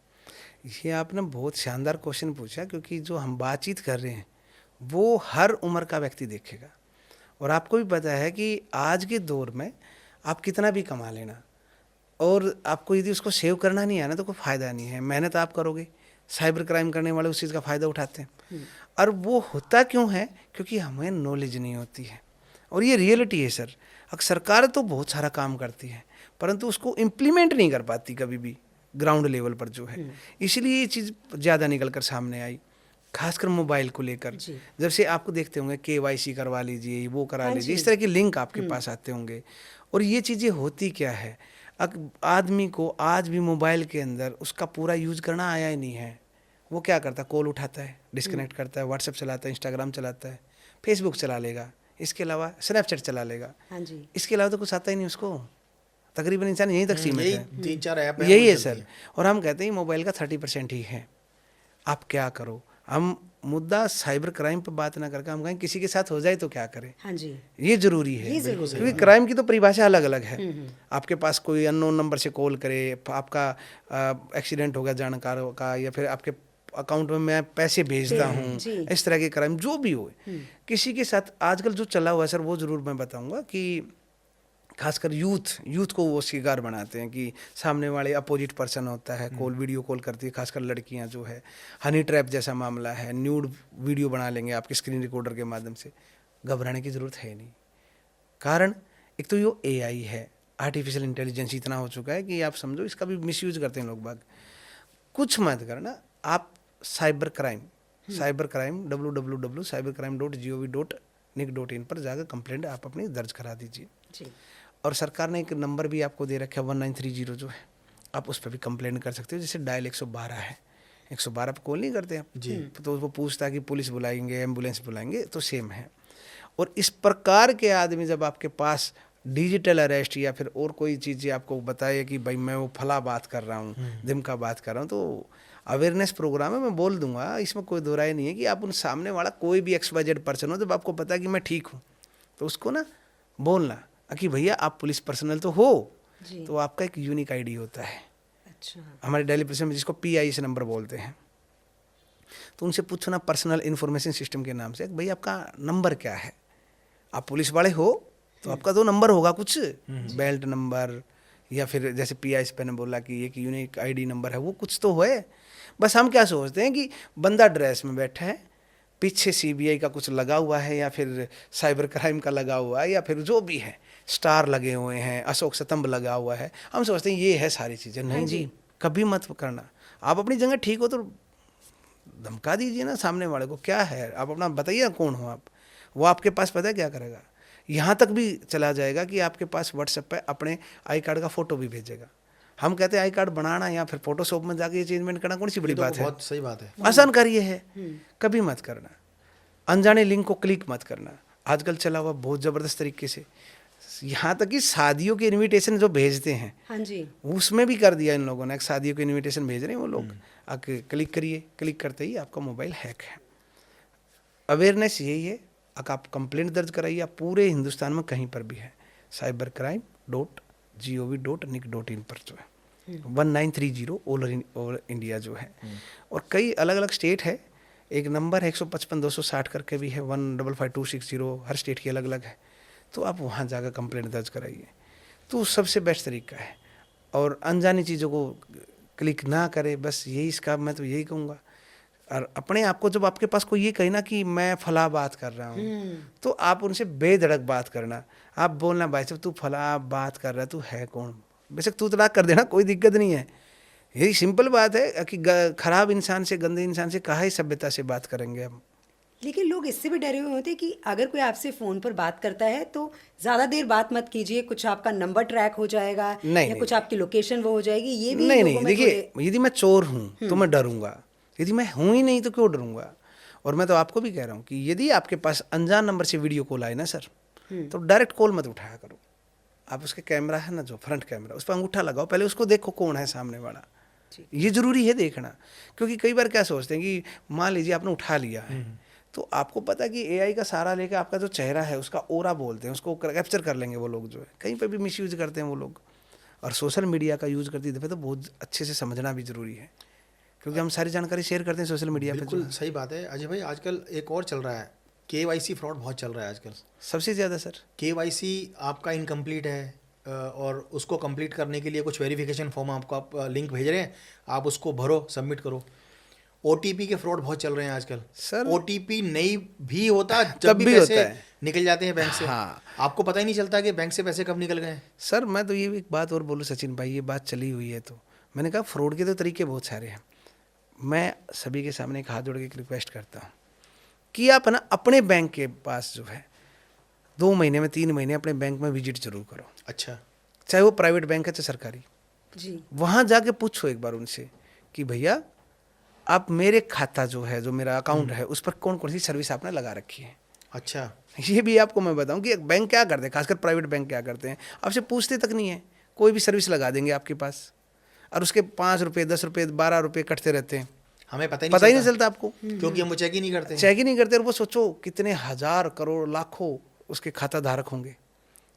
ये आपने बहुत शानदार क्वेश्चन पूछा, क्योंकि जो हम बातचीत कर रहे हैं वो हर उम्र का व्यक्ति देखेगा। और आपको भी पता है कि आज के दौर में आप कितना भी कमा लेना, और आपको यदि उसको सेव करना नहीं आना तो कोई फ़ायदा नहीं है। मेहनत आप करोगे, साइबर क्राइम करने वाले उस चीज़ का फ़ायदा उठाते हैं। और वो होता क्यों है? क्योंकि हमें नॉलेज नहीं होती है, और ये रियलिटी है सर। अब सरकार तो बहुत सारा काम करती है, परंतु उसको इम्प्लीमेंट नहीं कर पाती कभी भी ग्राउंड लेवल पर जो है। इसलिए ये चीज़ ज़्यादा निकल कर सामने आई, खासकर मोबाइल को लेकर। जी। जब से आपको देखते होंगे KYC करवा लीजिए, वो करा हाँ लीजिए, जी। इस तरह के लिंक आपके पास आते होंगे। और ये चीज़ें होती क्या है, आदमी को आज भी मोबाइल के अंदर उसका पूरा यूज करना आया ही नहीं है। वो क्या करता है, कॉल उठाता है, डिस्कनेक्ट करता है, व्हाट्सएप चलाता है, इंस्टाग्राम चलाता है, फेसबुक चला लेगा, इसके अलावा स्नैपचैट चला लेगा, हाँ जी। इसके अलावा तो कुछ आता ही नहीं उसको। तकरीबन इंसान यहीं तक सीमित यही है। 3-4 ऐप यही है सर। और हम कहते हैं मोबाइल का 30% ही है। आप क्या करो, हम मुद्दा साइबर क्राइम पर बात ना करके हम कहें किसी के साथ हो जाए तो क्या करें। हाँ जी। ये जरूरी है, ये ज़रूरी क्योंकि क्राइम की तो परिभाषा अलग अलग है। आपके पास कोई अननोन नंबर से कॉल करे, आपका एक्सीडेंट हो गया जानकारों का, या फिर आपके अकाउंट में मैं पैसे भेजता हूँ, जी। इस तरह के क्राइम जो भी हो किसी के साथ आजकल जो चला हुआ है सर, वो जरूर मैं बताऊंगा कि खासकर यूथ को वो शिकार बनाते हैं कि सामने वाले अपोजिट पर्सन होता है, कॉल वीडियो कॉल करती है, खासकर लड़कियां जो है। हनी ट्रैप जैसा मामला है, न्यूड वीडियो बना लेंगे आपके स्क्रीन रिकॉर्डर के माध्यम से। घबराने की ज़रूरत है नहीं। कारण एक तो ये AI है, आर्टिफिशियल इंटेलिजेंस इतना हो चुका है कि आप समझो इसका भी मिसयूज करते हैं लोग बाग। कुछ मत करना, आप साइबर क्राइम www.cybercrime.gov.nic.in पर जाकर कंप्लेंट आप अपनी दर्ज करा दीजिए। जी। और सरकार ने एक नंबर भी आपको दे रखा है 1930 जो है, आप उस पर भी कंप्लेंट कर सकते हो। जैसे डायल 112 है, 112 पर कॉल नहीं करते आप जी। तो वो पूछता है कि पुलिस बुलाएंगे, एम्बुलेंस बुलाएंगे, तो सेम है। और इस प्रकार के आदमी जब आपके पास डिजिटल अरेस्ट या फिर और कोई चीज़ें आपको बताए कि भाई मैं वो फला बात कर रहा हूँ, दिमका बात कर रहा हूँ, तो अवेयरनेस प्रोग्राम है, मैं बोल दूंगा, इसमें कोई दो राय नहीं है कि आप उन सामने वाला कोई भी XYZ पर्सन हो, जब आपको पता है कि मैं ठीक हूँ, तो उसको ना बोलना कि भैया आप पुलिस पर्सनल तो हो, जी। तो आपका एक यूनिक ID होता है अच्छा। हमारे डेली प्रेस में, जिसको PIS नंबर बोलते हैं। तो उनसे पूछना पर्सनल इन्फॉर्मेशन सिस्टम के नाम से, भाई आपका नंबर क्या है, आप पुलिस वाले हो तो आपका तो नंबर होगा कुछ, बेल्ट नंबर, या फिर जैसे PIS पे ने बोला कि एक यूनिक ID नंबर है, वो कुछ तो है। बस हम क्या सोचते हैं कि बंदा ड्रेस में बैठा है, पीछे CBI का कुछ लगा हुआ है, या फिर साइबर क्राइम का लगा हुआ है, या फिर जो भी है, स्टार लगे हुए हैं, अशोक स्तंभ लगा हुआ है, हम सोचते हैं ये है सारी चीज़ें। नहीं जी, कभी मत करना। आप अपनी जगह ठीक हो तो धमका दीजिए ना सामने वाले को, क्या है, आप अपना बताइए ना कौन हो आप। वो आपके पास पता है क्या करेगा, यहाँ तक भी चला जाएगा कि आपके पास व्हाट्सएप पे अपने आई कार्ड का फोटो भी भेजेगा। हम कहते हैं आई कार्ड बनाना या फिर फोटोशॉप में जाके ये चेंजमेंट करना कौन सी बड़ी बात है, बहुत सही बात है। आसान कार्य है। कभी मत करना, अनजाने लिंक को क्लिक मत करना। आजकल चला हुआ बहुत ज़बरदस्त तरीके से, यहाँ तक कि शादियों के इनविटेशन जो भेजते हैं, हाँ जी। उसमें भी कर दिया इन लोगों ने, एक शादियों के इनविटेशन भेज रहे हैं वो लोग, आके क्लिक करिए, क्लिक करते ही आपका मोबाइल हैक है। अवेयरनेस यही है, अगर आप कंप्लेंट दर्ज कराइए, आप पूरे हिंदुस्तान में कहीं पर भी है, cybercrime.gov.nic.in पर जो है 1930 ऑल इंडिया जो है। और कई अलग अलग स्टेट है, एक नंबर है 155-260 करके भी है, 155-260, हर स्टेट की अलग अलग है। तो आप वहाँ जाकर कंप्लेंट दर्ज कराइए, तो सबसे बेस्ट तरीका है। और अनजानी चीज़ों को क्लिक ना करे, बस यही इसका मैं तो यही कहूँगा। और अपने आप को जब आपके पास कोई ये कहे ना कि मैं फला बात कर रहा हूँ, तो आप उनसे बेधड़क बात करना। आप बोलना भाई साहब तू फला बात कर रहा है, तू है कौन, बेशक तू तलाक कर देना, कोई दिक्कत नहीं है, यही सिंपल बात है कि खराब इंसान से, गंदे इंसान से कहाँ ही सभ्यता से बात करेंगे हम। लेकिन लोग इससे भी डरे हुए होते हैं कि अगर कोई आपसे फ़ोन पर बात करता है तो ज़्यादा देर बात मत कीजिए, कुछ आपका नंबर ट्रैक हो जाएगा नहीं, या कुछ आपकी लोकेशन वो हो जाएगी, ये भी नहीं लोगों नहीं, में देखिए यदि मैं चोर हूँ तो मैं डरूंगा, यदि मैं हूँ ही नहीं तो क्यों डरूंगा। और मैं तो आपको भी कह रहा हूँ कि यदि आपके पास अनजान नंबर से वीडियो कॉल आए ना सर, तो डायरेक्ट कॉल मत उठाया करो। आप उसके कैमरा है ना, जो फ्रंट कैमरा, उस पर अंगूठा लगाओ, पहले उसको देखो कौन है सामने वाला। ये जरूरी है देखना, क्योंकि कई बार क्या सोचते हैं कि मान लीजिए आपने उठा लिया है, तो आपको पता है कि एआई का सहारा लेके आपका जो चेहरा है उसका ओरा बोलते हैं, उसको कैप्चर कर लेंगे वो लोग, जो है कहीं पे भी मिसयूज करते हैं वो लोग। और सोशल मीडिया का यूज़ करते दफे तो बहुत अच्छे से समझना भी ज़रूरी है, क्योंकि हम सारी जानकारी शेयर करते हैं सोशल मीडिया पे। बिल्कुल सही बात है अजय भाई। आजकल एक और चल रहा है, केवाईसी फ्रॉड बहुत चल रहा है आजकल। सबसे ज़्यादा सर, केवाईसी आपका इनकम्प्लीट है और उसको कंप्लीट करने के लिए कुछ वेरिफिकेशन फॉर्म आपको आप लिंक भेज रहे हैं, आप उसको भरो, सबमिट करो। ओटीपी के फ्रॉड बहुत चल रहे हैं आजकल सर ओटीपी नहीं भी होता जब तब भी भी पैसे होता है। निकल जाते हैं बैंक से। हाँ। आपको पता ही नहीं चलता कि बैंक से पैसे कब निकल गए। सर मैं तो ये भी एक बात और बोलूँ सचिन भाई, ये बात चली हुई है, तो मैंने कहा फ्रॉड के तो तरीके बहुत सारे हैं। मैं सभी के सामने एक हाथ जोड़ के एक रिक्वेस्ट करता हूँ कि आप ना अपने बैंक के पास जो है 2 महीने में 3 महीने अपने बैंक में विजिट जरूर करो, अच्छा, चाहे वो प्राइवेट बैंक है चाहे सरकारी। जी वहाँ जाके पूछो एक बार उनसे कि भैया आप मेरे खाता जो है, जो मेरा अकाउंट है, उस पर कौन कौन सी सर्विस आपने लगा रखी है। अच्छा, ये भी आपको मैं बताऊं कि एक बैंक क्या करते हैं, खासकर प्राइवेट बैंक क्या करते हैं, आपसे पूछते तक नहीं है, कोई भी सर्विस लगा देंगे आपके पास और उसके 5 रुपये 10 रुपये 12 रुपये कटते रहते हैं। हमें पता ही नहीं चलता आपको, क्योंकि हम वो चेक ही नहीं करते। चेक ही नहीं करते। और वो सोचो कितने हजार करोड़ लाखों उसके खाता धारक होंगे।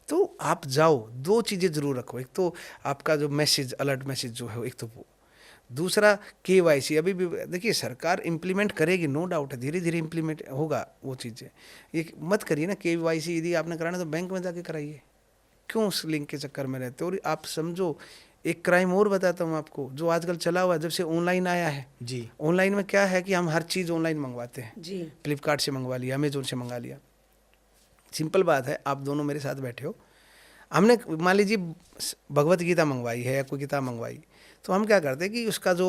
तो आप जाओ, 2 चीज़ें जरूर रखो, एक तो आपका जो मैसेज, अलर्ट मैसेज जो है, एक तो वो, दूसरा केवाईसी। अभी भी देखिए सरकार इम्प्लीमेंट करेगी, नो डाउट है, धीरे धीरे इम्प्लीमेंट होगा वो चीज़ें। ये मत करिए ना केवाईसी, यदि आपने कराना तो बैंक में जाके कराइए, क्यों उस लिंक के चक्कर में रहते हो। और आप समझो, एक क्राइम और बताता हूँ आपको जो आजकल चला हुआ है, जब से ऑनलाइन आया है। जी, ऑनलाइन में क्या है कि हम हर चीज़ ऑनलाइन मंगवाते हैं, जी फ्लिपकार्ट से मंगवा लिया, अमेजोन से मंगा लिया। सिंपल बात है, आप दोनों मेरे साथ बैठे हो, हमने मान लीजिए भगवत गीता मंगवाई है या कोई किताब मंगवाई, तो हम क्या करते हैं कि उसका जो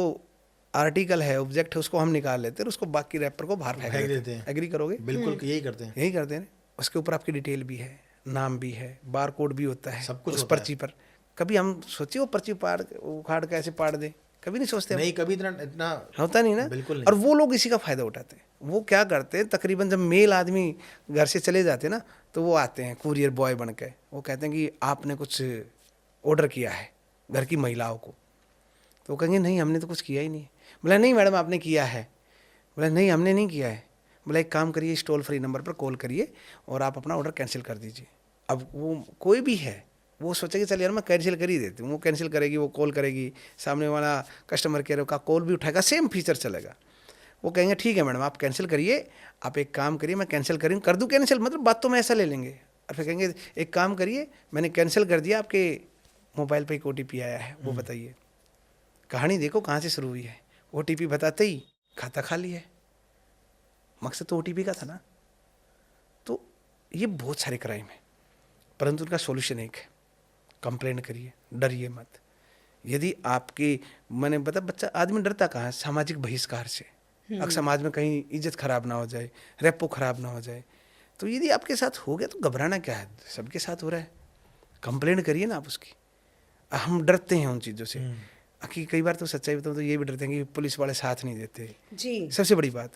आर्टिकल है, ऑब्जेक्ट है, उसको हम निकाल लेते हैं, उसको बाकी रैपर को बाहर फेंक देते हैं। एग्री करोगे? बिल्कुल यही करते हैं। यही करते हैं। उसके ऊपर आपकी डिटेल भी है, नाम भी है, बार कोड भी होता है, सब कुछ उस होता पर्ची पर। कभी हम सोचिए वो पर्ची उखाड़ के ऐसे पाड़ दे, कभी नहीं सोचते हम। नहीं, कभी इतना इतना होता नहीं ना, बिल्कुल नहीं। और वो लोग इसी का फ़ायदा उठाते हैं। वो क्या करते हैं, तकरीबन जब मेल आदमी घर से चले जाते हैं ना, तो वो आते हैं कुरियर बॉय बन के, वो कहते हैं कि आपने कुछ ऑर्डर किया है घर की महिलाओं को। तो वो कहेंगे नहीं हमने तो कुछ किया ही नहीं। बोला नहीं मैडम आपने किया है। बोला नहीं हमने नहीं किया है। बोला एक काम करिए, इस टोल फ्री नंबर पर कॉल करिए और आप अपना ऑर्डर कैंसिल कर दीजिए। अब वो कोई भी है, वो सोचेगी चल यार मैं कैंसिल कर ही देती हूँ, वो कैंसिल करेगी, वो कॉल करेगी, सामने वाला कस्टमर केयर का कॉल भी उठाएगा, सेम फीचर चलेगा। वो कहेंगे ठीक है मैडम आप कैंसिल करिए, आप एक काम करिए, मैं कैंसिल कर दूँ कैंसिल, मतलब बात तो मैं ऐसा ले लेंगे। और फिर कहेंगे एक काम करिए मैंने कैंसिल कर दिया, आपके मोबाइल पर एक OTP आया है, वो बताइए। कहानी देखो कहाँ से शुरू हुई है। OTP बताते ही खाता खाली है, मकसद तो OTP का था ना। तो ये बहुत सारे क्राइम है, परंतु उनका सॉल्यूशन एक है, कंप्लेंट करिए, डरिए मत। यदि आपकी, मैंने बता, बच्चा आदमी डरता कहाँ है, सामाजिक बहिष्कार से, अगर समाज में कहीं इज्जत खराब ना हो जाए, रेपो खराब ना हो जाए। तो यदि आपके साथ हो गया तो घबराना क्या है, सबके साथ हो रहा है, कंप्लेंट करिए ना आप उसकी। हम डरते हैं उन चीज़ों से कि कई बार तो सच्चाई बताऊँ तो ये भी डरते हैं कि पुलिस वाले साथ नहीं देते। जी सबसे बड़ी बात,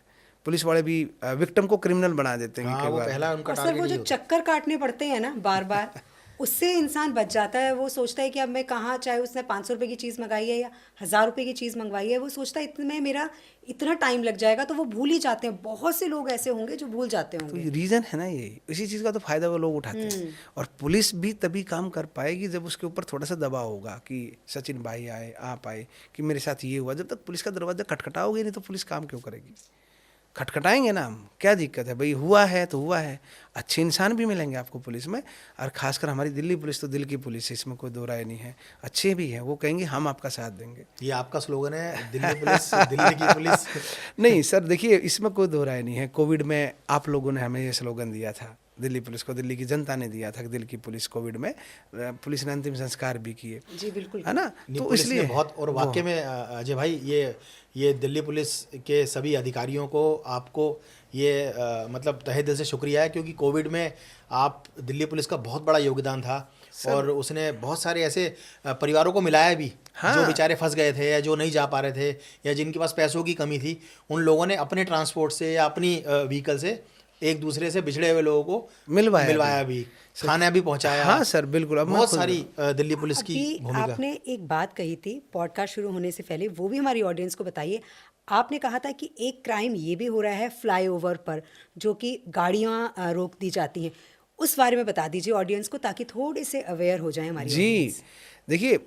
पुलिस वाले भी विक्टिम को क्रिमिनल बना देते हैं। हाँ, कई वो बार पहला उनका और सर टारगेट वो ही जो होता है। चक्कर काटने पड़ते हैं ना बार बार, उससे इंसान बच जाता है। वो सोचता है कि अब मैं कहाँ, चाहे उसने 500 रुपये की चीज़ मंगाई है या 1000 रुपये की चीज़ मंगवाई है, वो सोचता है इतने मेरा इतना टाइम लग जाएगा, तो वो भूल ही जाते हैं। बहुत से लोग ऐसे होंगे जो भूल जाते तो होंगे। ये रीज़न है ना, ये इसी चीज़ का तो फ़ायदा वो लोग उठाते हैं। और पुलिस भी तभी काम कर पाएगी जब उसके ऊपर थोड़ा सा दबाव होगा कि सचिन भाई आए, आप आए, कि मेरे साथ ये हुआ। जब तक पुलिस का दरवाज़ा खटखटाओगे नहीं तो पुलिस काम क्यों करेगी। खटखटाएंगे ना हम, क्या दिक्कत है भाई, हुआ है तो हुआ है। अच्छे इंसान भी मिलेंगे आपको पुलिस में, और खासकर हमारी दिल्ली पुलिस तो दिल की पुलिस है, इसमें कोई दो राय नहीं है। अच्छे भी हैं, वो कहेंगे हम आपका साथ देंगे। ये आपका स्लोगन है, दिल्ली पुलिस, दिल्ली की पुलिस। नहीं सर देखिए, इसमें कोई दो राय नहीं है। कोविड में आप लोगों ने हमें ये स्लोगन दिया था दिल्ली पुलिस को, दिल्ली की जनता ने दिया था दिल्ली की पुलिस कोविड में, पुलिस ने अंतिम संस्कार भी किए, जी बिल्कुल, है ना। नहीं, तो पुलिस ने इसलिए बहुत, और वाकई में अजय भाई, ये दिल्ली पुलिस के सभी अधिकारियों को, आपको ये मतलब तहे दिल से शुक्रिया है, क्योंकि कोविड में आप, दिल्ली पुलिस का बहुत बड़ा योगदान था और उसने बहुत सारे ऐसे परिवारों को मिलाया भी, हाँ। जो बेचारे फंस गए थे या जो नहीं जा पा रहे थे या जिनके पास पैसों की कमी थी, उन लोगों ने अपने ट्रांसपोर्ट से या अपनी व्हीकल से एक दूसरे से बिछड़े हुए लोगों को मिलवाया भी, खाना भी पहुंचाया। हाँ सर, बिल्कुल। अब मैं बहुत खुद- सारी दिल्ली पुलिस की अभी भूमिका। आपने एक बात कही थी पॉडकास्ट शुरू होने से पहले, वो भी हमारी ऑडियंस को बताइए। आपने कहा था कि एक क्राइम ये भी हो रहा है फ्लाईओवर पर, जो कि गाड़ियां रोक दी जाती हैं। उस बारे में बता दीजिए ऑडियंस को, ताकि थोड़े से अवेयर हो जाए हमारी जी audience। देखिए,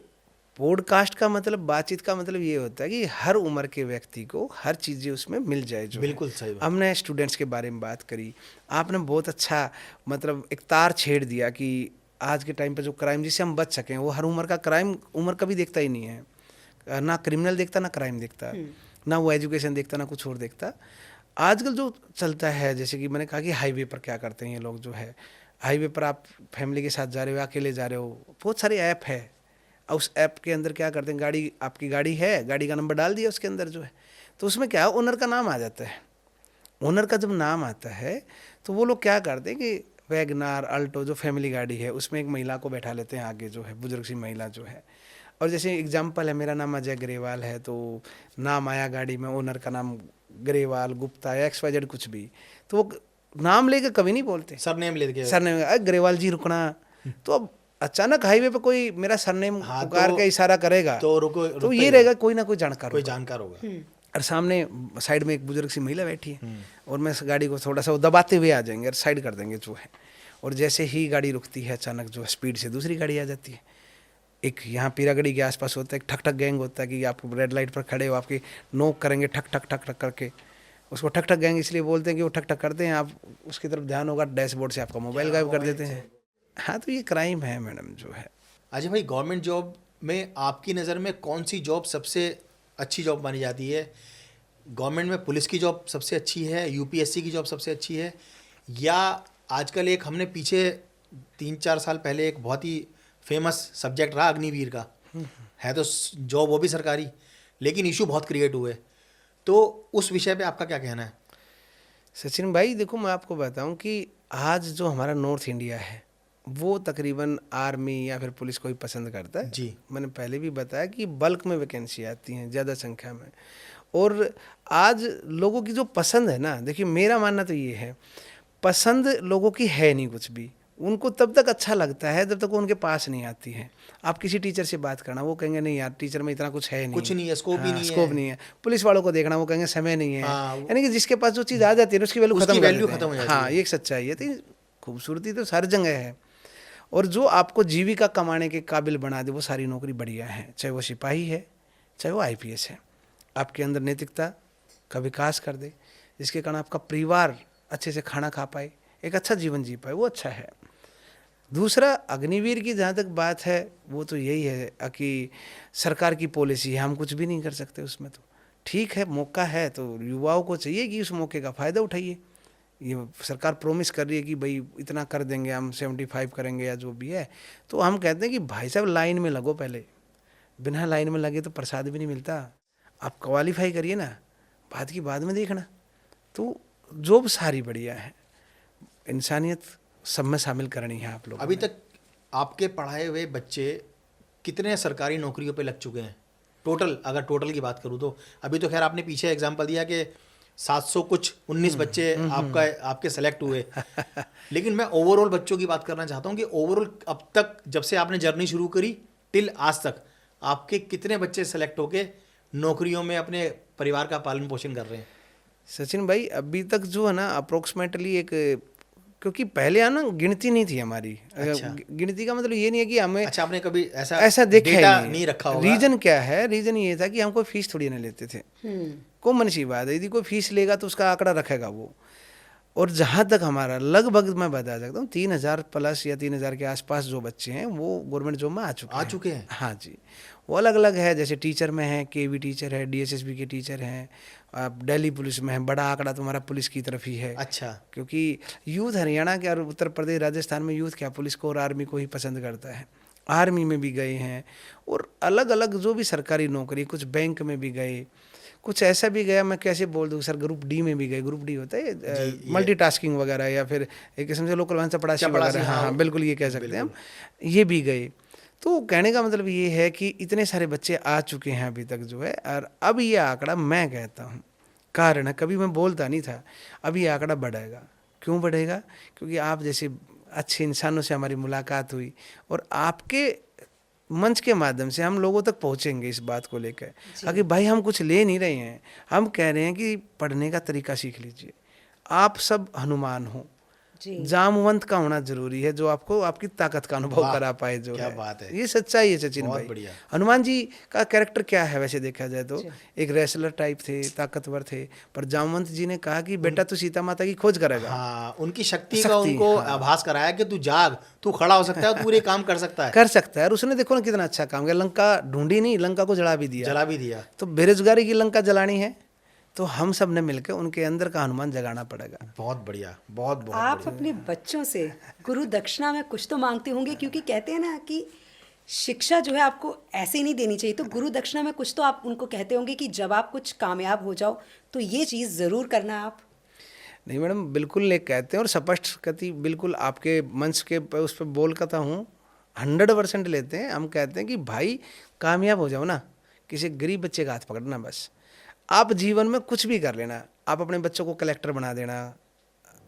पॉडकास्ट का मतलब, बातचीत का मतलब ये होता है कि हर उम्र के व्यक्ति को हर चीज़ें उसमें मिल जाए। जो बिल्कुल सही बात। हमने स्टूडेंट्स के बारे में बात करी, आपने बहुत अच्छा मतलब एक तार छेड़ दिया कि आज के टाइम पे जो क्राइम, जिससे हम बच सकें, वो हर उम्र का क्राइम उम्र कभी देखता ही नहीं है, ना क्रिमिनल देखता, ना क्राइम देखता, ना वो एजुकेशन देखता, ना कुछ और देखता। आजकल जो चलता है, जैसे कि मैंने कहा कि हाईवे पर क्या करते हैं ये लोग, जो है हाईवे पर आप फैमिली के साथ जा रहे हो, अकेले जा रहे हो, बहुत सारे ऐप है, और उस ऐप के अंदर क्या करते हैं, गाड़ी, आपकी गाड़ी है, गाड़ी का नंबर डाल दिया उसके अंदर जो है, तो उसमें क्या है, ओनर का नाम आ जाता है। ओनर का जब नाम आता है तो वो लोग क्या करते हैं कि वैगनार, अल्टो जो फैमिली गाड़ी है, उसमें एक महिला को बैठा लेते हैं आगे, जो है बुजुर्ग सी महिला जो है। और जैसे एग्जाम्पल है, मेरा नाम अजय ग्रेवाल है, तो नाम आया गाड़ी में, ओनर का नाम ग्रेवाल, गुप्ता या XYZ कुछ भी, तो वो नाम लेके कभी नहीं बोलते, सरनेम लेके। सरनेम, ग्रेवाल जी रुकना। तो अब अचानक हाईवे पे कोई मेरा सरनेम हाँ, पुकार के इशारा करेगा तो रुको, तो रुकता ये ही रहेगा कोई ना कोई जानकार कोई होगा। जानकार होगा। और सामने साइड में एक बुजुर्ग सी महिला बैठी है, और मैं इस गाड़ी को थोड़ा सा वो दबाते हुए आ जाएंगे और साइड कर देंगे जो है, और जैसे ही गाड़ी रुकती है, अचानक जो स्पीड से दूसरी गाड़ी आ जाती है। एक यहाँ पीरागढ़ी के आसपास होता है, एक ठक ठक गैंग होता है कि आप रेड लाइट पर खड़े हो, आपकी नोक करेंगे ठक ठक ठक ठक करके। उसको ठक ठक गैंग इसलिए बोलते हैं कि वो ठक ठक करते हैं, आप उसकी तरफ ध्यान होगा, डैशबोर्ड से आपका मोबाइल गायब कर देते हैं। हाँ, तो ये क्राइम है मैडम जो है। अजय भाई, गवर्नमेंट जॉब में आपकी नज़र में कौन सी जॉब सबसे अच्छी जॉब मानी जाती है? गवर्नमेंट में पुलिस की जॉब सबसे अच्छी है, यूपीएससी की जॉब सबसे अच्छी है, या आजकल एक हमने पीछे 3-4 साल पहले एक बहुत ही फेमस सब्जेक्ट रहा अग्निवीर का, है तो जॉब वो भी सरकारी, लेकिन इशू बहुत क्रिएट हुए, तो उस विषय पे आपका क्या कहना है? सचिन भाई देखो, मैं आपको बताऊं कि आज जो हमारा नॉर्थ इंडिया है, वो तकरीबन आर्मी या फिर पुलिस को ही पसंद करता है। जी। मैंने पहले भी बताया कि बल्क में वैकेंसी आती हैं ज़्यादा संख्या में, और आज लोगों की जो पसंद है ना, देखिए मेरा मानना तो ये है, पसंद लोगों की है नहीं कुछ भी, उनको तब तक अच्छा लगता है जब तक वो उनके पास नहीं आती है। आप किसी टीचर से बात करना, वो कहेंगे नहीं यार, टीचर में इतना कुछ है नहीं, कुछ नहीं है, स्कोप भी नहीं है। स्कोप नहीं है। पुलिस वालों को देखना, वो कहेंगे समय नहीं है। हाँ, यानी कि जिसके पास जो चीज़ आ जाती है ना, उसकी वैल्यू उसकी खत्म कर वैल्यू देते खत्म हो हैं। जाती हाँ, है। ये एक सच्चाई है। तो खूबसूरती तो हर जगह है, और जो आपको जीविका कमाने के काबिल बना दे, वो सारी नौकरी बढ़िया है, चाहे वो सिपाही है, चाहे वो IPS है। आपके अंदर नैतिकता का विकास कर दे, जिसके कारण आपका परिवार अच्छे से खाना खा पाए, एक अच्छा जीवन जी पाए, वो अच्छा है। दूसरा, अग्निवीर की जहाँ तक बात है, वो तो यही है कि सरकार की पॉलिसी है, हम कुछ भी नहीं कर सकते उसमें। तो ठीक है, मौका है तो युवाओं को चाहिए कि उस मौके का फ़ायदा उठाइए। ये सरकार प्रॉमिस कर रही है कि भाई इतना कर देंगे हम, 75 करेंगे या जो भी है, तो हम कहते हैं कि भाई साहब लाइन में लगो पहले, बिना लाइन में लगे तो प्रसाद भी नहीं मिलता। आप क्वालिफाई करिए ना, बात की बाद में देखना। तो जॉब सारी बढ़िया है, इंसानियत सब में शामिल करनी है आप लोग। अभी तक आपके पढ़ाए हुए बच्चे कितने सरकारी नौकरियों पे लग चुके हैं टोटल? अगर टोटल की बात करूँ तो अभी तो खैर आपने पीछे एग्जांपल दिया कि 719 बच्चे आपके सेलेक्ट हुए, लेकिन मैं ओवरऑल बच्चों की बात करना चाहता हूँ कि ओवरऑल अब तक जब से आपने जर्नी शुरू करी टिल आज तक आपके कितने बच्चे सेलेक्ट होके नौकरियों में अपने परिवार का पालन पोषण कर रहे हैं? सचिन भाई, अभी तक जो है ना अप्रोक्सीमेटली एक, क्योंकि पहले ना गिनती नहीं थी हमारी। अच्छा। गिनती का मतलब ये नहीं है कि हमें, अच्छा, आपने कभी ऐसा देखा ही डेटा नहीं रखा होगा? रीजन क्या है? रीजन ये था कि हम कोई फीस थोड़ी ना लेते थे। कॉमन सी बात है, यदि कोई फीस लेगा तो उसका आंकड़ा रखेगा वो। और जहाँ तक हमारा लगभग मैं बता सकता हूँ 3,000 प्लस या 3,000 के आसपास जो बच्चे हैं वो गवर्नमेंट जॉब में आ चुके हैं। हाँ जी, वो अलग अलग है, जैसे टीचर में है, केवी टीचर है, डीएसएसबी के टीचर हैं, अब दिल्ली पुलिस में है। बड़ा आंकड़ा तो हमारा पुलिस की तरफ ही है। अच्छा। क्योंकि यूथ हरियाणा के और उत्तर प्रदेश राजस्थान में यूथ क्या पुलिस को और आर्मी को ही पसंद करता है। आर्मी में भी गए हैं और अलग अलग जो भी सरकारी नौकरी, कुछ बैंक में भी गए, कुछ ऐसा भी गया, मैं कैसे बोल दूँ सर, ग्रुप डी में भी गए। ग्रुप डी होता है मल्टीटास्किंग वगैरह, या फिर एक किस्म से लोकल भाषा चपड़ासी वगैरह। हाँ, बिल्कुल ये कह सकते हैं हम, ये भी गए। तो कहने का मतलब ये है कि इतने सारे बच्चे आ चुके हैं अभी तक जो है, और अब ये आंकड़ा मैं कहता हूँ कारण है, कभी मैं बोलता नहीं था, अब ये आंकड़ा बढ़ेगा। क्यों बढ़ेगा? क्योंकि आप जैसे अच्छे इंसानों से हमारी मुलाकात हुई और आपके मंच के माध्यम से हम लोगों तक पहुंचेंगे इस बात को लेकर कि भाई हम कुछ ले नहीं रहे हैं, हम कह रहे हैं कि पढ़ने का तरीका सीख लीजिए। आप सब हनुमान हो, जामवंत का होना जरूरी है, जो आपको आपकी ताकत का अनुभव करा पाए। जो क्या है, बात है, ये सच्चाई है सचिन भाई। बढ़िया। हनुमान जी का कैरेक्टर क्या है वैसे देखा जाए तो? एक रेसलर टाइप थे, ताकतवर थे, पर जामवंत जी ने कहा कि बेटा तू सीता माता की खोज करेगा। हाँ, उनकी शक्ति का उनको आभास कराया कि तू जाग, तू खड़ा हो सकता है, तू पूरे काम कर सकता है। कर सकता है। और उसने देखो ना कितना अच्छा काम किया, लंका ढूंढी नहीं, लंका को जला भी दिया। तो बेरोजगारी की लंका जलानी है तो हम सब ने मिलकर उनके अंदर का हनुमान जगाना पड़ेगा। बहुत बढ़िया, बहुत बहुत आप बढ़िया। अपने बच्चों से गुरु दक्षिणा में कुछ तो मांगते होंगे, क्योंकि कहते हैं ना कि शिक्षा जो है आपको ऐसे ही नहीं देनी चाहिए, तो गुरु दक्षिणा में कुछ तो आप उनको कहते होंगे कि जब आप कुछ कामयाब हो जाओ तो ये चीज़ ज़रूर करना आप। नहीं मैडम, बिल्कुल नहीं कहते हैं, और स्पष्ट कति बिल्कुल आपके मंच के उस पर बोल कहता हूँ 100% लेते हैं। हम कहते हैं कि भाई कामयाब हो जाओ ना, किसी गरीब बच्चे का हाथ पकड़ना, बस आप जीवन में कुछ भी कर लेना। आप अपने बच्चों को कलेक्टर बना देना,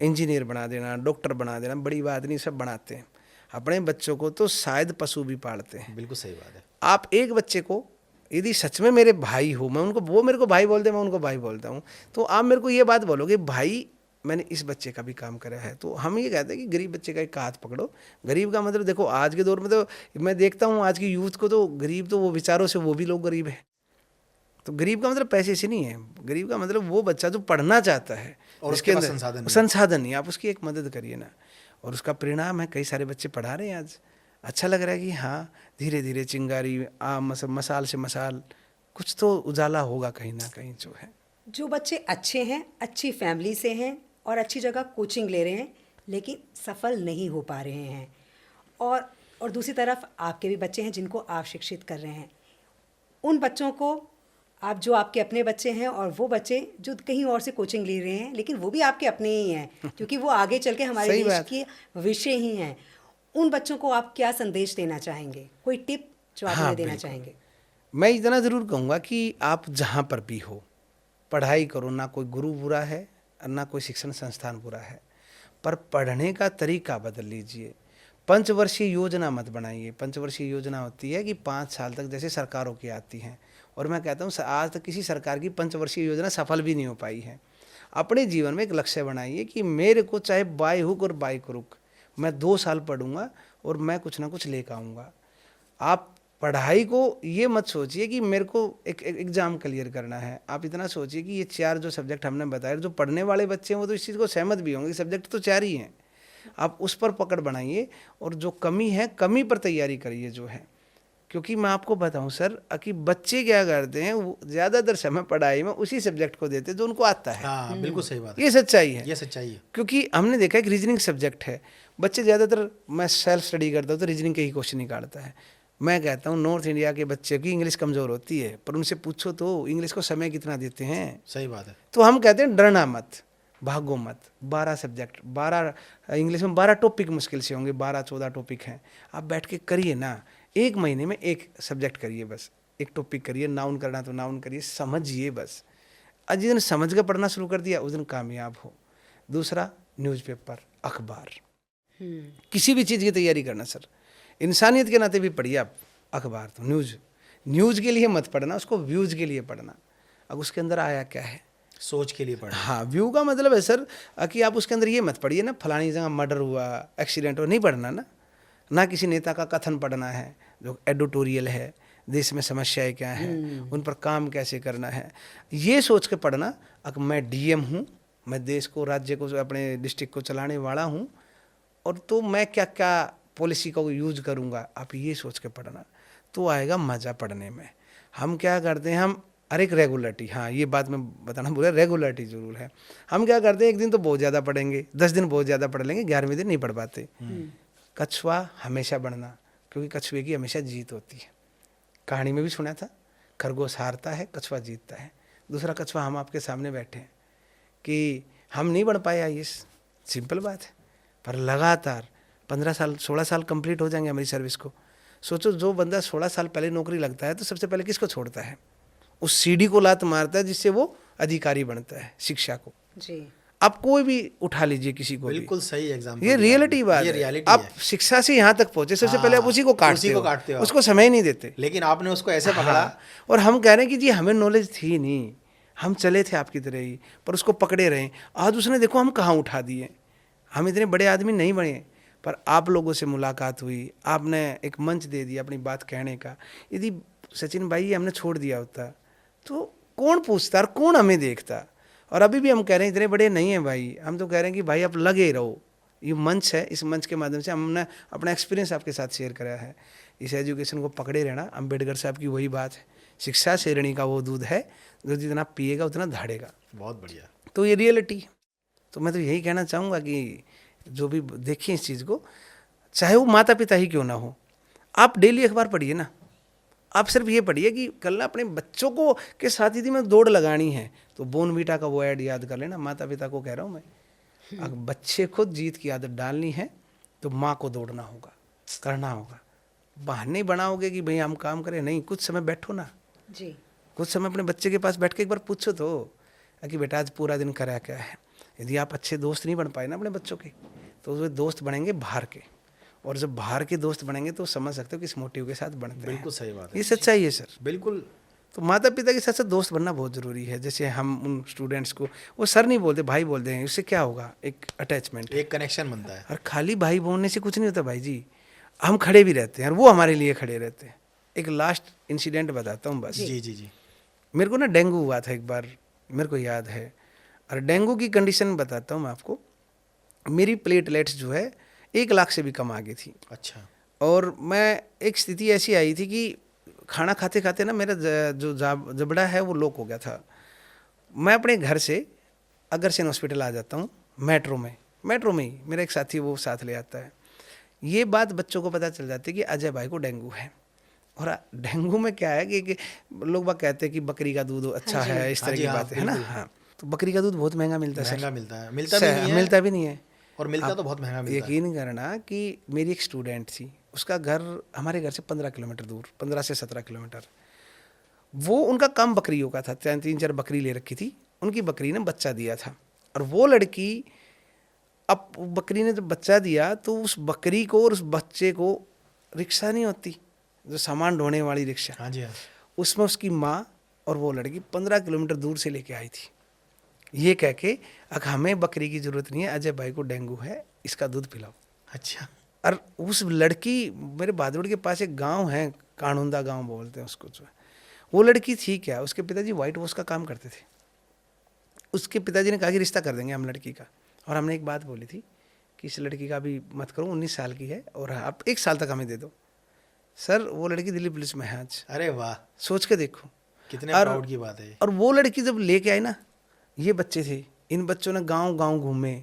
इंजीनियर बना देना, डॉक्टर बना देना, बड़ी बात नहीं, सब बनाते हैं। अपने बच्चों को तो शायद पशु भी पालते हैं। बिल्कुल सही बात है। आप एक बच्चे को यदि सच में मेरे भाई हो, मैं उनको, वो मेरे को भाई बोलते हैं, मैं उनको भाई बोलता हूँ, तो आप मेरे को ये बात बोलोगे भाई मैंने इस बच्चे का भी काम करा है। तो हम ये कहते हैं कि गरीब बच्चे का एक हाथ पकड़ो। गरीब का मतलब देखो आज के दौर में तो मैं देखता हूँ आज की यूथ को, तो गरीब तो वो विचारों से वो भी लोग गरीब है। तो गरीब का मतलब पैसे से नहीं है, गरीब का मतलब वो बच्चा जो पढ़ना चाहता है और उसके अंदर संसाधन नहीं, आप उसकी एक मदद करिए ना, और उसका परिणाम है कई सारे बच्चे पढ़ा रहे हैं आज। अच्छा लग रहा है कि हाँ धीरे धीरे चिंगारी मसाल से मसाल कुछ तो उजाला होगा कहीं ना कहीं जो है। जो बच्चे अच्छे हैं, अच्छी फैमिली से हैं और अच्छी जगह कोचिंग ले रहे हैं लेकिन सफल नहीं हो पा रहे हैं, और दूसरी तरफ आपके भी बच्चे हैं जिनको आप शिक्षित कर रहे हैं, उन बच्चों को आप, जो आपके अपने बच्चे हैं और वो बच्चे जो कहीं और से कोचिंग ले रहे हैं लेकिन वो भी आपके अपने ही हैं क्योंकि वो आगे चल के हमारे देश के भविष्य ही हैं, उन बच्चों को आप क्या संदेश देना चाहेंगे? कोई टिप जो आप उन्हें देना चाहेंगे? मैं इतना ज़रूर कहूँगा कि आप जहाँ पर भी हो पढ़ाई करो, ना कोई गुरु बुरा है और ना कोई शिक्षण संस्थान बुरा है, पर पढ़ने का तरीका बदल लीजिए। पंचवर्षीय योजना मत बनाइए। पंचवर्षीय योजना होती है कि 5 साल तक जैसे सरकारों की आती हैं, और मैं कहता हूँ आज तक किसी सरकार की पंचवर्षीय योजना सफल भी नहीं हो पाई है। अपने जीवन में एक लक्ष्य बनाइए कि मेरे को चाहे बाय हुक और बाय क्रुक मैं 2 साल पढ़ूंगा और मैं कुछ ना कुछ लेकर आऊँगा। आप पढ़ाई को ये मत सोचिए कि मेरे को एक एग्ज़ाम क्लियर करना है। आप इतना सोचिए कि ये 4 जो सब्जेक्ट हमने बताए, जो पढ़ने वाले बच्चे हैं वो तो इस चीज़ को सहमत भी होंगे, सब्जेक्ट तो 4 ही हैं। आप उस पर पकड़ बनाइए और जो कमी है कमी पर तैयारी करिए जो है। क्योंकि मैं आपको बताऊं सर कि बच्चे क्या करते हैं, वो ज़्यादातर समय पढ़ाई में उसी सब्जेक्ट को देते हैं जो उनको आता है। हाँ, बिल्कुल सही बात है। ये सच्चाई है, ये सच्चाई है। क्योंकि हमने देखा है कि रीजनिंग सब्जेक्ट है, बच्चे ज़्यादातर, मैं सेल्फ स्टडी करता हूँ तो रीजनिंग के ही क्वेश्चन निकालता है। मैं कहता हूँ नॉर्थ इंडिया के बच्चे की इंग्लिश कमज़ोर होती है, पर उनसे पूछो तो इंग्लिश को समय कितना देते हैं। सही बात है। तो हम कहते हैं डरना मत, भागो मत। 12 सब्जेक्ट, 12 इंग्लिश में 12 टॉपिक मुश्किल से होंगे, 12-14 टॉपिक हैं। आप बैठ के करिए ना, 1 महीने में 1 सब्जेक्ट करिए, बस 1 टॉपिक करिए। नाउन करना तो नाउन करिए, समझिए बस। आज जिस दिन समझ कर पढ़ना शुरू कर दिया उस दिन कामयाब हो। दूसरा, न्यूज़पेपर, अखबार, किसी भी चीज़ की तैयारी करना सर, इंसानियत के नाते भी पढ़िए आप अखबार। तो न्यूज़ के लिए मत पढ़ना, उसको व्यूज़ के लिए पढ़ना। अब उसके अंदर आया क्या है, सोच के लिए पढ़ना। हाँ, व्यू का मतलब है सर कि आप उसके अंदर ये मत पढ़िए ना फलानी जगह मर्डर हुआ, एक्सीडेंट हुआ, नहीं पढ़ना ना किसी नेता का कथन पढ़ना है जो एडिटोरियल है, देश में समस्याएं क्या हैं, उन पर काम कैसे करना है, ये सोच के पढ़ना। अब मैं डीएम हूँ, मैं देश को, राज्य को, अपने डिस्ट्रिक्ट को चलाने वाला हूँ, और तो मैं क्या क्या पॉलिसी का यूज करूँगा, आप ये सोच के पढ़ना, तो आएगा मज़ा पढ़ने में। हम क्या करते हैं, हम अरे एक रेगुलरिटी, हाँ ये बात मैं बताना बोला, रेगुलरिटी जरूर है। हम क्या करते हैं, एक दिन तो बहुत ज़्यादा पढ़ेंगे, 10 दिन बहुत ज़्यादा पढ़ लेंगे, 11वें दिन नहीं पढ़ पाते। कछुआ हमेशा बढ़ना, क्योंकि कछुए की हमेशा जीत होती है। कहानी में भी सुना था, खरगोश हारता है, कछुआ जीतता है। दूसरा कछुआ हम आपके सामने बैठे हैं कि हम नहीं बढ़ पाए आईएएस, सिंपल बात है, पर लगातार 15 साल 16 साल कंप्लीट हो जाएंगे हमारी सर्विस को। सोचो, जो बंदा 16 साल पहले नौकरी लगता है तो सबसे पहले किसको छोड़ता है? उस सीढ़ी को लात मारता है जिससे वो अधिकारी बनता है, शिक्षा को। जी, आप कोई भी उठा लीजिए, किसी को भी, बिल्कुल सही एग्जाम्पल, ये रियलिटी बात ये है। रियलिटी आप है। शिक्षा से यहाँ तक पहुंचे, सबसे पहले आप हाँ, उसी को उसी को काटते हो आप। उसको समय नहीं देते। लेकिन आपने उसको ऐसे पकड़ा। हाँ, और हम कह रहे हैं कि जी हमें नॉलेज थी नहीं, हम चले थे आपकी तरह ही, पर उसको पकड़े रहे। आज उसने देखो हम कहाँ उठा दिए। हम इतने बड़े आदमी नहीं बने, पर आप लोगों से मुलाकात हुई, आपने एक मंच दे दिया अपनी बात कहने का। यदि सचिन भाई ये हमने छोड़ दिया होता तो कौन पूछता और कौन हमें देखता? और अभी भी हम कह रहे हैं इतने बड़े नहीं हैं भाई, हम तो कह रहे हैं कि भाई आप लगे रहो। ये मंच है, इस मंच के माध्यम से हमने अपना एक्सपीरियंस आपके साथ शेयर करा है। इस एजुकेशन को पकड़े रहना, अम्बेडकर साहब की वही बात है, शिक्षा शेरणी का वो दूध है जो जितना पिएगा उतना धाड़ेगा। बहुत बढ़िया। तो ये रियलिटी है। तो मैं तो यही कहना चाहूँगा कि जो भी देखें इस चीज़ को, चाहे वो माता पिता ही क्यों ना हो, आप डेली अखबार पढ़िए ना। आप सिर्फ ये पढ़िए कि कल ना अपने बच्चों को के साथ यदि मैं दौड़ लगानी है तो बोर्नवीटा का वो ऐड याद कर लेना। माता पिता को कह रहा हूँ मैं, अगर बच्चे को जीत की आदत डालनी है तो माँ को दौड़ना होगा, करना होगा। बहाने बनाओगे कि भाई हम काम करें, नहीं, कुछ समय बैठो ना जी, कुछ समय अपने बच्चे के पास बैठ के एक बार पूछो तो कि बेटा आज पूरा दिन करा क्या है। यदि आप अच्छे दोस्त नहीं बन पाए ना अपने बच्चों के, तो वो दोस्त बनेंगे बाहर के, और जब बाहर के दोस्त बनेंगे तो समझ सकते हो किस मोटिव के साथ बनते हैं। बिल्कुल सही बात है, ये सच्चाई है सर। बिल्कुल। तो माता पिता के साथ साथ दोस्त बनना बहुत ज़रूरी है। जैसे हम उन स्टूडेंट्स को वो सर नहीं बोलते, भाई बोलते हैं, उससे क्या होगा, एक अटैचमेंट, एक कनेक्शन बनता है। और खाली भाई बोलने से कुछ नहीं होता भाई जी। हम खड़े भी रहते हैं और वो हमारे लिए खड़े रहते हैं। एक लास्ट इंसिडेंट बताता हूँ बस। जी जी जी। मेरे को ना डेंगू हुआ था एक बार, मेरे को याद है, और डेंगू की कंडीशन बताता हूँ मैं आपको। मेरी प्लेटलेट्स जो है 1 लाख से भी कम आ गई थी। अच्छा। और मैं एक स्थिति ऐसी आई थी कि खाना खाते खाते ना मेरा जो जबड़ा है वो लॉक हो गया था। मैं अपने घर से अग्रसेन हॉस्पिटल आ जाता हूँ, मेट्रो में ही मेरा एक साथी वो साथ ले आता है। ये बात बच्चों को पता चल जाती है कि अजय भाई को डेंगू है। और डेंगू में क्या है कि लोग बाग कहते हैं कि बकरी का दूध अच्छा हाँ जी, है, इस हाँ तरह जी, की हाँ, बातें है ना। बिल्कुल। हाँ, तो बकरी का दूध बहुत महंगा मिलता है महंगा सर। मिलता है, मिलता भी नहीं है। मिलता भी नहीं है। और मिलता आप तो बहुत महंगा मिलता है। यकीन करना कि मेरी एक स्टूडेंट थी, उसका घर हमारे घर से 15 किलोमीटर दूर, 15 से 17 किलोमीटर। वो उनका काम बकरियों का था, 3-4 बकरी ले रखी थी। उनकी बकरी ने बच्चा दिया था, और वो लड़की, अब बकरी ने जब बच्चा दिया तो उस बकरी को और उस बच्चे को, रिक्शा नहीं होती जो सामान ढोने वाली रिक्शा, हाँ जी हाँ। उसमें उसकी माँ और वो लड़की 15 किलोमीटर दूर से लेके आई थी, ये कह के अगर हमें बकरी की ज़रूरत नहीं है, अजय भाई को डेंगू है, इसका दूध पिलाओ। अच्छा। और उस लड़की, मेरे भादुड़ के पास एक गांव है, कानुंदा गांव बोलते हैं उसको, जो है वो लड़की थी क्या, उसके पिताजी वाइट वॉश का काम करते थे। उसके पिताजी ने कहा कि रिश्ता कर देंगे हम लड़की का। और हमने एक बात बोली थी कि इस लड़की का भी मत करो, 19 साल की है और आप 1 साल तक हमें दे दो। सर वो लड़की दिल्ली पुलिस में है आज, अरे वाह, सोच के देखो कितने और- प्राउड की बात है ये। और वो लड़की जब लेके आई ना, ये बच्चे थे, इन बच्चों ने गांव गांव घूमे,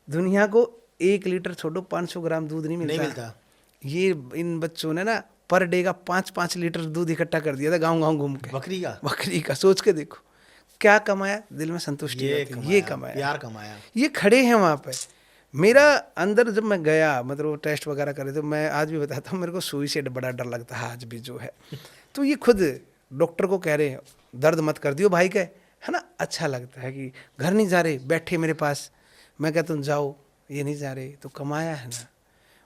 दुनिया को 1 लीटर छोड़ो 500 ग्राम दूध नहीं नहीं मिलता। मिलता। ये इन बच्चों ने ना पर डे का 5-5 लीटर दूध इकट्ठा कर दिया था गांव गांव घूम के। बकरी का। बकरी का, सोच के देखो क्या कमाया, दिल में संतुष्टि ये होती है, कमाया, ये कमाया, प्यार कमाया। ये खड़े हैं वहाँ पे। मेरा अंदर जब मैं गया, मतलब वो टेस्ट वगैरह करे, तो मैं आज भी बताता हूँ, मेरे को सुई से बड़ा डर लगता है आज भी जो है। तो ये खुद डॉक्टर को कह रहे हैं दर्द मत कर दियो भाई के, है ना। अच्छा लगता है कि घर नहीं जा रहे, बैठे मेरे पास, मैं कहता हूँ जाओ, ये नहीं जा रहे, तो कमाया है ना।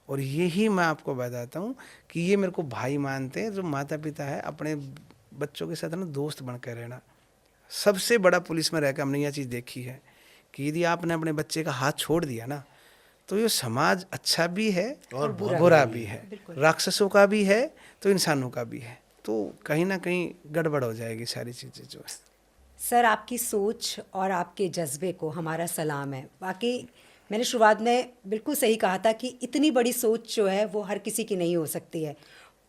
और यही मैं आपको बताता हूँ कि ये मेरे को भाई मानते हैं, जो माता पिता है, अपने बच्चों के साथ ना दोस्त बन कर रहना। सबसे बड़ा पुलिस में रहकर हमने यह चीज़ देखी है कि यदि आपने अपने बच्चे का हाथ छोड़ दिया ना, तो ये समाज अच्छा भी है और बुरा भी है, बिल्कुल। राक्षसों का भी है तो इंसानों का भी है। तो कहीं ना कहीं गड़बड़ हो जाएगी सारी चीज़ें जो है। सर, आपकी सोच और आपके जज्बे को हमारा सलाम है। वाकई मैंने शुरुआत में बिल्कुल सही कहा था कि इतनी बड़ी सोच जो है वो हर किसी की नहीं हो सकती है।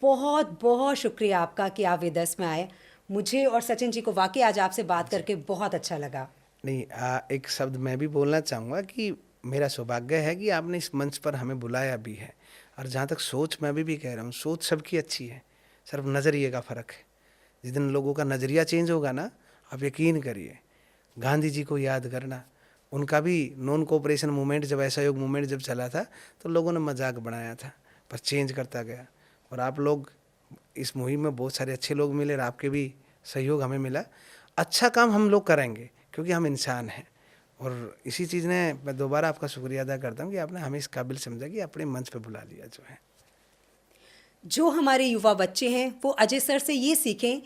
बहुत बहुत शुक्रिया आपका कि आप विदस में आए। मुझे और सचिन जी को वाकई आज आपसे बात करके बहुत अच्छा लगा। नहीं, एक शब्द मैं भी बोलना चाहूँगा कि मेरा सौभाग्य है कि आपने इस मंच पर हमें बुलाया भी है। और जहाँ तक सोच, मैं भी कह रहा हूँ, सोच सबकी अच्छी है, सिर्फ नज़रिए का फ़र्क है। जिस दिन लोगों का नज़रिया चेंज होगा ना, आप यकीन करिए, गांधी जी को याद करना, उनका भी नॉन कोऑपरेशन मूवमेंट, जब असहयोग मूवमेंट जब चला था तो लोगों ने मजाक बनाया था, पर चेंज करता गया। और आप लोग इस मुहिम में बहुत सारे अच्छे लोग मिले और आपके भी सहयोग हमें मिला। अच्छा काम हम लोग करेंगे क्योंकि हम इंसान हैं। और इसी चीज़ ने मैं दोबारा आपका शुक्रिया अदा करता हूँ कि आपने हमें इस काबिल समझा कि अपने मंच पे बुला लिया जो है। जो हमारे युवा बच्चे हैं वो अजय सर से ये सीखें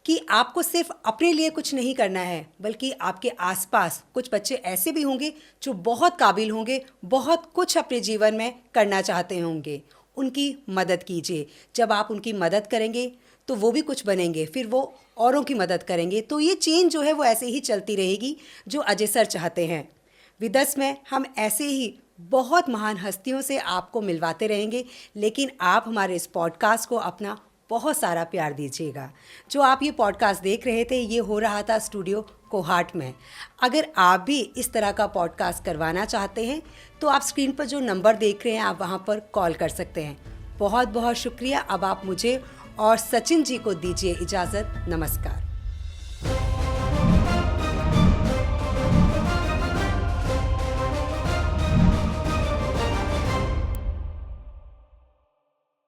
कि आपको सिर्फ अपने लिए कुछ नहीं करना है, बल्कि आपके आसपास कुछ बच्चे ऐसे भी होंगे जो बहुत काबिल होंगे, बहुत कुछ अपने जीवन में करना चाहते होंगे। उनकी मदद कीजिए। जब आप उनकी मदद करेंगे तो वो भी कुछ बनेंगे, फिर वो औरों की मदद करेंगे, तो ये चेन जो है वो ऐसे ही चलती रहेगी जो अजय सर चाहते हैं। विदस में हम ऐसे ही बहुत महान हस्तियों से आपको मिलवाते रहेंगे, लेकिन आप हमारे इस पॉडकास्ट को अपना बहुत सारा प्यार दीजिएगा। जो आप ये पॉडकास्ट देख रहे थे, ये हो रहा था स्टूडियो कोहाट में। अगर आप भी इस तरह का पॉडकास्ट करवाना चाहते हैं तो आप स्क्रीन पर जो नंबर देख रहे हैं, आप वहाँ पर कॉल कर सकते हैं। बहुत बहुत शुक्रिया। अब आप मुझे और सचिन जी को दीजिए इजाज़त। नमस्कार।